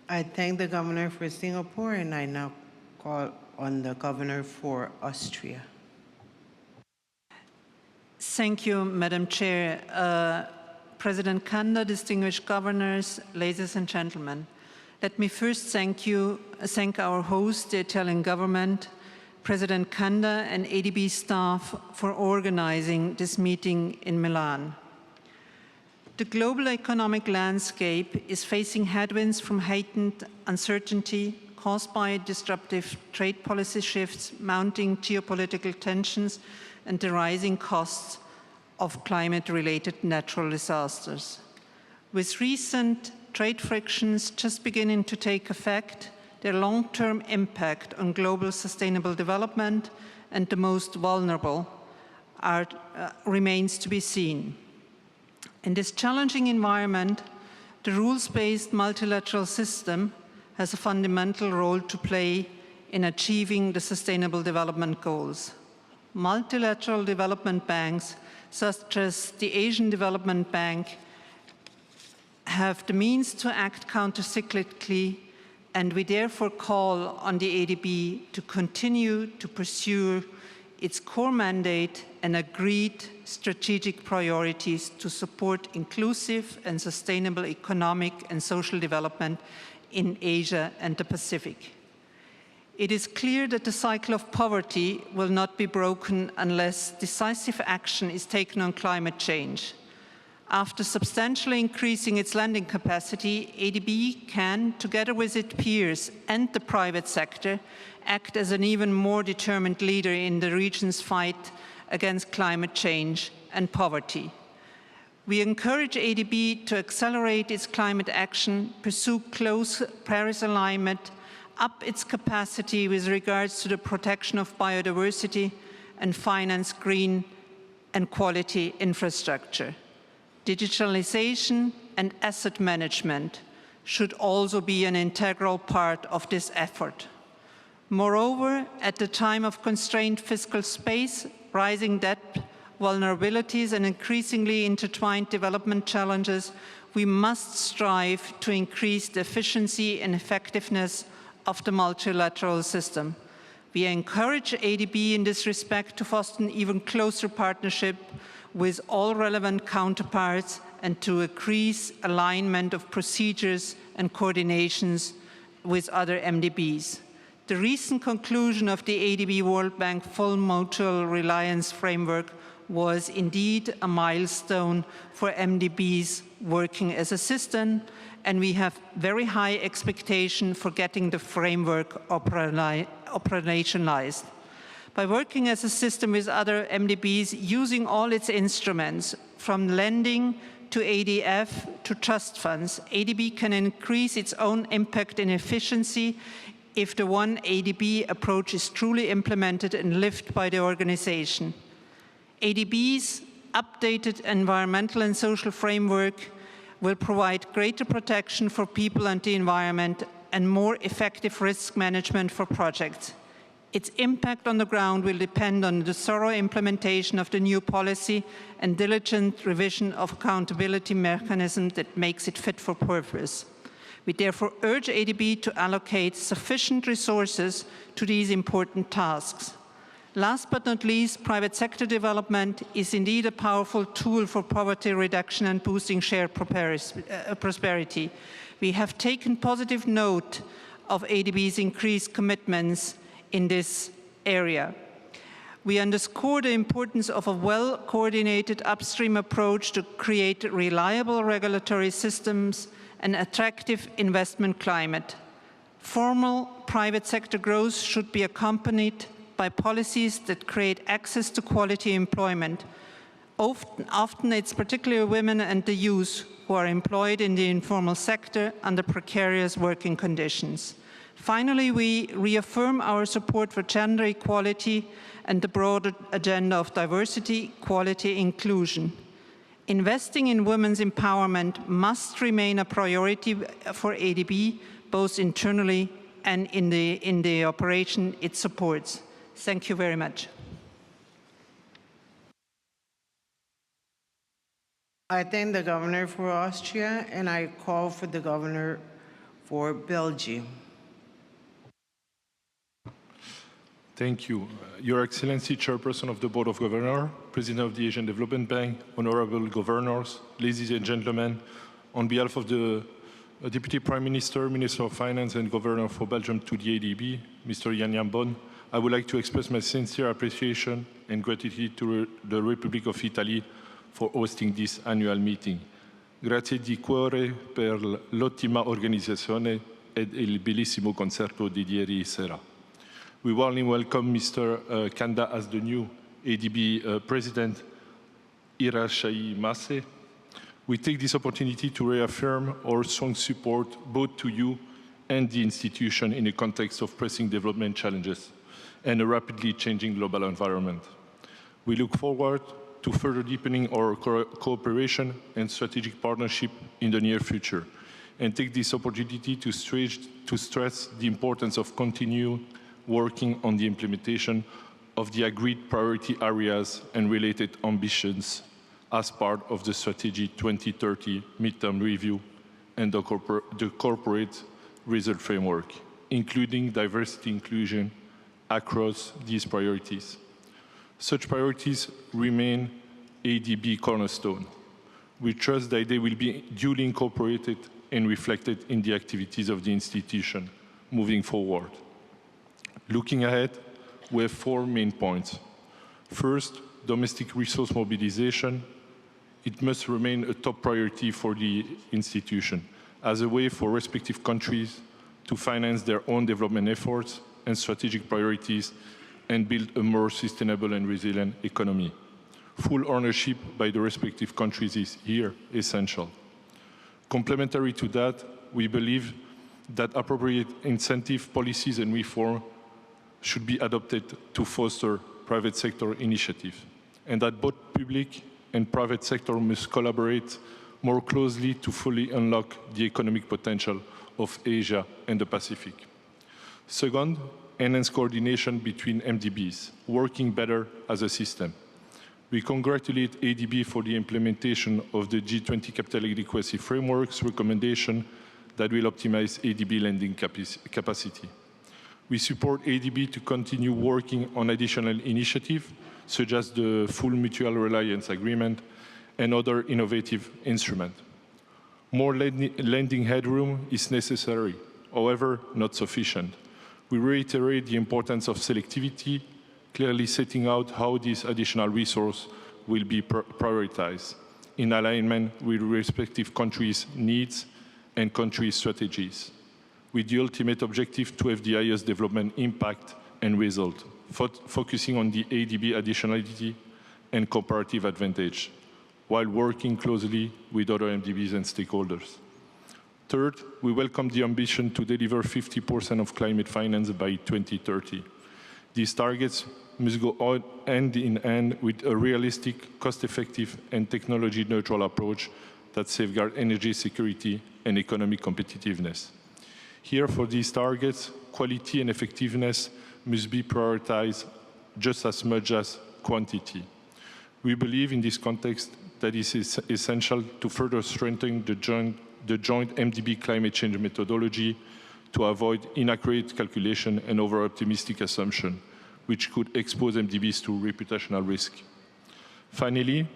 I thank the Governor for Singapore, and I now call on the Governor for Austria. Thank you, Madam Chair. President Kanda, distinguished governors, ladies and gentlemen. Let me first thank our host, the Italian government, President Kanda, and ADB staff for organizing this meeting in Milan. The global economic landscape is facing headwinds from heightened uncertainty caused by disruptive trade policy shifts, mounting geopolitical tensions, and the rising costs of climate-related natural disasters. With recent trade frictions just beginning to take effect, their long-term impact on global sustainable development and the most vulnerable remains to be seen. In this challenging environment, the rules-based multilateral system has a fundamental role to play in achieving the Sustainable Development Goals. Multilateral development banks, such as the Asian Development Bank, have the means to act countercyclically, and we therefore call on the ADB to continue to pursue its core mandate and agreed strategic priorities to support inclusive and sustainable economic and social development in Asia and the Pacific. It is clear that the cycle of poverty will not be broken unless decisive action is taken on climate change. After substantially increasing its lending capacity, ADB can, together with its peers and the private sector, act as an even more determined leader in the region's fight against climate change and poverty. We encourage ADB to accelerate its climate action, pursue close Paris alignment, up its capacity with regards to the protection of biodiversity, and finance green and quality infrastructure. Digitalization and asset management should also be an integral part of this effort. Moreover, at the time of constrained fiscal space, rising debt, vulnerabilities, and increasingly intertwined development challenges, we must strive to increase the efficiency and effectiveness of the multilateral system. We encourage ADB in this respect to foster an even closer partnership with all relevant counterparts and to increase alignment of procedures and coordinations with other MDBs. The recent conclusion of the ADB World Bank Full Mutual Reliance Framework was indeed a milestone for MDBs working as a system, and we have very high expectation for getting the framework operationalized. By working as a system with other MDBs, using all its instruments, from lending to ADF to trust funds, ADB can increase its own impact and efficiency if the one ADB approach is truly implemented and lived by the organization. ADB's updated environmental and social framework will provide greater protection for people and the environment and more effective risk management for projects. Its impact on the ground will depend on the thorough implementation of the new policy and diligent revision of accountability mechanism that makes it fit for purpose. We therefore urge ADB to allocate sufficient resources to these important tasks. Last but not least, private sector development is indeed a powerful tool for poverty reduction and boosting shared prosperity. We have taken positive note of ADB's increased commitments in this area. We underscore the importance of a well-coordinated upstream approach to create reliable regulatory systems and attractive investment climate. Formal private sector growth should be accompanied by policies that create access to quality employment. Often it's particularly women and the youth who are employed in the informal sector under precarious working conditions. Finally, we reaffirm our support for gender equality and the broader agenda of diversity, equality, inclusion. Investing in women's empowerment must remain a priority for ADB, both internally and in the operation it supports. Thank you very much. I thank the governor for Austria, and I call for the governor for Belgium. Thank you. Your Excellency, Chairperson of the Board of Governors, President of the Asian Development Bank, honorable governors, ladies and gentlemen, on behalf of the Deputy Prime Minister, Minister of Finance and Governor for Belgium to the ADB, Mr. Jan Jan Bon, I would like to express my sincere appreciation and gratitude to the Republic of Italy for hosting this annual meeting. Grazie di cuore per l'ottima organizzazione ed il bellissimo concerto di ieri sera. We warmly welcome Mr. Kanda as the new ADB President, Irashai Mase. We take this opportunity to reaffirm our strong support both to you and the institution in the context of pressing development challenges and a rapidly changing global environment. We look forward to further deepening our cooperation and strategic partnership in the near future, and take this opportunity to stress the importance of continuing working on the implementation of the agreed priority areas and related ambitions as part of the Strategy 2030 midterm review and the corporate result framework, including diversity inclusion across these priorities. Such priorities remain ADB cornerstone. We trust that they will be duly incorporated and reflected in the activities of the institution moving forward. Looking ahead, we have 4 main points. First, domestic resource mobilization. It must remain a top priority for the institution as a way for respective countries to finance their own development efforts and strategic priorities and build a more sustainable and resilient economy. Full ownership by the respective countries is here essential. Complementary to that, we believe that appropriate incentive policies and reform should be adopted to foster private sector initiative, and that both public and private sector must collaborate more closely to fully unlock the economic potential of Asia and the Pacific. Second, enhance coordination between MDBs, working better as a system. We congratulate ADB for the implementation of the G20 Capital Adequacy Framework's recommendation that will optimize ADB lending capacity. We support ADB to continue working on additional initiatives, such as the Full Mutual Reliance Agreement and other innovative instruments. More lending headroom is necessary, however, not sufficient. We reiterate the importance of selectivity, clearly setting out how this additional resource will be prioritized in alignment with respective countries' needs and country strategies, with the ultimate objective to have the highest development impact and result, focusing on the ADB additionality and comparative advantage, while working closely with other MDBs and stakeholders. Third, we welcome the ambition to deliver 50% of climate finance by 2030. These targets must go hand in hand with a realistic, cost-effective, and technology-neutral approach that safeguards energy security and economic competitiveness. Here, for these targets, quality and effectiveness must be prioritized just as much as quantity. We believe in this context that it is essential to further strengthen the joint MDB climate change methodology to avoid inaccurate calculation and over-optimistic assumption, which could expose MDBs to reputational risk. Finally,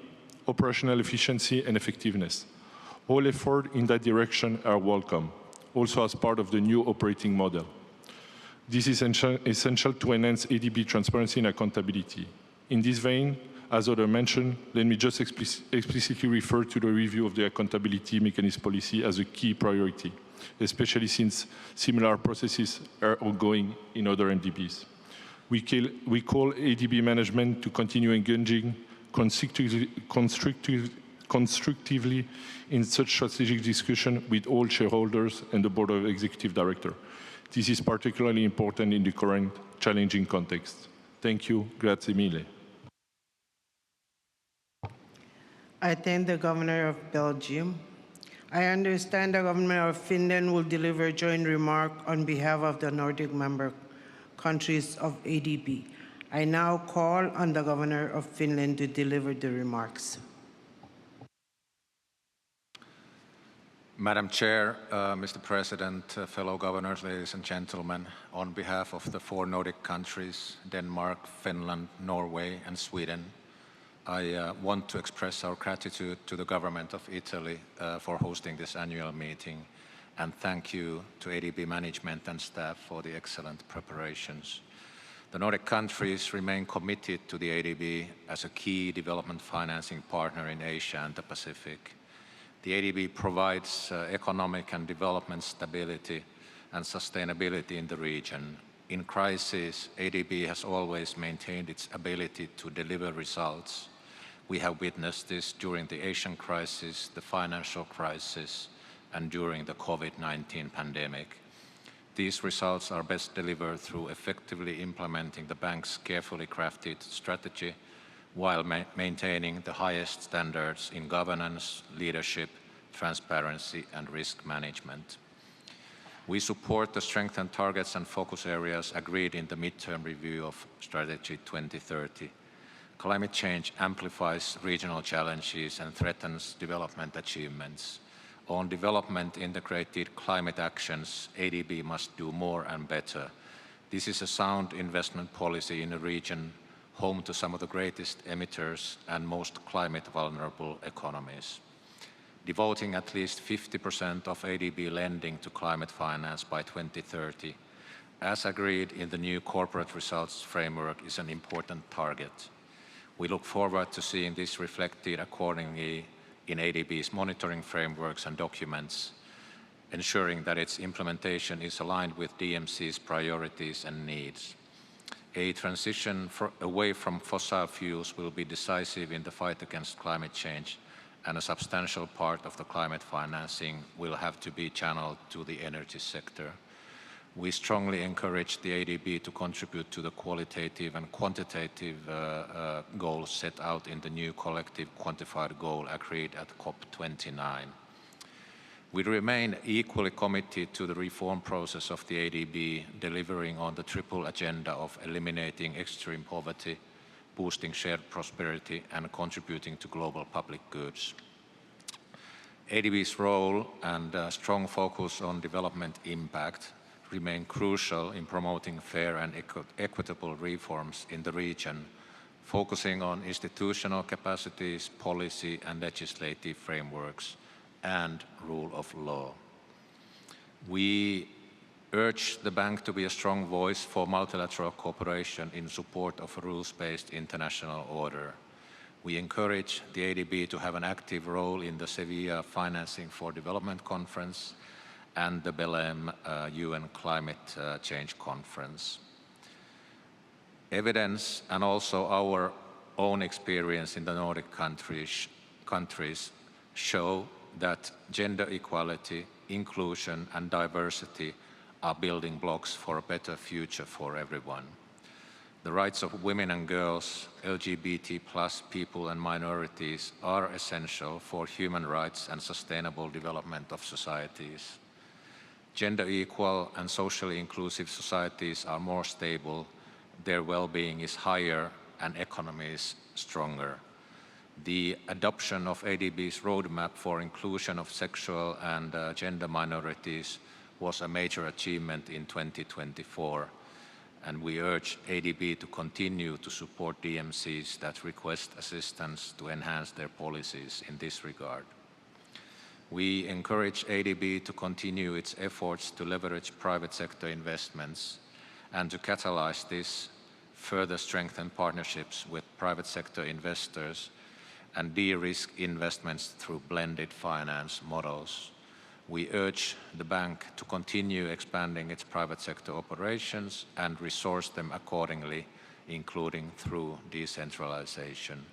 operational efficiency and effectiveness. All efforts in that direction are welcome, also as part of the new operating model. This is essential to enhance ADB transparency and accountability. In this vein, as others mentioned, let me just explicitly refer to the review of the accountability mechanism policy as a key priority, especially since similar processes are ongoing in other MDBs. We call ADB management to continue engaging constructively in such strategic discussion with all shareholders and the Board of Executive Directors. This is particularly important in the current challenging context. Thank you. Grazie mille. I thank the Governor of Belgium. I understand the Government of Finland will deliver a joint remark on behalf of the Nordic member countries of ADB. I now call on the Governor of Finland to deliver the remarks. Madam Chair, Mr. President, fellow governors, ladies and gentlemen, on behalf of the 4 Nordic countries, Denmark, Finland, Norway, and Sweden, I want to express our gratitude to the government of Italy for hosting this annual meeting, and thank you to ADB management and staff for the excellent preparations. The Nordic countries remain committed to the ADB as a key development financing partner in Asia and the Pacific. The ADB provides economic and development stability and sustainability in the region. In crisis, ADB has always maintained its ability to deliver results. We have witnessed this during the Asian crisis, the financial crisis, and during the COVID-19 pandemic. These results are best delivered through effectively implementing the bank's carefully crafted strategy while maintaining the highest standards in governance, leadership, transparency, and risk management. We support the strengthened targets and focus areas agreed in the midterm review of Strategy 2030. Climate change amplifies regional challenges and threatens development achievements. On development integrated climate actions, ADB must do more and better. This is a sound investment policy in a region home to some of the greatest emitters and most climate vulnerable economies. Devoting at least 50% of ADB lending to climate finance by 2030, as agreed in the new corporate results framework, is an important target. We look forward to seeing this reflected accordingly in ADB's monitoring frameworks and documents, ensuring that its implementation is aligned with DMC's priorities and needs. A transition away from fossil fuels will be decisive in the fight against climate change and a substantial part of the climate financing will have to be channeled to the energy sector. We strongly encourage the ADB to contribute to the qualitative and quantitative goals set out in the new collective quantified goal agreed at COP29. We remain equally committed to the reform process of the ADB, delivering on the triple agenda of eliminating extreme poverty, boosting shared prosperity, and contributing to global public goods. ADB's role and strong focus on development impact remain crucial in promoting fair and equitable reforms in the region, focusing on institutional capacities, policy and legislative frameworks, and rule of law. We urge the bank to be a strong voice for multilateral cooperation in support of a rules-based international order. We encourage the ADB to have an active role in the Sevilla Financing for Development Conference and the Belém UN Climate Change Conference. Evidence and also our own experience in the Nordic countries show that gender equality, inclusion and diversity are building blocks for a better future for everyone. The rights of women and girls, LGBT+ people and minorities are essential for human rights and sustainable development of societies. Gender equal and socially inclusive societies are more stable, their well-being is higher and economies stronger. The adoption of ADB's roadmap for inclusion of sexual and gender minorities was a major achievement in 2024, and we urge ADB to continue to support DMCs that request assistance to enhance their policies in this regard. We encourage ADB to continue its efforts to leverage private sector investments and to catalyze this, further strengthen partnerships with private sector investors and de-risk investments through blended finance models. We urge the bank to continue expanding its private sector operations and resource them accordingly, including through decentralization.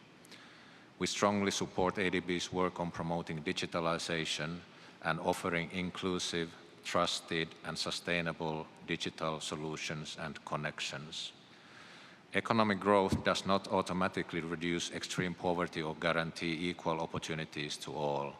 We strongly support ADB's work on promoting digitalization and offering inclusive, trusted, and sustainable digital solutions and connections. Economic growth does not automatically reduce extreme poverty or guarantee equal opportunities to all.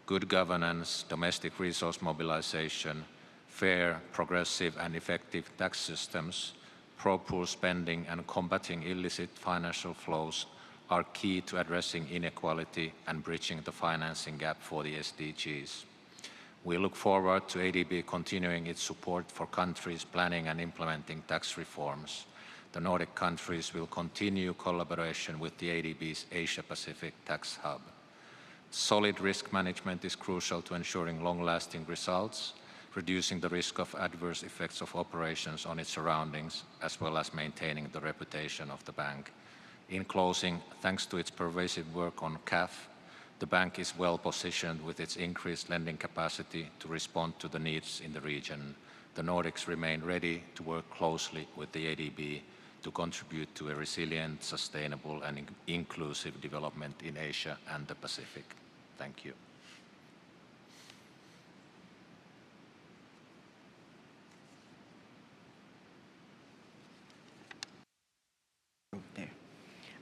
Good governance, domestic resource mobilization, fair, progressive, and effective tax systems, pro-poor spending, and combating illicit financial flows are key to addressing inequality and bridging the financing gap for the SDGs. We look forward to ADB continuing its support for countries planning and implementing tax reforms. The Nordic countries will continue collaboration with the ADB's Asia-Pacific Tax Hub. Solid risk management is crucial to ensuring long-lasting results, reducing the risk of adverse effects of operations on its surroundings, as well as maintaining the reputation of the bank. In closing, thanks to its pervasive work on CAF, the bank is well positioned with its increased lending capacity to respond to the needs in the region. The Nordics remain ready to work closely with the ADB to contribute to a resilient, sustainable, and inclusive development in Asia and the Pacific. Thank you.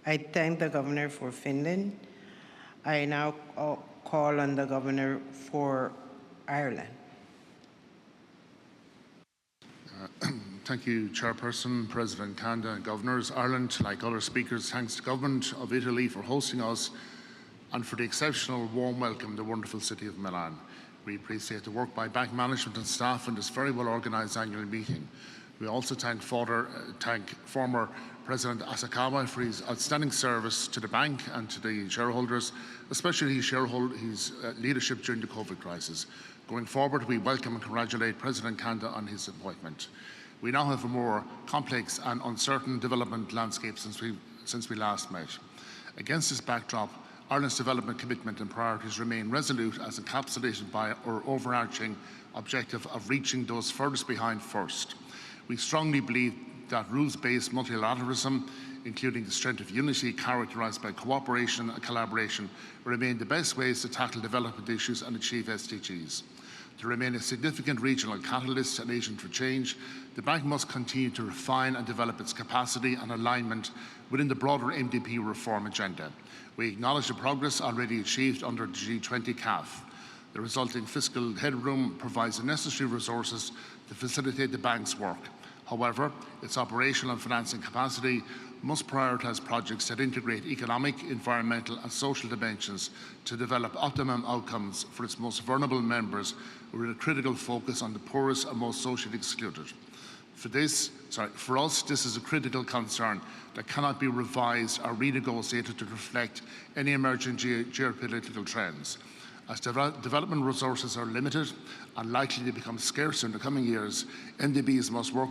I thank the Governor for Finland. I now call on the Governor for Ireland. Thank you, Chairperson, President Kanda, and Governors. Ireland, like other speakers, thanks the Government of Italy for hosting us and for the exceptional warm welcome in the wonderful city of Milan. We appreciate the work by bank management and staff in this very well-organised annual meeting. We also thank former President Asakawa for his outstanding service to the bank and to the shareholders, especially his leadership during the COVID crisis. Going forward, we welcome and congratulate President Kanda on his appointment. We now have a more complex and uncertain development landscape since we last met. Against this backdrop, Ireland's development commitment and priorities remain resolute as encapsulated by our overarching objective of reaching those furthest behind first. We strongly believe that rules-based multilateralism including the strength of unity characterised by cooperation and collaboration, remain the best ways to tackle development issues and achieve SDGs. To remain a significant regional catalyst and agent for change, the Bank must continue to refine and develop its capacity and alignment within the broader MDP reform agenda. We acknowledge the progress already achieved under the G20 CAF. The resulting fiscal headroom provides the necessary resources to facilitate the Bank's work. However, its operational and financing capacity must prioritise projects that integrate economic, environmental and social dimensions to develop optimum outcomes for its most vulnerable members, with a critical focus on the poorest and most socially excluded. For us, this is a critical concern that cannot be revised or renegotiated to reflect any emerging geopolitical trends. As development resources are limited and likely to become scarcer in the coming years, MDBs must work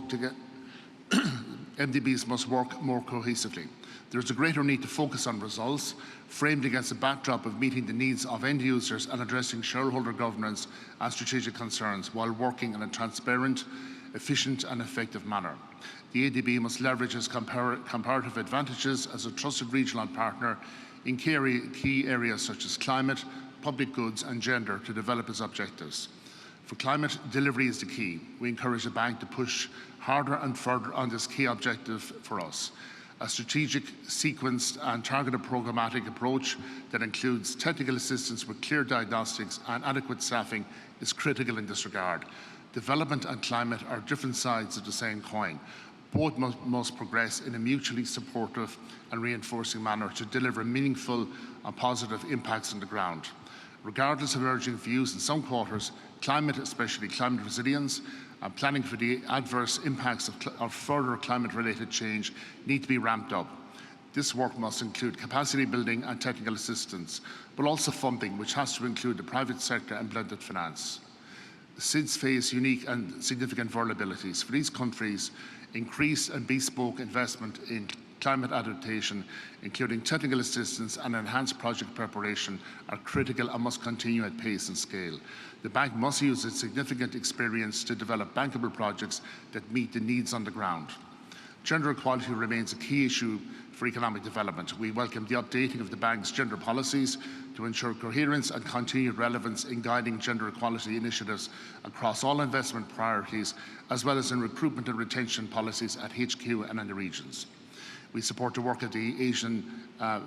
more cohesively. There is a greater need to focus on results, framed against a backdrop of meeting the needs of end users and addressing shareholder governance and strategic concerns while working in a transparent, efficient and effective manner. The ADB must leverage its comparative advantages as a trusted regional partner in key areas such as climate, public goods and gender to develop its objectives. For climate, delivery is the key. We encourage the Bank to push harder and further on this key objective for us. A strategic, sequenced and targeted programmatic approach that includes technical assistance with clear diagnostics and adequate staffing is critical in this regard. Development and climate are different sides of the same coin. Both must progress in a mutually supportive and reinforcing manner to deliver meaningful and positive impacts on the ground. Regardless of emerging views in some quarters, climate, especially climate resilience, and planning for the adverse impacts of further climate-related change need to be ramped up. This work must include capacity building and technical assistance, but also funding, which has to include the private sector and blended finance. The SIDS face unique and significant vulnerabilities. For these countries, increased and bespoke investment in climate adaptation, including technical assistance and enhanced project preparation, are critical and must continue at pace and scale. The Bank must use its significant experience to develop bankable projects that meet the needs on the ground. Gender equality remains a key issue for economic development. We welcome the updating of the Bank's gender policies to ensure coherence and continued relevance in guiding gender equality initiatives across all investment priorities, as well as in recruitment and retention policies at HQ and in the regions. We support the work of the Asian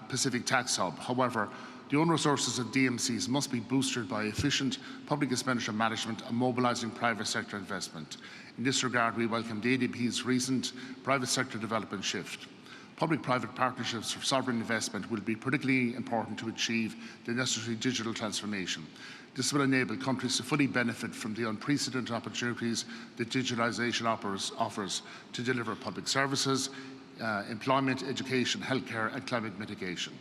Pacific Tax Hub. However, the own resources of DMCs must be boosted by efficient public expenditure management and mobilising private sector investment. In this regard, we welcome the ADB's recent private sector development shift. Public-private partnerships for sovereign investment will be particularly important to achieve the necessary digital transformation. This will enable countries to fully benefit from the unprecedented opportunities that digitalisation offers to deliver public services, employment, education, healthcare and climate mitigation.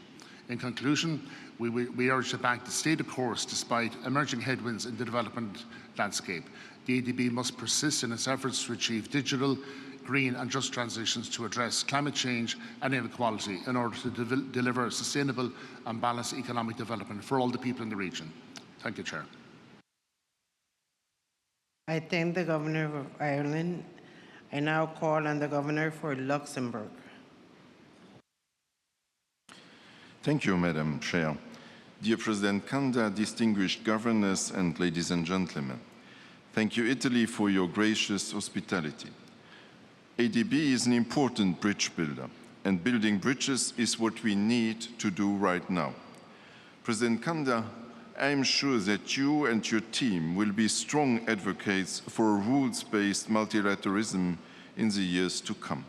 In conclusion, we urge the Bank to stay the course despite emerging headwinds in the development landscape. The ADB must persist in its efforts to achieve digital, green and just transitions to address climate change and inequality in order to deliver sustainable and balanced economic development for all the people in the region. Thank you, Chair. I thank the Governor of Ireland. I now call on the Governor for Luxembourg. Thank you, Madam Chair. Dear President Kanda, distinguished governors and ladies and gentlemen, thank you, Italy, for your gracious hospitality. ADB is an important bridge builder, and building bridges is what we need to do right now. President Kanda, I am sure that you and your team will be strong advocates for a rules-based multilateralism in the years to come.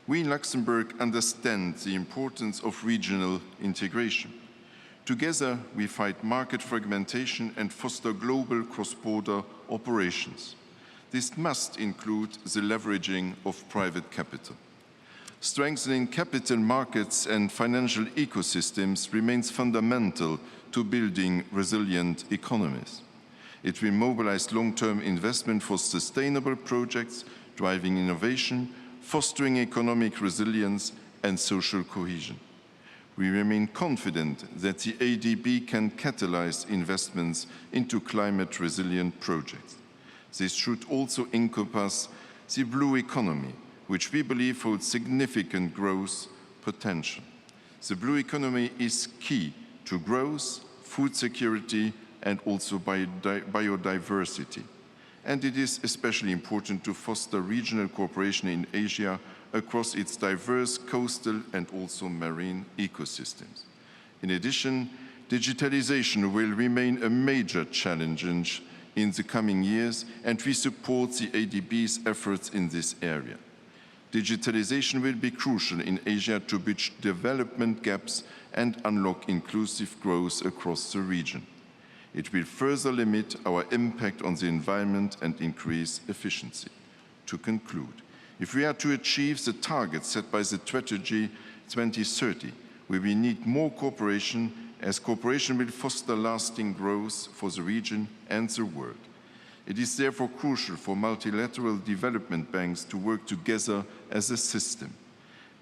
We in Luxembourg understand the importance of regional integration. Together, we fight market fragmentation and foster global cross-border operations. This must include the leveraging of private capital. Strengthening capital markets and financial ecosystems remains fundamental to building resilient economies. It will mobilize long-term investment for sustainable projects, driving innovation, fostering economic resilience and social cohesion. We remain confident that the ADB can catalyze investments into climate-resilient projects. This should also encompass the blue economy, which we believe holds significant growth potential. The blue economy is key to growth, food security, and also biodiversity. And it is especially important to foster regional cooperation in Asia across its diverse coastal and also marine ecosystems. In addition, digitalization will remain a major challenge in the coming years, and we support the ADB's efforts in this area. Digitalization will be crucial in Asia to bridge development gaps and unlock inclusive growth across the region. It will further limit our impact on the environment and increase efficiency. To conclude, if we are to achieve the targets set by the Strategy 2030, we will need more cooperation, as cooperation will foster lasting growth for the region and the world. It is therefore crucial for multilateral development banks to work together as a system.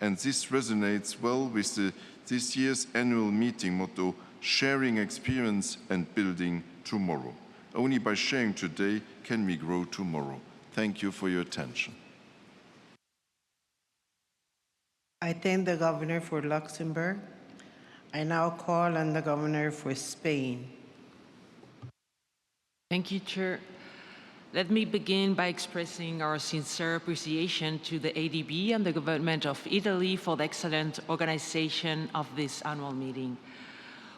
And this resonates well with this year's annual meeting motto, sharing experience and building tomorrow. Only by sharing today can we grow tomorrow. Thank you for your attention. I thank the Governor for Luxembourg. I now call on the Governor for Spain. Thank you, Chair. Let me begin by expressing our sincere appreciation to the ADB and the Government of Italy for the excellent organization of this annual meeting.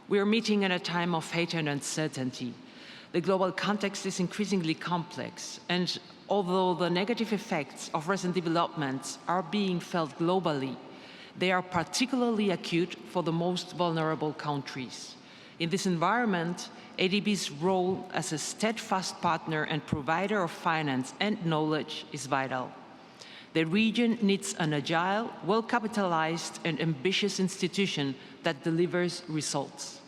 We are meeting at a time of heightened uncertainty. The global context is increasingly complex, and although the negative effects of recent developments are being felt globally, they are particularly acute for the most vulnerable countries. In this environment, ADB's role as a steadfast partner and provider of finance and knowledge is vital. The region needs an agile, well-capitalized, and ambitious institution that delivers results.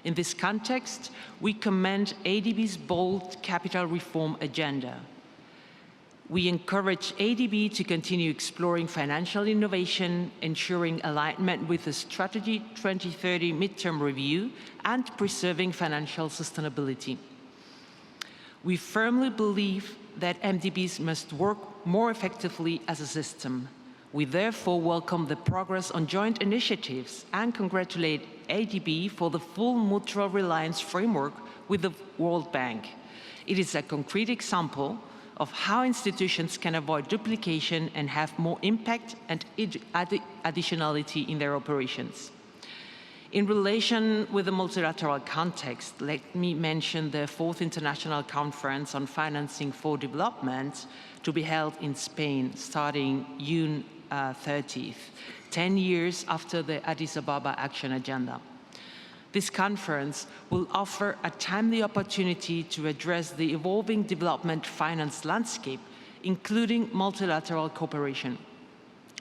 In this context, we commend ADB's bold capital reform agenda. We encourage ADB to continue exploring financial innovation, ensuring alignment with the Strategy 2030 midterm review, and preserving financial sustainability. We firmly believe that MDBs must work more effectively as a system. We therefore welcome the progress on joint initiatives and congratulate ADB for the full mutual reliance framework with the World Bank. It is a concrete example of how institutions can avoid duplication and have more impact and additionality in their operations. In relation with the multilateral context, let me mention the 4th International Conference on Financing for Development to be held in Spain starting June 30th, 10 years after the Addis Ababa Action Agenda. This conference will offer a timely opportunity to address the evolving development finance landscape, including multilateral cooperation.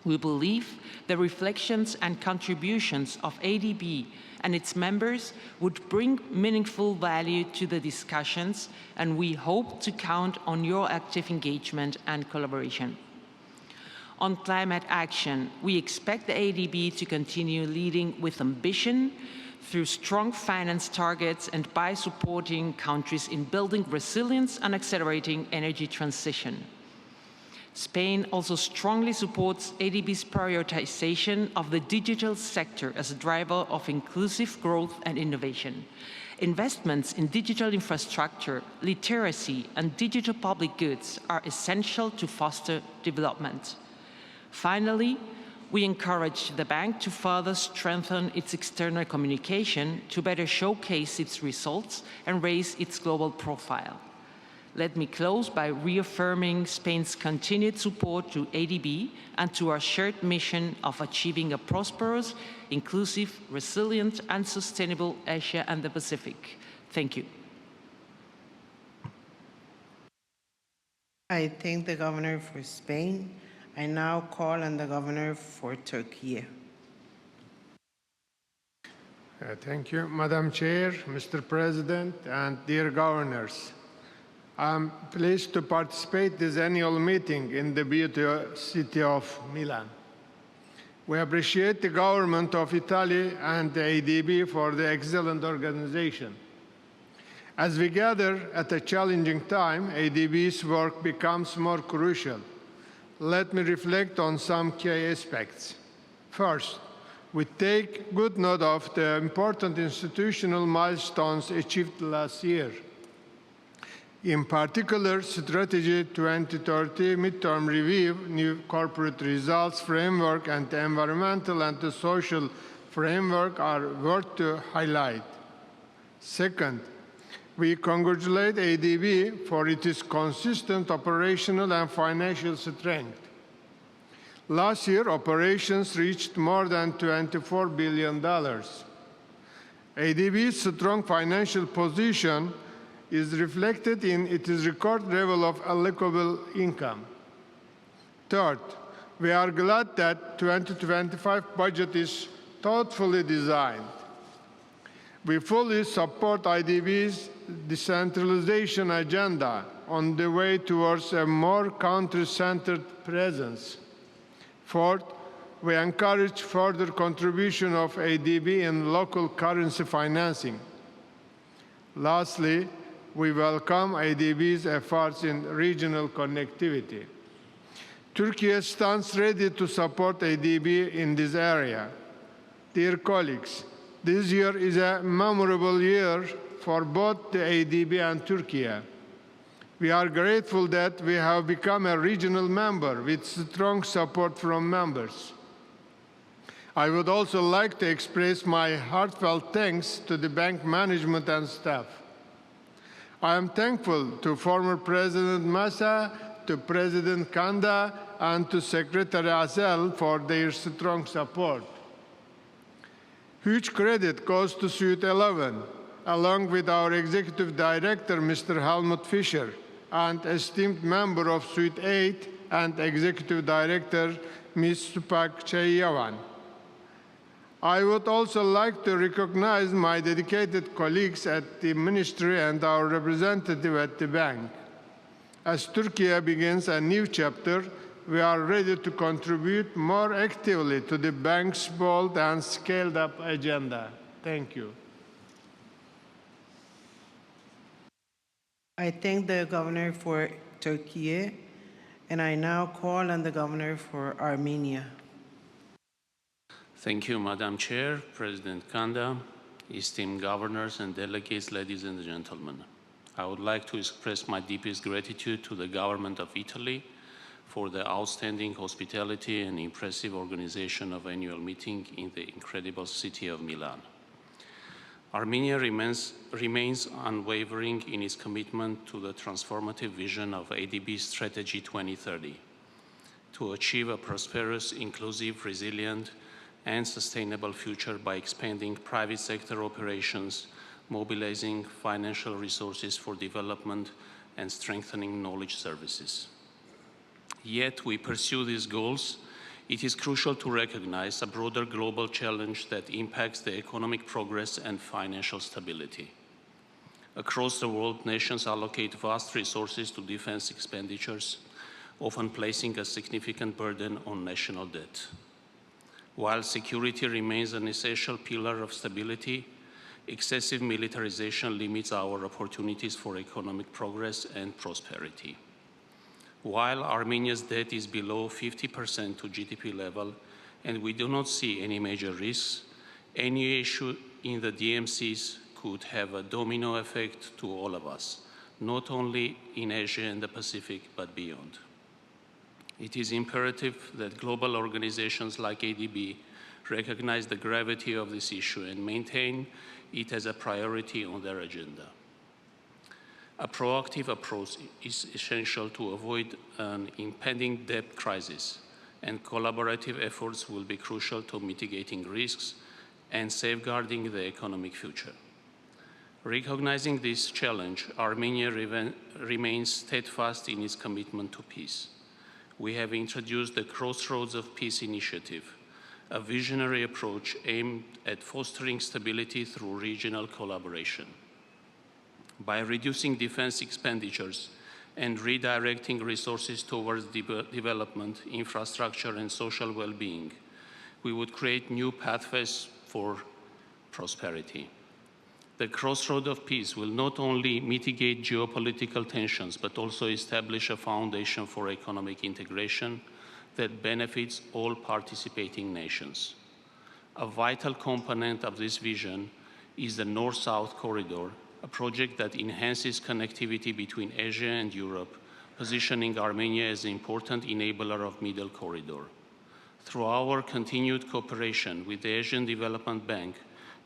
We believe the reflections and contributions of ADB and its members would bring meaningful value to the discussions, and we hope to count on your active engagement and collaboration. On climate action, we expect the ADB to continue leading with ambition through strong finance targets and by supporting countries in building resilience and accelerating energy transition. Spain also strongly supports ADB's prioritization of the digital sector as a driver of inclusive growth and innovation. Investments in digital infrastructure, literacy, and digital public goods are essential to foster development. Finally, we encourage the bank to further strengthen its external communication to better showcase its results and raise its global profile. Let me close by reaffirming Spain's continued support to ADB and to our shared mission of achieving a prosperous, inclusive, resilient, and sustainable Asia and the Pacific. Thank you. I thank the Governor for Spain. I now call on the Governor for Turkey. Thank you, Madam Chair, Mr. President, and dear Governors. I'm pleased to participate in this annual meeting in the beautiful city of Milan. We appreciate the government of Italy and the ADB for the excellent organization. As we gather at a challenging time, ADB's work becomes more crucial. Let me reflect on some key aspects. First, We take good note of the important institutional milestones achieved last year. In particular, Strategy 2030 midterm review, new corporate results framework, and the environmental and the social framework are worth to highlight. Second, we congratulate ADB for its consistent operational and financial strength. Last year, operations reached more than $24 billion. ADB's strong financial position is reflected in its record level of allocable income. Third, we are glad that 2025 budget is thoughtfully designed. We fully support ADB's decentralization agenda on the way towards a more country-centered presence. Fourth, we encourage further contribution of ADB in local currency financing. Lastly, we welcome ADB's efforts in regional connectivity. Turkey stands ready to support ADB in this area. Dear colleagues, this year is a memorable year for both the ADB and Turkey. We are grateful that we have become a regional member with strong support from members. I would also like to express my heartfelt thanks to the bank management and staff. I am thankful to former President Massa, to President Kanda, and to Secretary Asel for their strong support. Huge credit goes to Suite 11, along with our Executive Director, Mr. Helmut Fischer, and esteemed member of Suite 8 and Executive Director, Ms. Supak Cheyavan. I would also like to recognize my dedicated colleagues at the Ministry and our representative at the bank. As Turkey begins a new chapter, we are ready to contribute more actively to the bank's bold and scaled-up agenda. Thank you. I thank the Governor for Turkey, and I now call on the Governor for Armenia. Thank you, Madam Chair, President Kanda, esteemed governors and delegates, ladies and gentlemen. I would like to express my deepest gratitude to the government of Italy for the outstanding hospitality and impressive organization of annual meeting in the incredible city of Milan. Armenia remains unwavering in its commitment to the transformative vision of ADB Strategy 2030 to achieve a prosperous, inclusive, resilient, and sustainable future by expanding private sector operations, mobilizing financial resources for development, and strengthening knowledge services. Yet we pursue these goals, it is crucial to recognize a broader global challenge that impacts the economic progress and financial stability. Across the world, nations allocate vast resources to defense expenditures, often placing a significant burden on national debt. While security remains an essential pillar of stability, excessive militarization limits our opportunities for economic progress and prosperity. While Armenia's debt is below 50% to GDP level, and we do not see any major risks, any issue in the DMCs could have a domino effect to all of us, not only in Asia and the Pacific, but beyond. It is imperative that global organizations like ADB recognize the gravity of this issue and maintain it as a priority on their agenda. A proactive approach is essential to avoid an impending debt crisis, and collaborative efforts will be crucial to mitigating risks and safeguarding the economic future. Recognizing this challenge, Armenia remains steadfast in its commitment to peace. We have introduced the Crossroads of Peace initiative, a visionary approach aimed at fostering stability through regional collaboration. By reducing defense expenditures and redirecting resources towards development, infrastructure, and social well-being, we would create new pathways for prosperity. The Crossroad of Peace will not only mitigate geopolitical tensions, but also establish a foundation for economic integration that benefits all participating nations. A vital component of this vision is the North-South Corridor, a project that enhances connectivity between Asia and Europe, positioning Armenia as an important enabler of Middle Corridor. Through our continued cooperation with the Asian Development Bank,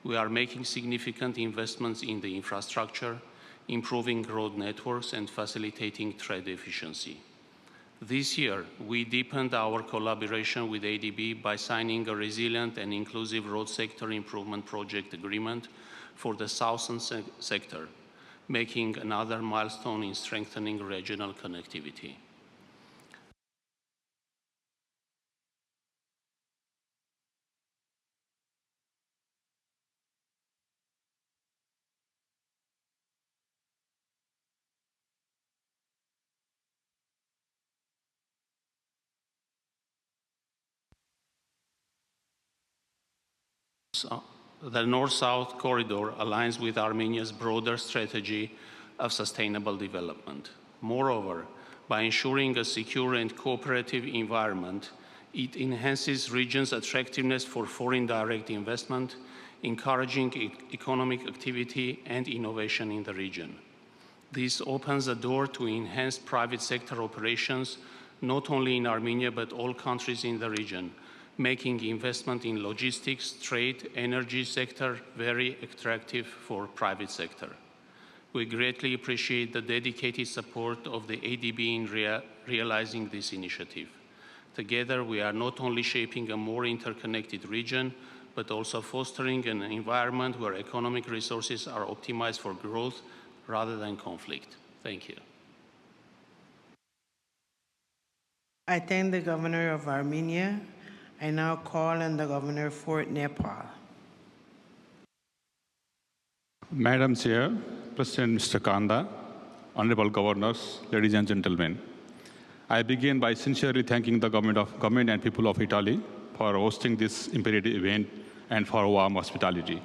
we are making significant investments in the infrastructure, improving road networks, and facilitating trade efficiency. This year, we deepened our collaboration with ADB by signing a resilient and inclusive road sector improvement project agreement for the southern sector, making another milestone in strengthening regional connectivity. The North-South Corridor aligns with Armenia's broader strategy of sustainable development. Moreover, by ensuring a secure and cooperative environment, it enhances region's attractiveness for foreign direct investment, encouraging economic activity and innovation in the region. This opens the door to enhanced private sector operations, not only in Armenia, but all countries in the region, making investment in logistics, trade, energy sector very attractive for private sector. We greatly appreciate the dedicated support of the ADB in realizing this initiative. Together, we are not only shaping a more interconnected region, but also fostering an environment where economic resources are optimized for growth rather than conflict. Thank you. I thank the Governor of Armenia. I now call on the Governor for Nepal. Madam Chair, President Mr. Kanda, Honorable Governors, ladies and gentlemen, I begin by sincerely thanking the government and people of Italy for hosting this imperative event and for warm hospitality.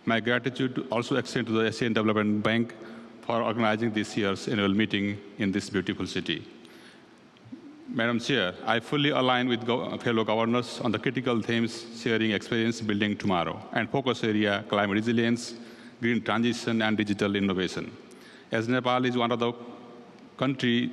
My gratitude also extends to the Asian Development Bank for organizing this year's annual meeting in this beautiful city. Madam Chair, I fully align with fellow governors on the critical themes sharing experience building tomorrow and focus area climate resilience, green transition, and digital innovation. As Nepal is one of the countries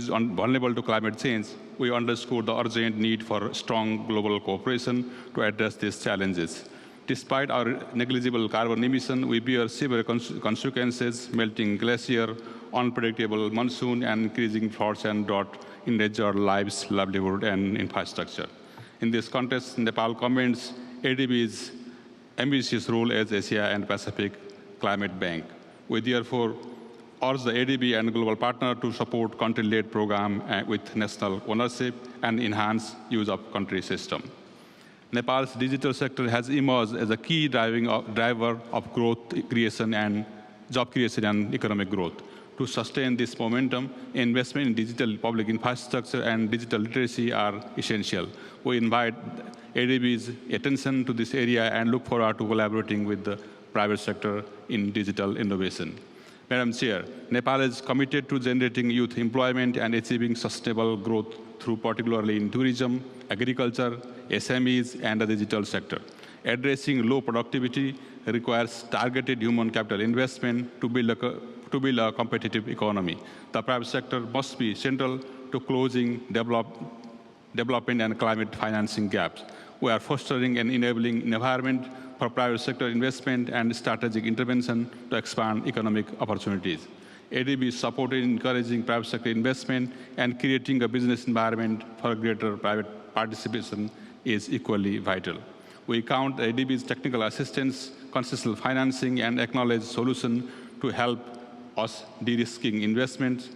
vulnerable to climate change, we underscore the urgent need for strong global cooperation to address these challenges. Despite our negligible carbon emission, we bear severe consequences: melting glacier, unpredictable monsoon, and increasing floods and drought endanger our lives, livelihood, and infrastructure. In this context, Nepal commends ADB's ambitious role as Asia and Pacific Climate Bank. We therefore urge the ADB and global partner to support country-led program with national ownership and enhance use of country system. Nepal's digital sector has emerged as a key driver of growth creation and job creation and economic growth. To sustain this momentum, investment in digital public infrastructure and digital literacy are essential. We invite ADB's attention to this area and look forward to collaborating with the private sector in digital innovation. Madam Chair, Nepal is committed to generating youth employment and achieving sustainable growth through particularly in tourism, agriculture, SMEs, and the digital sector. Addressing low productivity requires targeted human capital investment to build a competitive economy. The private sector must be central to closing development and climate financing gaps. We are fostering and enabling an environment for private sector investment and strategic intervention to expand economic opportunities. ADB is supported in encouraging private sector investment and creating a business environment for greater private participation is equally vital. We count ADB's technical assistance, concessional financing, and acknowledged solution to help us de-risking investments,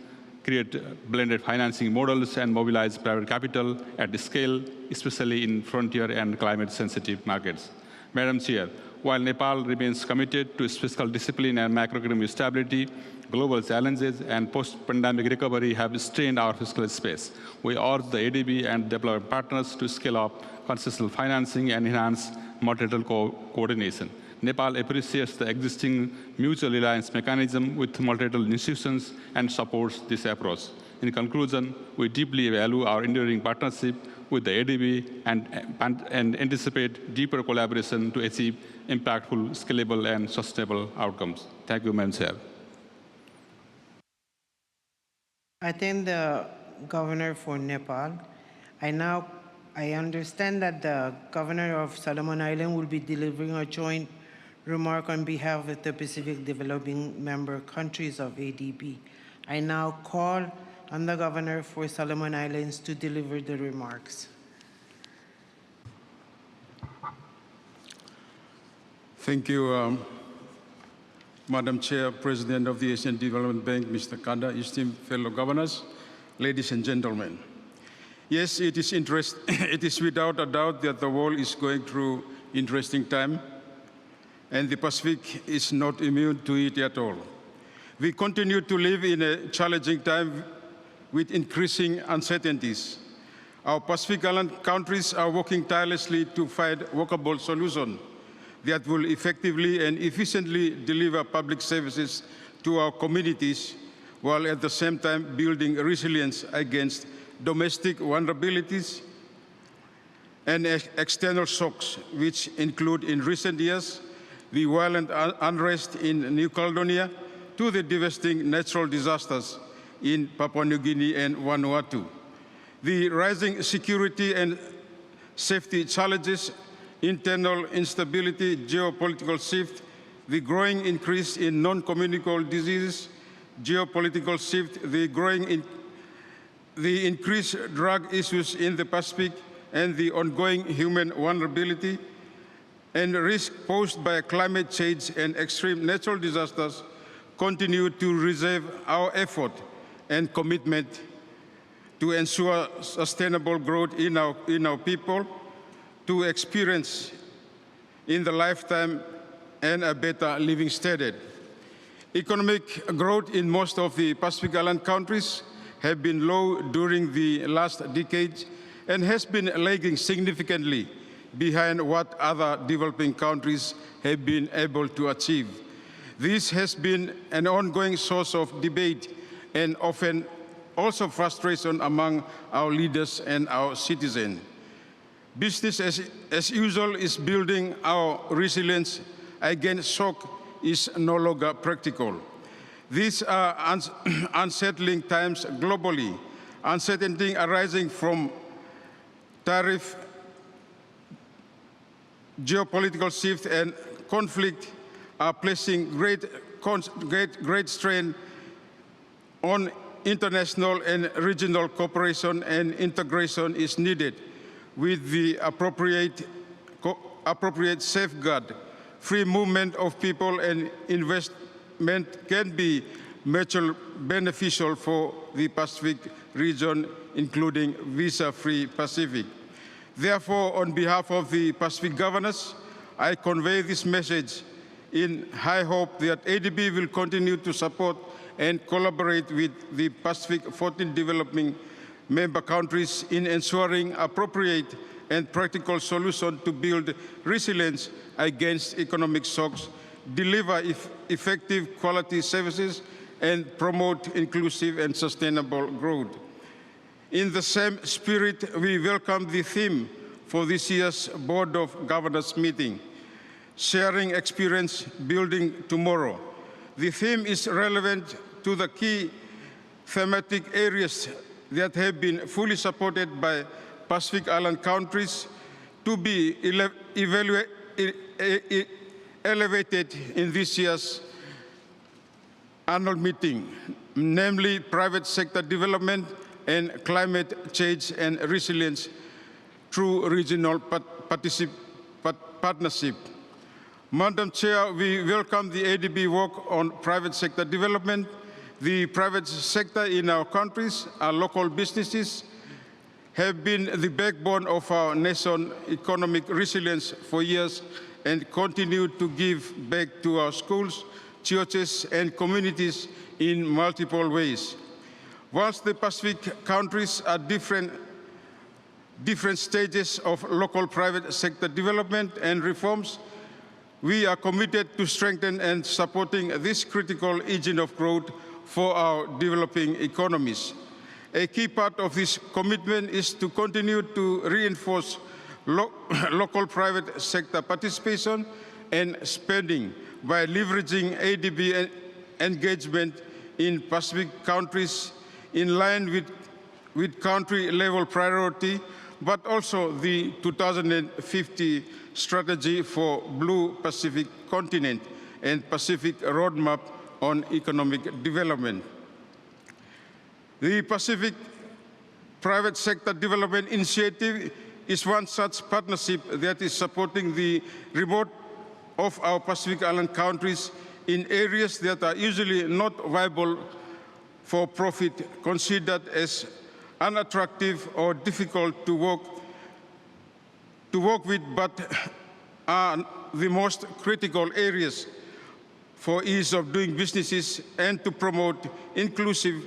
create blended financing models, and mobilize private capital at scale, especially in frontier and climate-sensitive markets. Madam Chair, while Nepal remains committed to fiscal discipline and macroeconomic stability, global challenges and post-pandemic recovery have strained our fiscal space. We urge the ADB and development partners to scale up concessional financing and enhance multilateral coordination. Nepal appreciates the existing mutual reliance mechanism with multilateral institutions and supports this approach. In conclusion, we deeply value our enduring partnership with the ADB and anticipate deeper collaboration to achieve impactful, scalable, and sustainable outcomes. Thank you, Madam Chair. I thank the Governor for Nepal. I understand that the Governor of Solomon Island will be delivering a joint remark on behalf of the Pacific Developing Member Countries of ADB. I now call on the Governor for Solomon Islands to deliver the remarks. Thank you, Madam Chair, President of the Asian Development Bank, Mr. Kanda, esteemed fellow governors, ladies and gentlemen. Yes, it is without a doubt that the world is going through interesting time, and the Pacific is not immune to it at all. We continue to live in a challenging time with increasing uncertainties. Our Pacific Island countries are working tirelessly to find workable solutions that will effectively and efficiently deliver public services to our communities, while at the same time building resilience against domestic vulnerabilities and external shocks, which include in recent years the violent unrest in New Caledonia to the devastating natural disasters in Papua New Guinea and Vanuatu. The rising security and safety challenges, internal instability, geopolitical shift, the growing increase in non-communicable diseases, geopolitical shift, the increased drug issues in the Pacific, and the ongoing human vulnerability and risk posed by climate change and extreme natural disasters continue to reserve our effort and commitment to ensure sustainable growth in our people, to experience in the lifetime and a better living standard. Economic growth in most of the Pacific Island countries have been low during the last decade and has been lagging significantly behind what other developing countries have been able to achieve. This has been an ongoing source of debate and often also frustration among our leaders and our citizens. Business as usual is building our resilience against shock is no longer practical. These are unsettling times globally. Uncertainty arising from tariff, geopolitical shift, and conflict are placing great strain on international and regional cooperation, and integration is needed with the appropriate safeguard. Free movement of people and investment can be mutually beneficial for the Pacific region, including visa-free Pacific. Therefore, on behalf of the Pacific governors, I convey this message in high hope that ADB will continue to support and collaborate with the Pacific 14 developing member countries in ensuring appropriate and practical solutions to build resilience against economic shocks, deliver effective quality services, and promote inclusive and sustainable growth. In the same spirit, we welcome the theme for this year's Board of Governors meeting, Sharing Experience, Building Tomorrow. The theme is relevant to the key thematic areas that have been fully supported by Pacific Island countries to be elevated in this year's annual meeting, namely private sector development and climate change and resilience through regional partnership. Madam Chair, we welcome the ADB work on private sector development. The private sector in our countries, our local businesses, have been the backbone of our nation's economic resilience for years and continue to give back to our schools, churches, and communities in multiple ways. Whilst the Pacific countries are different stages of local private sector development and reforms, we are committed to strengthen and supporting this critical engine of growth for our developing economies. A key part of this commitment is to continue to reinforce local private sector participation and spending by leveraging ADB engagement in Pacific countries in line with country-level priority, but also the 2050 strategy for Blue Pacific continent and Pacific roadmap on economic development. The Pacific Private Sector Development Initiative is one such partnership that is supporting the remote of our Pacific Island countries in areas that are usually not viable for profit, considered as unattractive or difficult to work with, but are the most critical areas for ease of doing businesses and to promote inclusive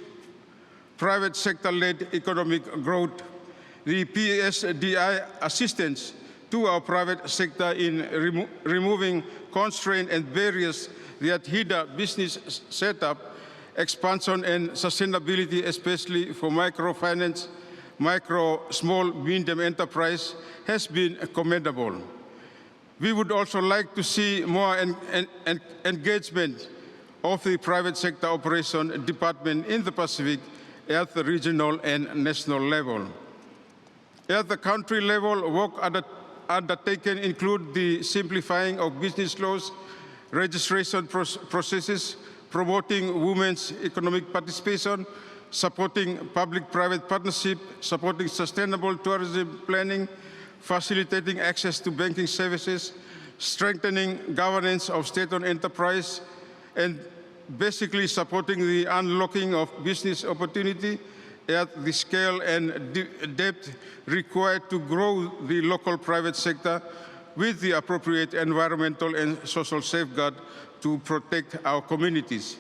private sector-led economic growth. The PSDI assistance to our private sector in removing constraints and barriers that hinder business setup, expansion and sustainability, especially for microfinance, small, medium enterprise, has been commendable. We would also like to see more engagement of the private sector operation department in the Pacific at the regional and national level. At the country level, work undertaken include the simplifying of business laws, registration processes, promoting women's economic participation, supporting public-private partnership, supporting sustainable tourism planning, facilitating access to banking services, strengthening governance of state-owned enterprise, and basically supporting the unlocking of business opportunity at the scale and depth required to grow the local private sector with the appropriate environmental and social safeguard to protect our communities.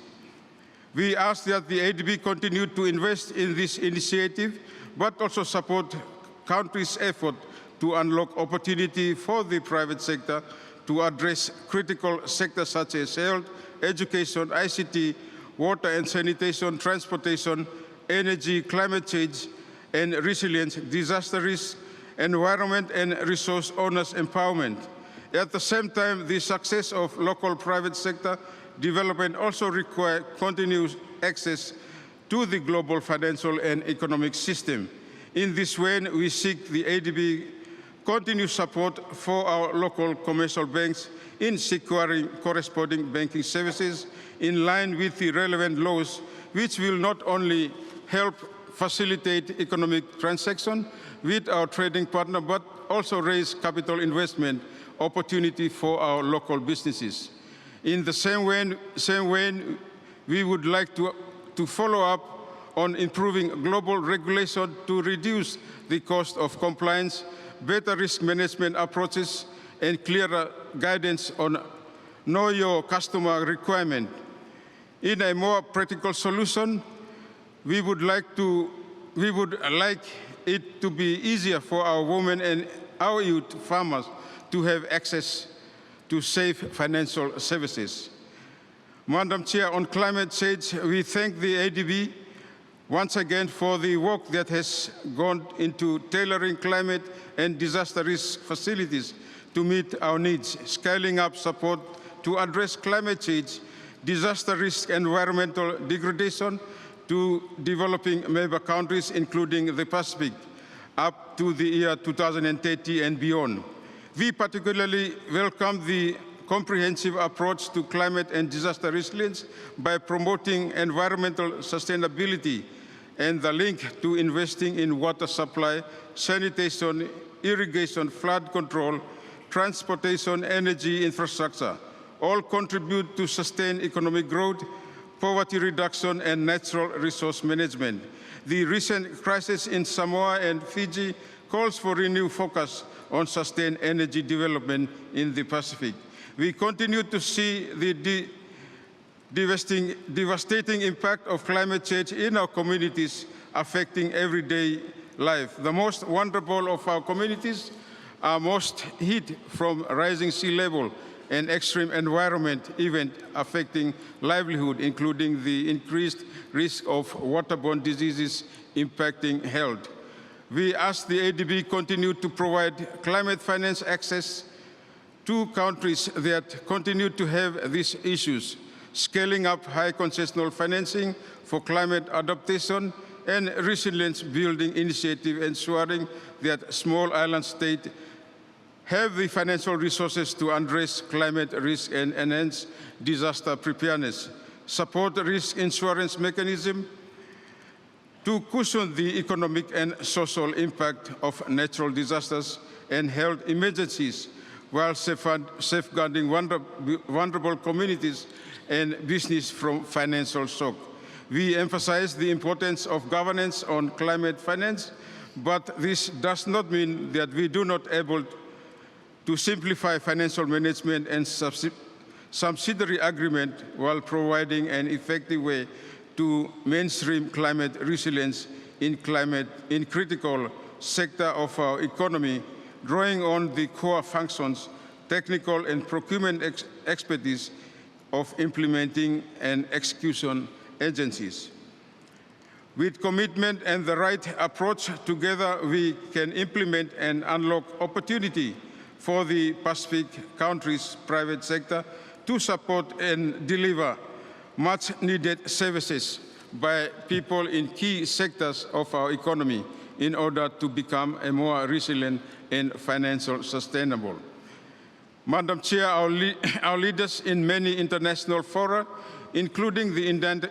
We ask that the ADB continue to invest in this initiative, but also support countries' effort to unlock opportunity for the private sector to address critical sectors such as health, education, ICT, water and sanitation, transportation, energy, climate change, and resilience, disaster risk, environment and resource owners' empowerment. At the same time, the success of local private sector development also requires continuous access to the global financial and economic system. In this way, we seek the ADB continued support for our local commercial banks in securing corresponding banking services in line with the relevant laws, which will not only help facilitate economic transaction with our trading partner, but also raise capital investment opportunity for our local businesses. In the same way, we would like to follow up on improving global regulation to reduce the cost of compliance, better risk management approaches, and clearer guidance on know your customer requirement. In a more practical solution, we would like it to be easier for our women and our youth farmers to have access to safe financial services. Madam Chair, on climate change, we thank the ADB once again for the work that has gone into tailoring climate and disaster risk facilities to meet our needs, scaling up support to address climate change, disaster risk, environmental degradation to developing member countries, including the Pacific, up to the year 2030 and beyond. We particularly welcome the comprehensive approach to climate and disaster resilience by promoting environmental sustainability and the link to investing in water supply, sanitation, irrigation, flood control, transportation, energy infrastructure, all contribute to sustained economic growth, poverty reduction, and natural resource management. The recent crisis in Samoa and Fiji calls for renewed focus on sustained energy development in the Pacific. We continue to see the devastating impact of climate change in our communities affecting everyday life. The most vulnerable of our communities are most hit from rising sea level and extreme environment event affecting livelihood, including the increased risk of waterborne diseases impacting health. We ask the ADB continue to provide climate finance access to countries that continue to have these issues, scaling up high concessional financing for climate adaptation and resilience building initiative, ensuring that small island states have the financial resources to address climate risk and enhance disaster preparedness, support risk insurance mechanism to cushion the economic and social impact of natural disasters and health emergencies, while safeguarding vulnerable communities and business from financial shock. We emphasize the importance of governance on climate finance, but this does not mean that we do not able to simplify financial management and subsidiary agreement while providing an effective way to mainstream climate resilience in critical sector of our economy, drawing on the core functions, technical and procurement expertise of implementing and execution agencies. With commitment and the right approach, together we can implement and unlock opportunity for the Pacific countries' private sector to support and deliver much-needed services by people in key sectors of our economy in order to become a more resilient and financially sustainable. Madam Chair, our leaders in many international fora, including the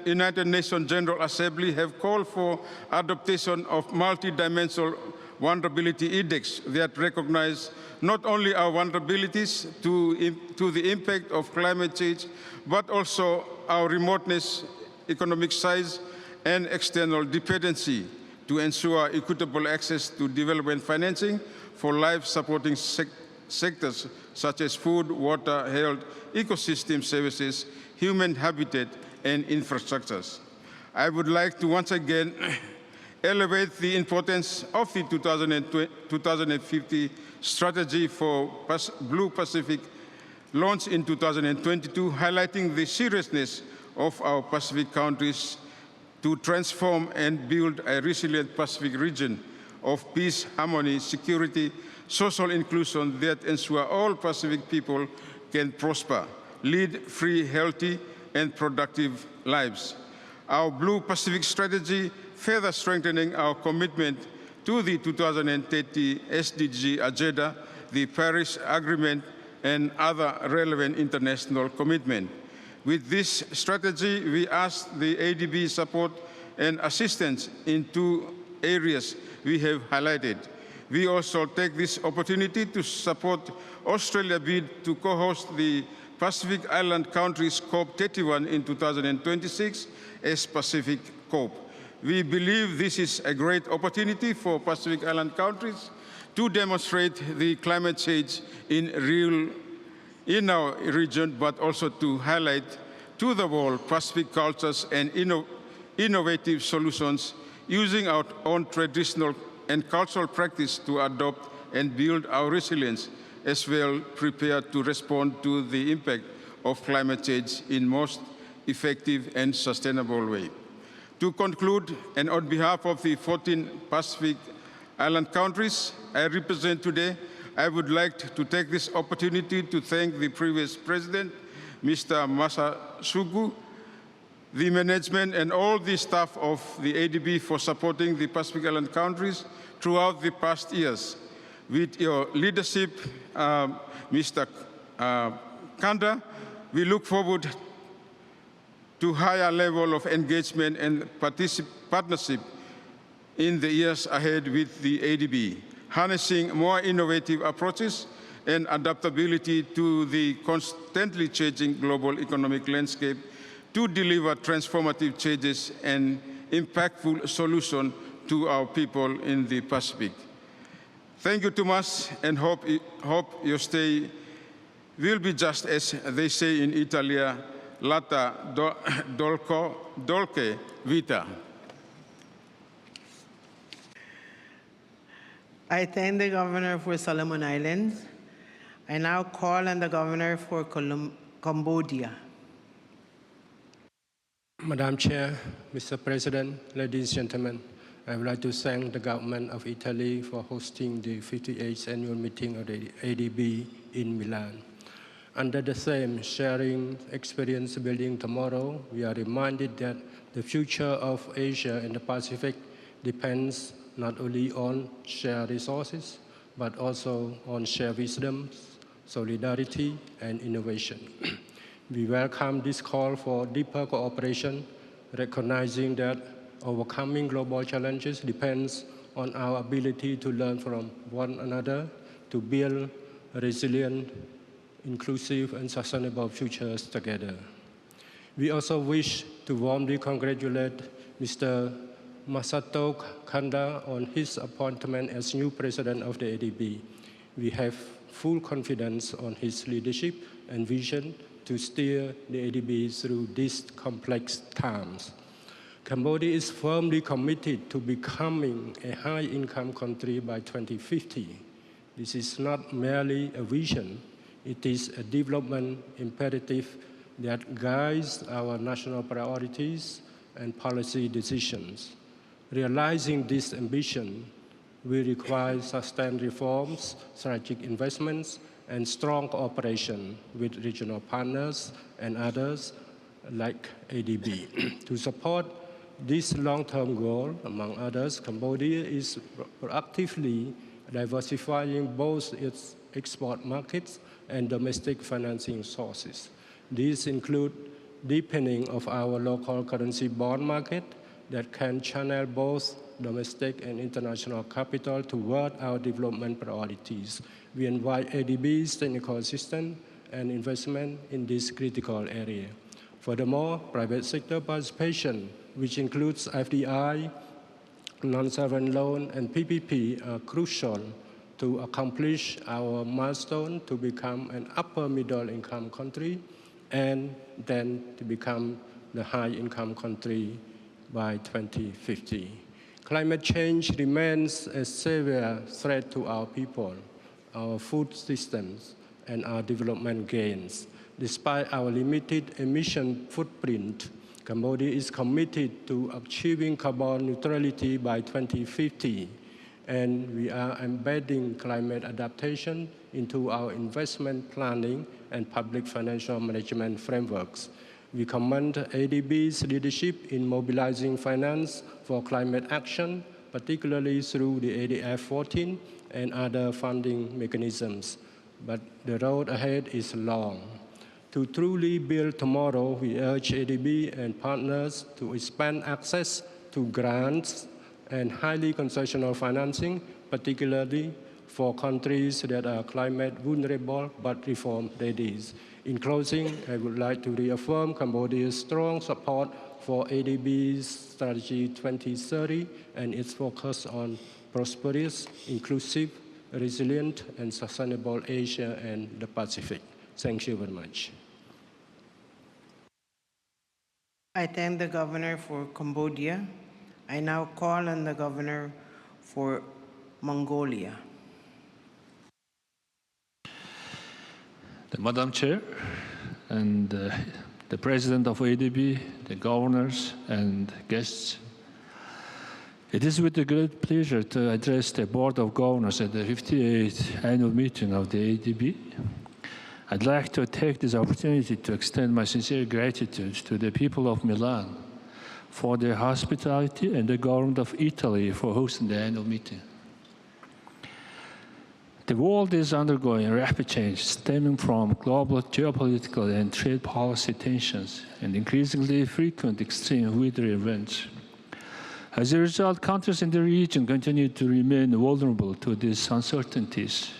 United Nations General Assembly, have called for adoption of multidimensional vulnerability index that recognize not only our vulnerabilities to the impact of climate change, but also our remoteness, economic size, and external dependency to ensure equitable access to development financing for life-supporting sectors such as food, water, health, ecosystem services, human habitat, and infrastructures. I would like to once again elevate the importance of the 2050 strategy for Blue Pacific launched in 2022, highlighting the seriousness of our Pacific countries to transform and build a resilient Pacific region of peace, harmony, security, social inclusion that ensure all Pacific people can prosper, lead free, healthy, and productive lives. Our Blue Pacific strategy further strengthening our commitment to the 2030 SDG agenda, the Paris Agreement, and other relevant international commitments. With this strategy, we ask the ADB support and assistance in two areas we have highlighted. We also take this opportunity to support Australia's bid to co-host the Pacific Island countries COP31 in 2026 as Pacific COP. We believe this is a great opportunity for Pacific Island countries to demonstrate the climate change in our region, but also to highlight to the world Pacific cultures and innovative solutions using our own traditional and cultural practice to adopt and build our resilience, as well prepared to respond to the impact of climate change in most effective and sustainable way. To conclude, and on behalf of the 14 Pacific Island countries I represent today, I would like to take this opportunity to thank the previous president, Mr. Masato, the management and all the staff of the ADB for supporting the Pacific Island countries throughout the past years. With your leadership, Mr. Kanda, we look forward to higher level of engagement and partnership in the years ahead with the ADB, harnessing more innovative approaches and adaptability to the constantly changing global economic landscape to deliver transformative changes and impactful solutions to our people in the Pacific. Thank you too much, and hope your stay will be just as they say in Italy, Lata dolce vita. I thank the Governor for Solomon Islands. I now call on the Governor for Cambodia. Madam Chair, Mr. President, ladies and gentlemen, I would like to thank the government of Italy for hosting the 58th Annual Meeting of the ADB in Milan. Under the theme, Sharing Experience Building Tomorrow, we are reminded that the future of Asia and the Pacific depends not only on shared resources, but also on shared wisdom, solidarity, and innovation. We welcome this call for deeper cooperation, recognizing that overcoming global challenges depends on our ability to learn from one another to build resilient, inclusive, and sustainable futures together. We also wish to warmly congratulate Mr. Masato Kanda on his appointment as new president of the ADB. We have full confidence on his leadership and vision to steer the ADB through these complex times. Cambodia is firmly committed to becoming a high-income country by 2050. This is not merely a vision, it is a development imperative that guides our national priorities and policy decisions. Realizing this ambition will require sustained reforms, strategic investments, and strong cooperation with regional partners and others like ADB. To support this long-term goal, among others, Cambodia is proactively diversifying both its export markets and domestic financing sources. These include deepening of our local currency bond market that can channel both domestic and international capital toward our development priorities. We invite ADB's technical assistance and investment in this critical area. Furthermore, private sector participation, which includes FDI, non-sovereign loan, and PPP, are crucial to accomplish our milestone to become an upper middle income country and then to become the high income country by 2050. Climate change remains a severe threat to our people, our food systems, and our development gains. Despite our limited emission footprint, Cambodia is committed to achieving carbon neutrality by 2050, and we are embedding climate adaptation into our investment planning and public financial management frameworks. We commend ADB's leadership in mobilizing finance for climate action, particularly through the ADF 14 and other funding mechanisms. But the road ahead is long. To truly build tomorrow, we urge ADB and partners to expand access to grants and highly concessional financing, particularly for countries that are climate vulnerable but reform ready. In closing, I would like to reaffirm Cambodia's strong support for ADB's Strategy 2030 and its focus on prosperous, inclusive, resilient, and sustainable Asia and the Pacific. Thank you very much. I thank the Governor for Cambodia. I now call on the Governor for Mongolia. Madam Chair, and the President of ADB, the governors, and guests, it is with a great pleasure to address the Board of Governors at the 58th Annual Meeting of the ADB. I'd like to take this opportunity to extend my sincere gratitude to the people of Milan for their hospitality and the government of Italy for hosting the annual meeting. The world is undergoing rapid change stemming from global geopolitical and trade policy tensions and increasingly frequent extreme weather events. As a result, countries in the region continue to remain vulnerable to these uncertainties,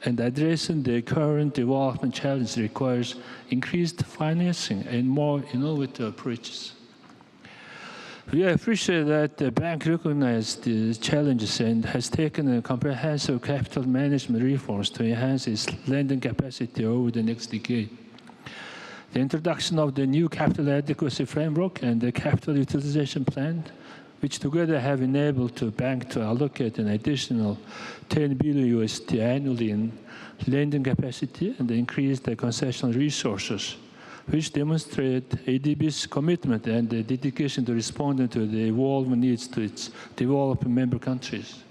and addressing the current development challenge requires increased financing and more innovative approaches. We appreciate that the bank recognized the challenges and has taken a comprehensive capital management reforms to enhance its lending capacity over the next decade. The introduction of the new capital adequacy framework and the capital utilization plan, which together have enabled the bank to allocate an additional $10 billion annually in lending capacity, and increase the concessional resources, which demonstrate ADB's commitment and the dedication to responding to the evolving needs to its developing member countries.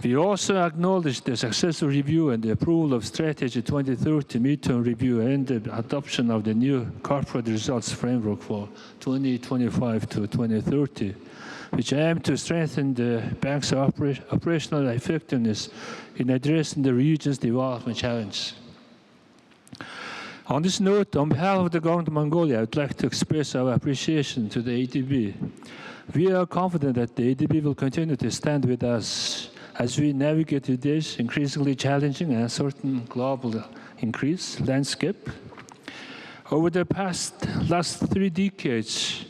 We also acknowledge the successful review and the approval of Strategy 2030 midterm review and the adoption of the new corporate results framework for 2025 to 2030, which aim to strengthen the bank's operational effectiveness in addressing the region's development challenges. On this note, on behalf of the government of Mongolia, I would like to express our appreciation to the ADB. We are confident that the ADB will continue to stand with us as we navigate today's increasingly challenging and uncertain global landscape. Over the last 3 decades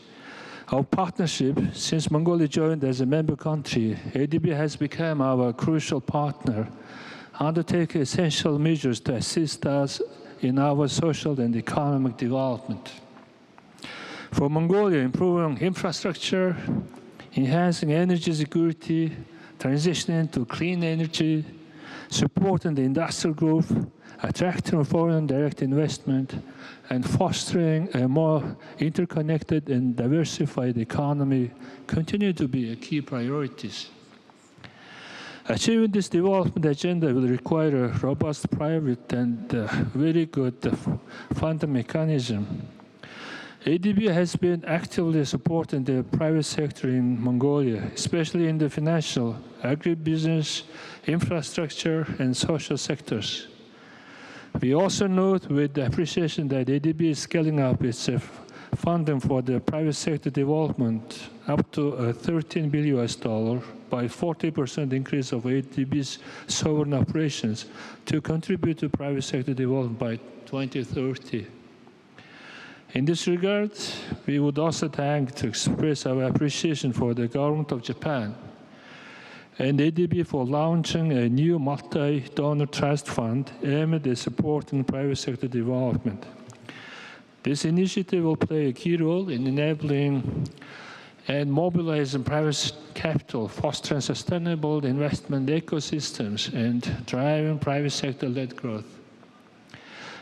of partnership, since Mongolia joined as a member country, ADB has become our crucial partner, undertaking essential measures to assist us in our social and economic development. For Mongolia, improving infrastructure, enhancing energy security, transitioning to clean energy, supporting the industrial growth, attracting foreign direct investment, and fostering a more interconnected and diversified economy continue to be key priorities. Achieving this development agenda will require a robust private and very good funding mechanism. ADB has been actively supporting the private sector in Mongolia, especially in the financial, agribusiness, infrastructure, and social sectors. We also note with appreciation that ADB is scaling up its funding for the private sector development up to $13 billion by 40% increase of ADB's sovereign operations to contribute to private sector development by 2030. In this regard, we would also express our appreciation for the government of Japan and ADB for launching a new multi-donor trust fund aimed at supporting private sector development. This initiative will play a key role in enabling and mobilizing private capital, fostering sustainable investment ecosystems, and driving private sector-led growth.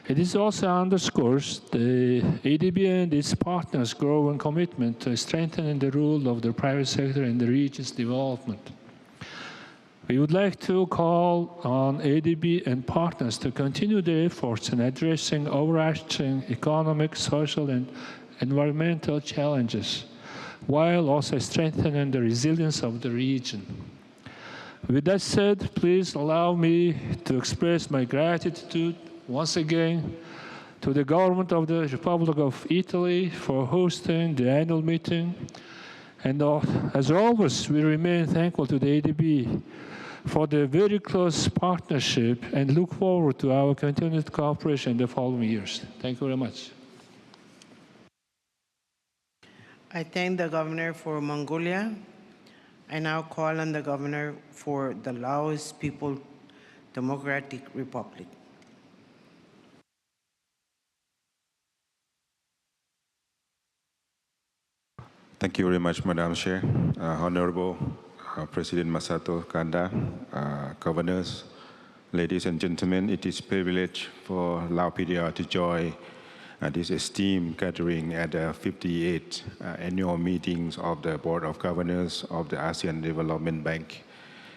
It also underscores the ADB and its partners' growing commitment to strengthening the role of the private sector in the region's development. We would like to call on ADB and partners to continue their efforts in addressing overarching economic, social, and environmental challenges, while also strengthening the resilience of the region. With that said, please allow me to express my gratitude once again to the government of the Republic of Italy for hosting the annual meeting. And as always, we remain thankful to the ADB for the very close partnership and look forward to our continued cooperation in the following years. Thank you very much. I thank the Governor for Mongolia. I now call on the Governor for the Laos People's Democratic Republic. Thank you very much, Madam Chair. Honorable President Masato Kanda, governors, ladies and gentlemen, it is a privilege for Lao PDR to join this esteemed gathering at the 58th Annual Meetings of the Board of Governors of the ASEAN Development Bank,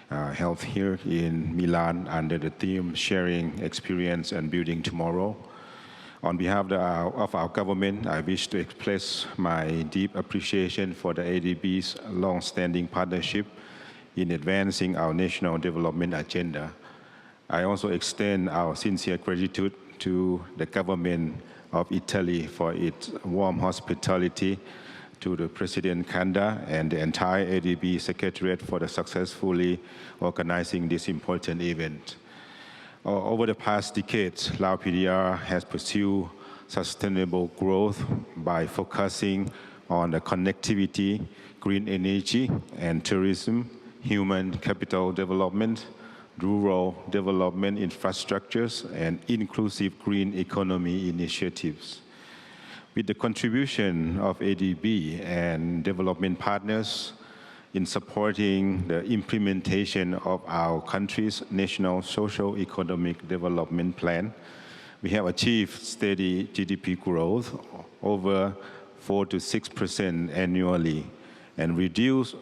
held here in Milan under the theme Sharing Experience and Building Tomorrow. On behalf of our government, I wish to express my deep appreciation for the ADB's long-standing partnership in advancing our national development agenda. I also extend our sincere gratitude to the government of Italy for its warm hospitality, to the President Kanda and the entire ADB Secretariat for the successfully organizing this important event. Over the past decades, Lao PDR has pursued sustainable growth by focusing on the connectivity, green energy and tourism, human capital development, rural development infrastructures, and inclusive green economy initiatives. With the contribution of ADB and development partners, in supporting the implementation of our country's national socio-economic development plan. We have achieved steady GDP growth over 4 to 6% annually and reduced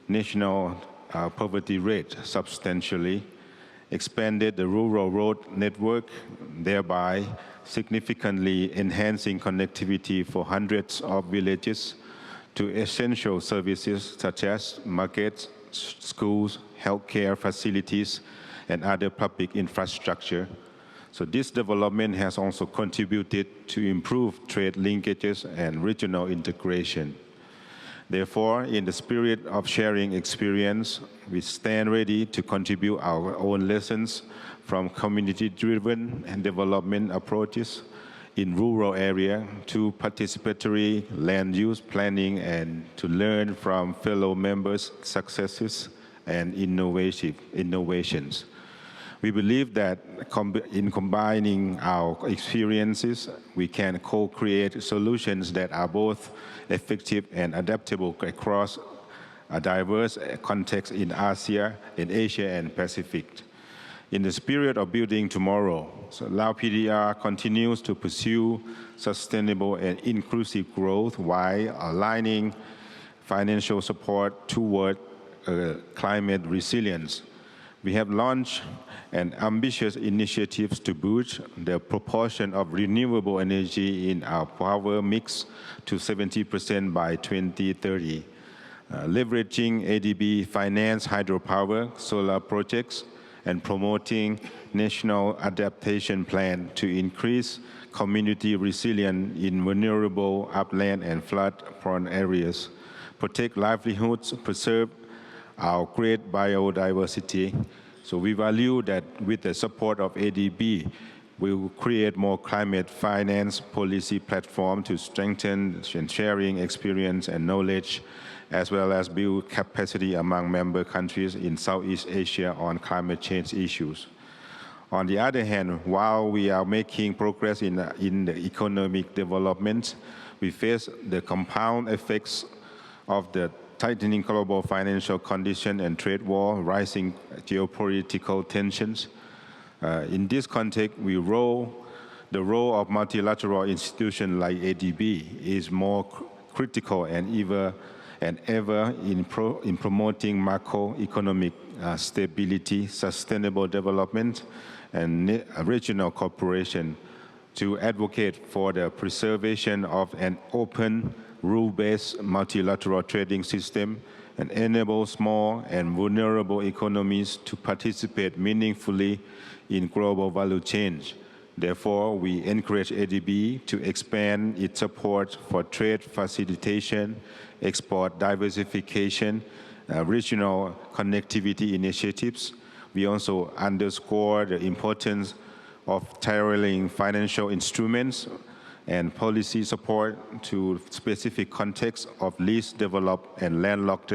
national poverty rate substantially, expanded the rural road network, thereby significantly enhancing connectivity for hundreds of villages to essential services such as markets, schools, healthcare facilities, and other public infrastructure. So this development has also contributed to improve trade linkages and regional integration. Therefore, in the spirit of sharing experience, we stand ready to contribute our own lessons from community-driven and development approaches in rural area to participatory land use planning and to learn from fellow members' successes and innovations. We believe that in combining our experiences, we can co-create solutions that are both effective and adaptable across a diverse context in Asia, and Pacific. In the spirit of building tomorrow, Lao PDR continues to pursue sustainable and inclusive growth while aligning financial support toward climate resilience. We have launched an ambitious initiatives to boost the proportion of renewable energy in our power mix to 70% by 2030, leveraging ADB finance hydropower, solar projects, and promoting national adaptation plan to increase community resilience in vulnerable upland and flood-prone areas, protect livelihoods, preserve our great biodiversity. So we value that with the support of ADB, we will create more climate finance policy platform to strengthen sharing experience and knowledge, as well as build capacity among member countries in Southeast Asia on climate change issues. On the other hand, while we are making progress in the economic development, we face the compound effects of the tightening global financial condition and trade war, rising geopolitical tensions. In this context, the role of multilateral institutions like ADB is more critical and ever in promoting macroeconomic stability, sustainable development, and regional cooperation to advocate for the preservation of an open, rule-based multilateral trading system and enable small and vulnerable economies to participate meaningfully in global value change. Therefore, we encourage ADB to expand its support for trade facilitation, export diversification, regional connectivity initiatives. We also underscore the importance of tailoring financial instruments and policy support to specific contexts of least developed and landlocked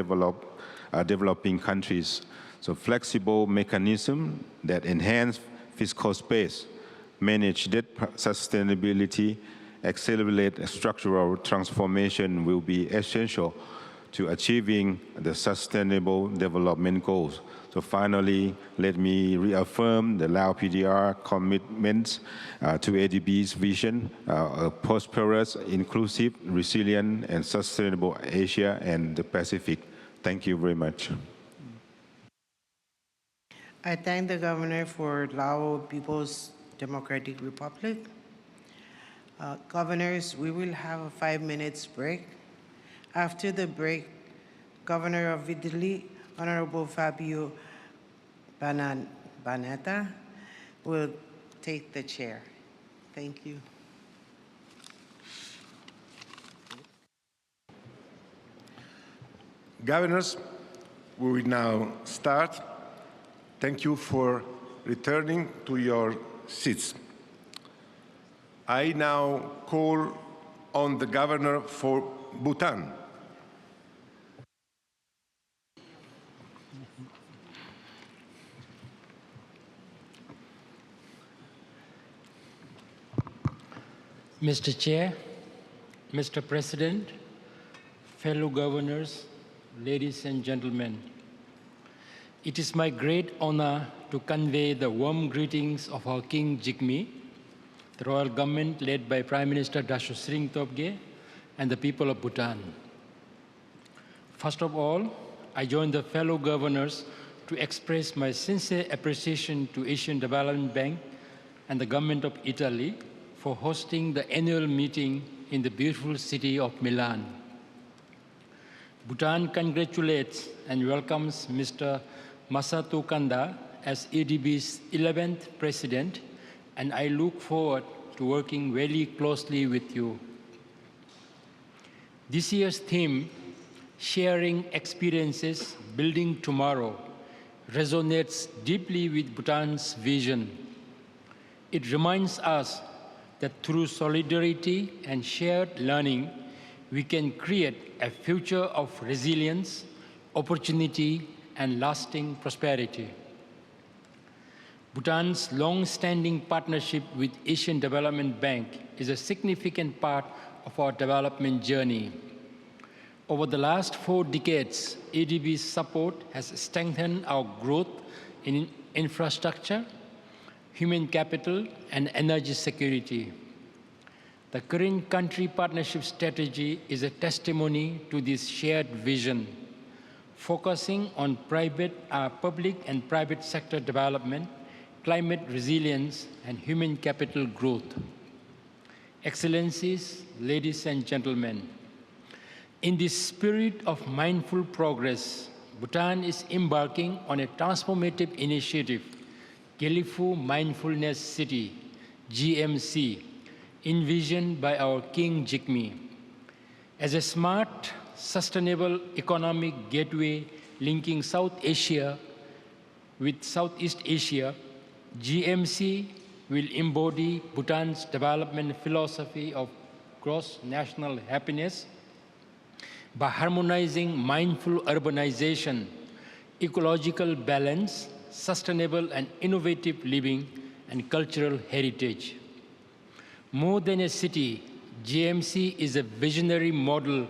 developing countries. So flexible mechanisms that enhance fiscal space, manage debt sustainability, accelerate structural transformation will be essential to achieving the sustainable development goals. So finally, let me reaffirm the Lao PDR commitment to ADB's vision, a prosperous, inclusive, resilient, and sustainable Asia and the Pacific. Thank you very much. I thank the Governor for Lao People's Democratic Republic. Governors, we will have a 5 minutes break. After the break, Governor of Italy, Honorable Fabio Banetta, will take the chair. Thank you. Governors, we will now start. Thank you for returning to your seats. I now call on the Governor for Bhutan. Mr. Chair, Mr. President, fellow governors, ladies and gentlemen. It is my great honor to convey the warm greetings of our King Jigme, the royal government led by Prime Minister Dasho Sring Tobge, and the people of Bhutan. First of all, I join the fellow governors to express my sincere appreciation to Asian Development Bank and the government of Italy for hosting the annual meeting in the beautiful city of Milan. Bhutan congratulates and welcomes Mr. Masato Kanda as ADB's 11th president, and I look forward to working very closely with you. This year's theme, Sharing Experiences, Building Tomorrow, resonates deeply with Bhutan's vision. It reminds us that through solidarity and shared learning, we can create a future of resilience, opportunity, and lasting prosperity. Bhutan's long-standing partnership with Asian Development Bank is a significant part of our development journey. Over the last 4 decades, ADB's support has strengthened our growth in infrastructure, human capital, and energy security. The current country partnership strategy is a testimony to this shared vision, focusing on public and private sector development, climate resilience, and human capital growth. Excellencies, ladies and gentlemen, in the spirit of mindful progress, Bhutan is embarking on a transformative initiative, Gelifu Mindfulness City, GMC, envisioned by our King Jigme. As a smart, sustainable economic gateway linking South Asia with Southeast Asia, GMC will embody Bhutan's development philosophy of gross national happiness by harmonizing mindful urbanization, ecological balance, sustainable and innovative living, and cultural heritage. More than a city, GMC is a visionary model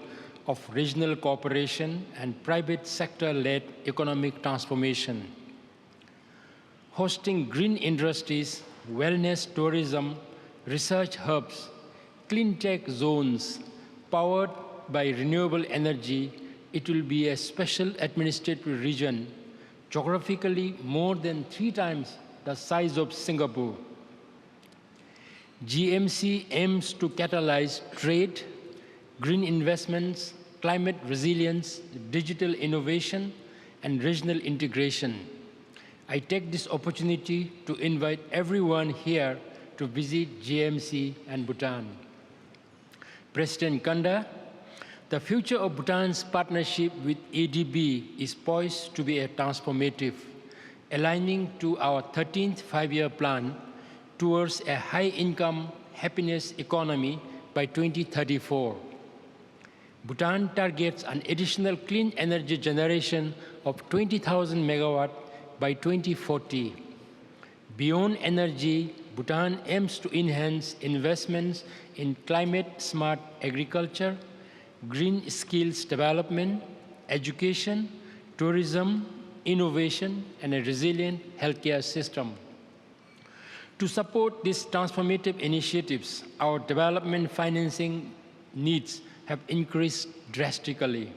of regional cooperation and private sector-led economic transformation. Hosting green industries, wellness tourism, research hubs, clean tech zones, powered by renewable energy, it will be a special administrative region, geographically more than 3 times the size of Singapore. GMC aims to catalyze trade, green investments, climate resilience, digital innovation, and regional integration. I take this opportunity to invite everyone here to visit GMC and Bhutan. President Kanda, the future of Bhutan's partnership with ADB is poised to be a transformative, aligning to our 13th 5-year plan towards a high-income happiness economy by 2034. Bhutan targets an additional clean energy generation of 20,000 megawatts by 2040. Beyond energy, Bhutan aims to enhance investments in climate-smart agriculture, green skills development, education, tourism, innovation, and a resilient healthcare system. To support these transformative initiatives, our development financing needs have increased drastically.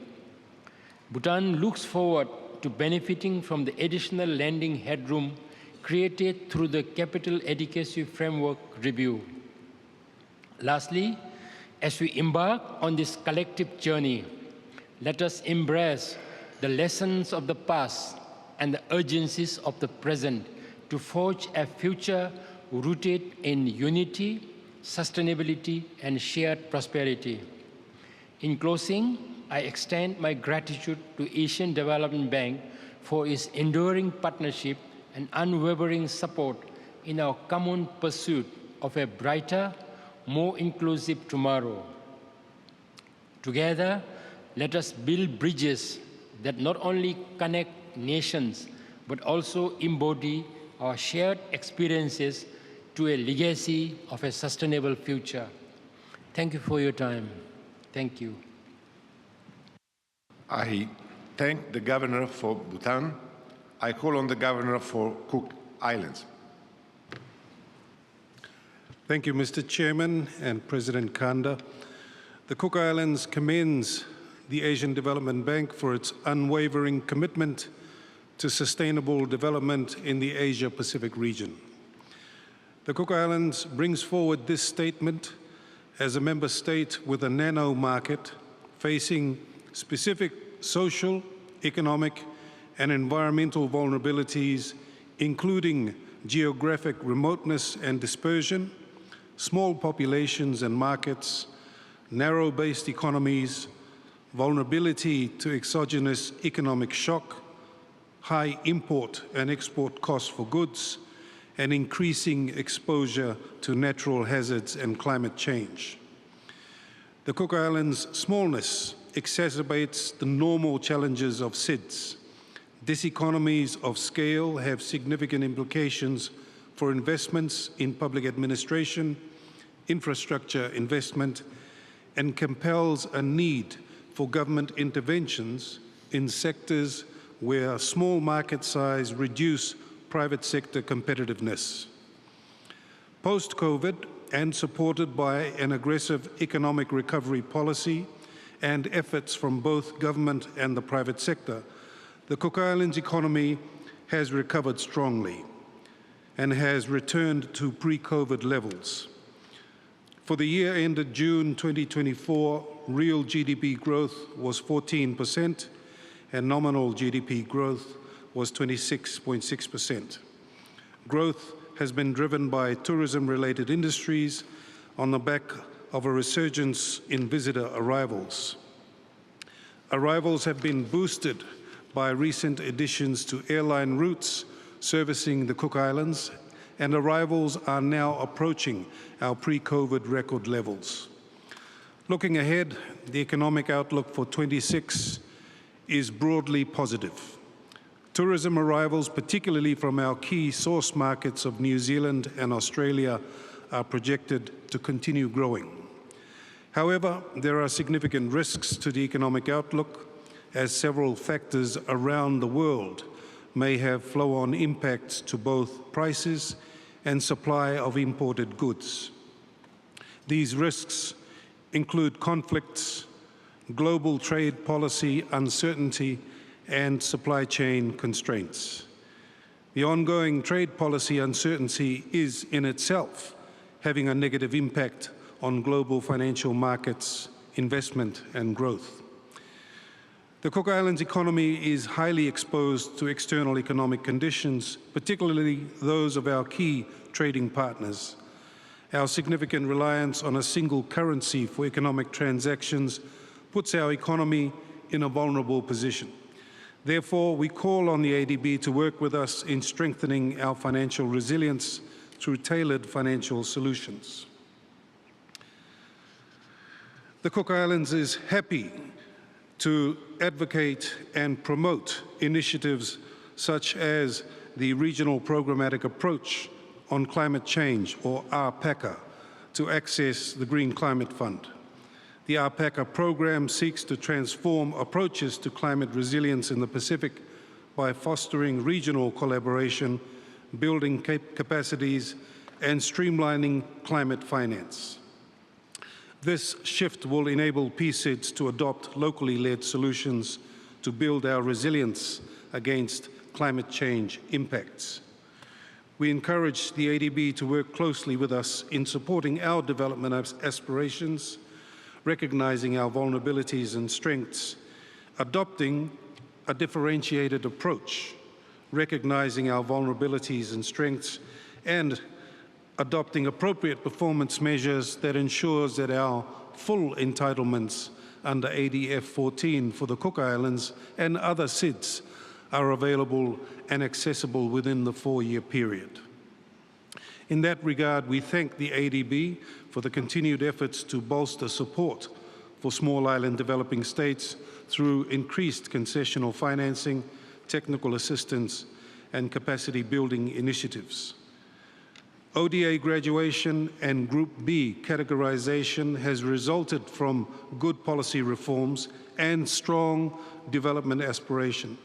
Bhutan looks forward to benefiting from the additional lending headroom created through the Capital Adequacy Framework Review. Lastly, as we embark on this collective journey, let us embrace the lessons of the past and the urgencies of the present to forge a future rooted in unity, sustainability, and shared prosperity. In closing, I extend my gratitude to Asian Development Bank for its enduring partnership and unwavering support in our common pursuit of a brighter, more inclusive tomorrow. Together, let us build bridges that not only connect nations, but also embody our shared experiences to a legacy of a sustainable future. Thank you for your time. Thank you. I thank the Governor for Bhutan. I call on the Governor for Cook Islands. Thank you, Mr. Chairman and President Kanda. The Cook Islands commends the Asian Development Bank for its unwavering commitment to sustainable development in the Asia-Pacific region. The Cook Islands brings forward this statement as a member state with a nano market facing specific social, economic, and environmental vulnerabilities, including geographic remoteness and dispersion, small populations and markets, narrow-based economies, vulnerability to exogenous economic shock, high import and export costs for goods, and increasing exposure to natural hazards and climate change. The Cook Islands' smallness exacerbates the normal challenges of SIDS. Diseconomies of scale have significant implications for investments in public administration, infrastructure investment, and compels a need for government interventions in sectors where small market size reduce private sector competitiveness. Post-COVID, and supported by an aggressive economic recovery policy and efforts from both government and the private sector, the Cook Islands economy has recovered strongly and has returned to pre-COVID levels. For the year ended June 2024, real GDP growth was 14% and nominal GDP growth was 26.6%. Growth has been driven by tourism-related industries on the back of a resurgence in visitor arrivals. Arrivals have been boosted by recent additions to airline routes servicing the Cook Islands, and arrivals are now approaching our pre-COVID record levels. Looking ahead, the economic outlook for 26 is broadly positive. Tourism arrivals, particularly from our key source markets of New Zealand and Australia, are projected to continue growing. However, there are significant risks to the economic outlook, as several factors around the world may have flow-on impacts to both prices and supply of imported goods. These risks include conflicts, global trade policy uncertainty, and supply chain constraints. The ongoing trade policy uncertainty is in itself having a negative impact on global financial markets, investment, and growth. The Cook Islands economy is highly exposed to external economic conditions, particularly those of our key trading partners. Our significant reliance on a single currency for economic transactions puts our economy in a vulnerable position. Therefore, we call on the ADB to work with us in strengthening our financial resilience through tailored financial solutions. The Cook Islands is happy to advocate and promote initiatives such as the Regional Programmatic Approach on Climate Change, or RPACA, to access the Green Climate Fund. The RPACA program seeks to transform approaches to climate resilience in the Pacific by fostering regional collaboration, building capacities, and streamlining climate finance. This shift will enable PSIDS to adopt locally led solutions to build our resilience against climate change impacts. We encourage the ADB to work closely with us in supporting our development aspirations, recognizing our vulnerabilities and strengths, adopting a differentiated approach, recognizing our vulnerabilities and strengths, and adopting appropriate performance measures that ensures that our full entitlements under ADF 14 for the Cook Islands and other SIDS are available and accessible within the 4-year period. In that regard, we thank the ADB for the continued efforts to bolster support for small island developing states through increased concessional financing, technical assistance, and capacity building initiatives. ODA graduation and Group B categorization has resulted from good policy reforms and strong development aspiration.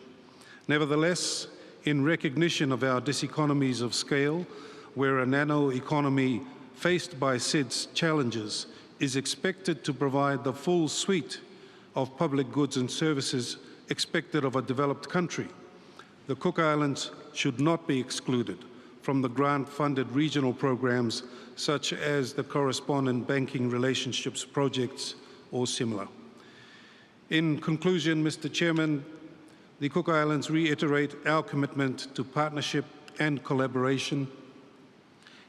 Nevertheless, in recognition of our diseconomies of scale, where a nano economy faced by SIDS challenges is expected to provide the full suite of public goods and services expected of a developed country, the Cook Islands should not be excluded from the grant-funded regional programs such as the Correspondent Banking Relationships projects or similar. In conclusion, Mr. Chairman, the Cook Islands reiterate our commitment to partnership and collaboration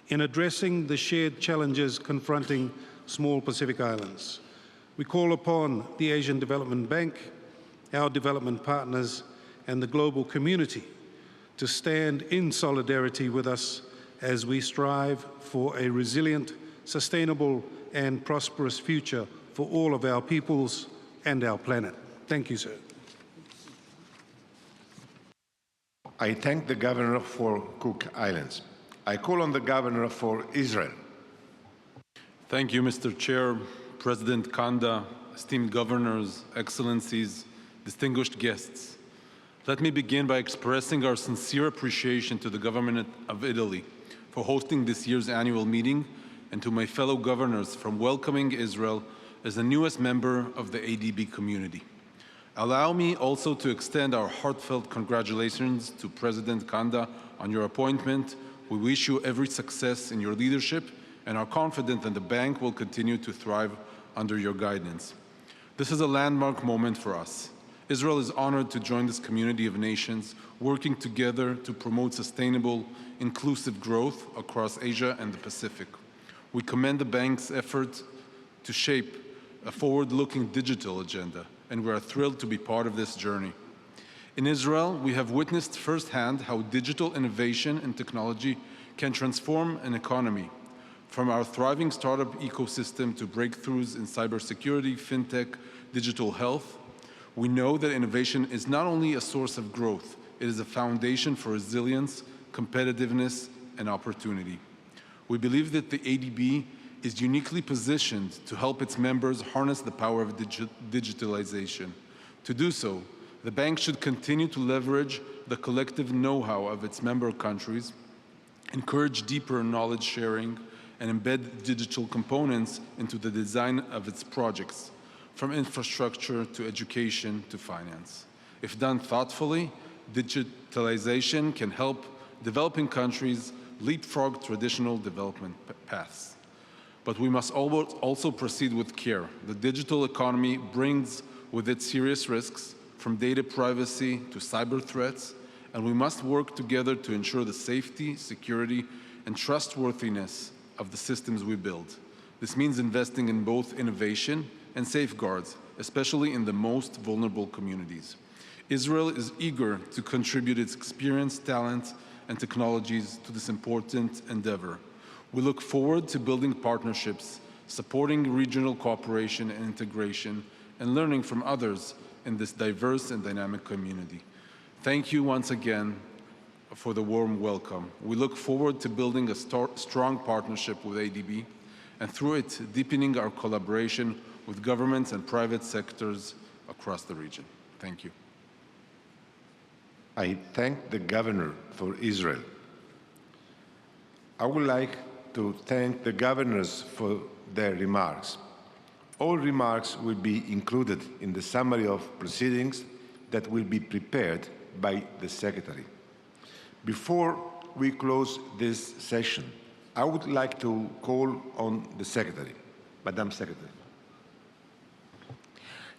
in addressing the shared challenges confronting small Pacific islands. We call upon the Asian Development Bank, our development partners, and the global community to stand in solidarity with us as we strive for a resilient, sustainable, and prosperous future for all of our peoples and our planet. Thank you, sir. I thank the Governor for Cook Islands. I call on the Governor for Israel. Thank you, Mr. Chair, President Kanda, esteemed governors, excellencies, distinguished guests. Let me begin by expressing our sincere appreciation to the government of Italy for hosting this year's annual meeting, and to my fellow governors from welcoming Israel as the newest member of the ADB community. Allow me also to extend our heartfelt congratulations to President Kanda on your appointment. We wish you every success in your leadership and are confident that the bank will continue to thrive under your guidance. This is a landmark moment for us. Israel is honored to join this community of nations working together to promote sustainable, inclusive growth across Asia and the Pacific. We commend the bank's efforts to shape a forward-looking digital agenda, and we are thrilled to be part of this journey. In Israel, we have witnessed firsthand how digital innovation and technology can transform an economy. From our thriving startup ecosystem to breakthroughs in cybersecurity, fintech, digital health, we know that innovation is not only a source of growth, it is a foundation for resilience, competitiveness, and opportunity. We believe that the ADB is uniquely positioned to help its members harness the power of digitalization. To do so, the bank should continue to leverage the collective know-how of its member countries, encourage deeper knowledge sharing, and embed digital components into the design of its projects, from infrastructure to education to finance. If done thoughtfully, digitalization can help developing countries leapfrog traditional development paths. But we must also proceed with care. The digital economy brings with it serious risks, from data privacy to cyber threats, and we must work together to ensure the safety, security, and trustworthiness of the systems we build. This means investing in both innovation and safeguards, especially in the most vulnerable communities. Israel is eager to contribute its experience, talent, and technologies to this important endeavor. We look forward to building partnerships, supporting regional cooperation and integration, and learning from others in this diverse and dynamic community. Thank you once again for the warm welcome. We look forward to building a strong partnership with ADB, and through it, deepening our collaboration with governments and private sectors across the region. Thank you. I thank the Governor for Israel. I would like to thank the governors for their remarks. All remarks will be included in the summary of proceedings that will be prepared by the Secretary. Before we close this session, I would like to call on the Secretary. Madam Secretary.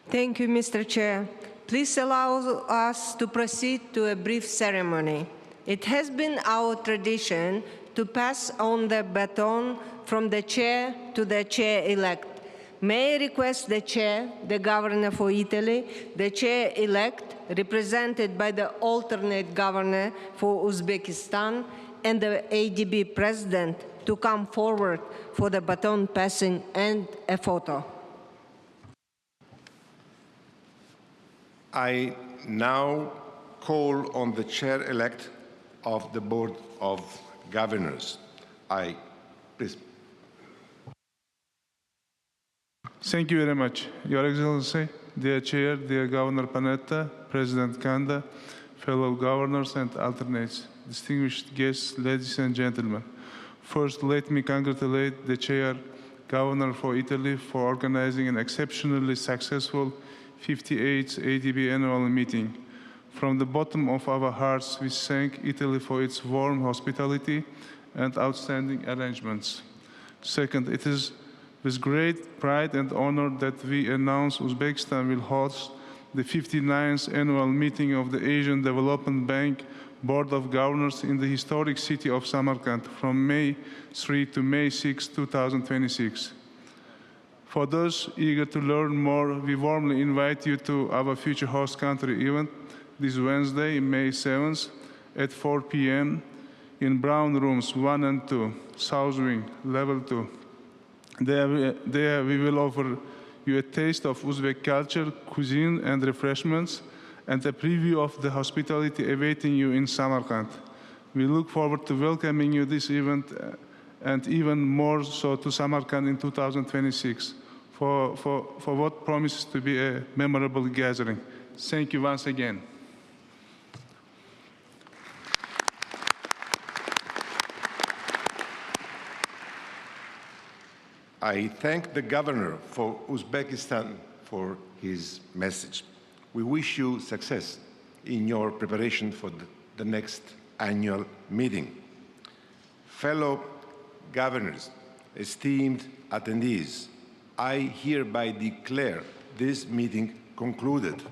Thank you, Mr. Chair. Please allow us to proceed to a brief ceremony. It has been our tradition to pass on the baton from the chair to the chair-elect. May I request the chair, the governor for Italy, the chair-elect, represented by the alternate governor for Uzbekistan, and the ADB president to come forward for the baton passing and a photo. I now call on the chair-elect of the Board of Governors, Please. Thank you very much. Your Excellency, dear Chair, dear Governor Panetta, President Kanda, fellow governors and alternates, distinguished guests, ladies and gentlemen. First, let me congratulate the Chair, Governor for Italy for organizing an exceptionally successful 58th ADB Annual Meeting. From the bottom of our hearts, we thank Italy for its warm hospitality and outstanding arrangements. Second, it is with great pride and honor that we announce Uzbekistan will host the 59th Annual Meeting of the Asian Development Bank Board of Governors in the historic city of Samarkand from May 3 to May 6, 2026. For those eager to learn more, we warmly invite you to our Future Host Country event this Wednesday, May 7th at 4 p.m. in Brown Rooms 1 and 2, South Wing, Level 2. There we will offer you a taste of Uzbek culture, cuisine and refreshments, and a preview of the hospitality awaiting you in Samarkand. We look forward to welcoming you this event and even more so to Samarkand in 2026 for what promises to be a memorable gathering. Thank you once again. I thank the Governor for Uzbekistan for his message. We wish you success in your preparation for the next annual meeting. Fellow governors, esteemed attendees, I hereby declare this meeting concluded.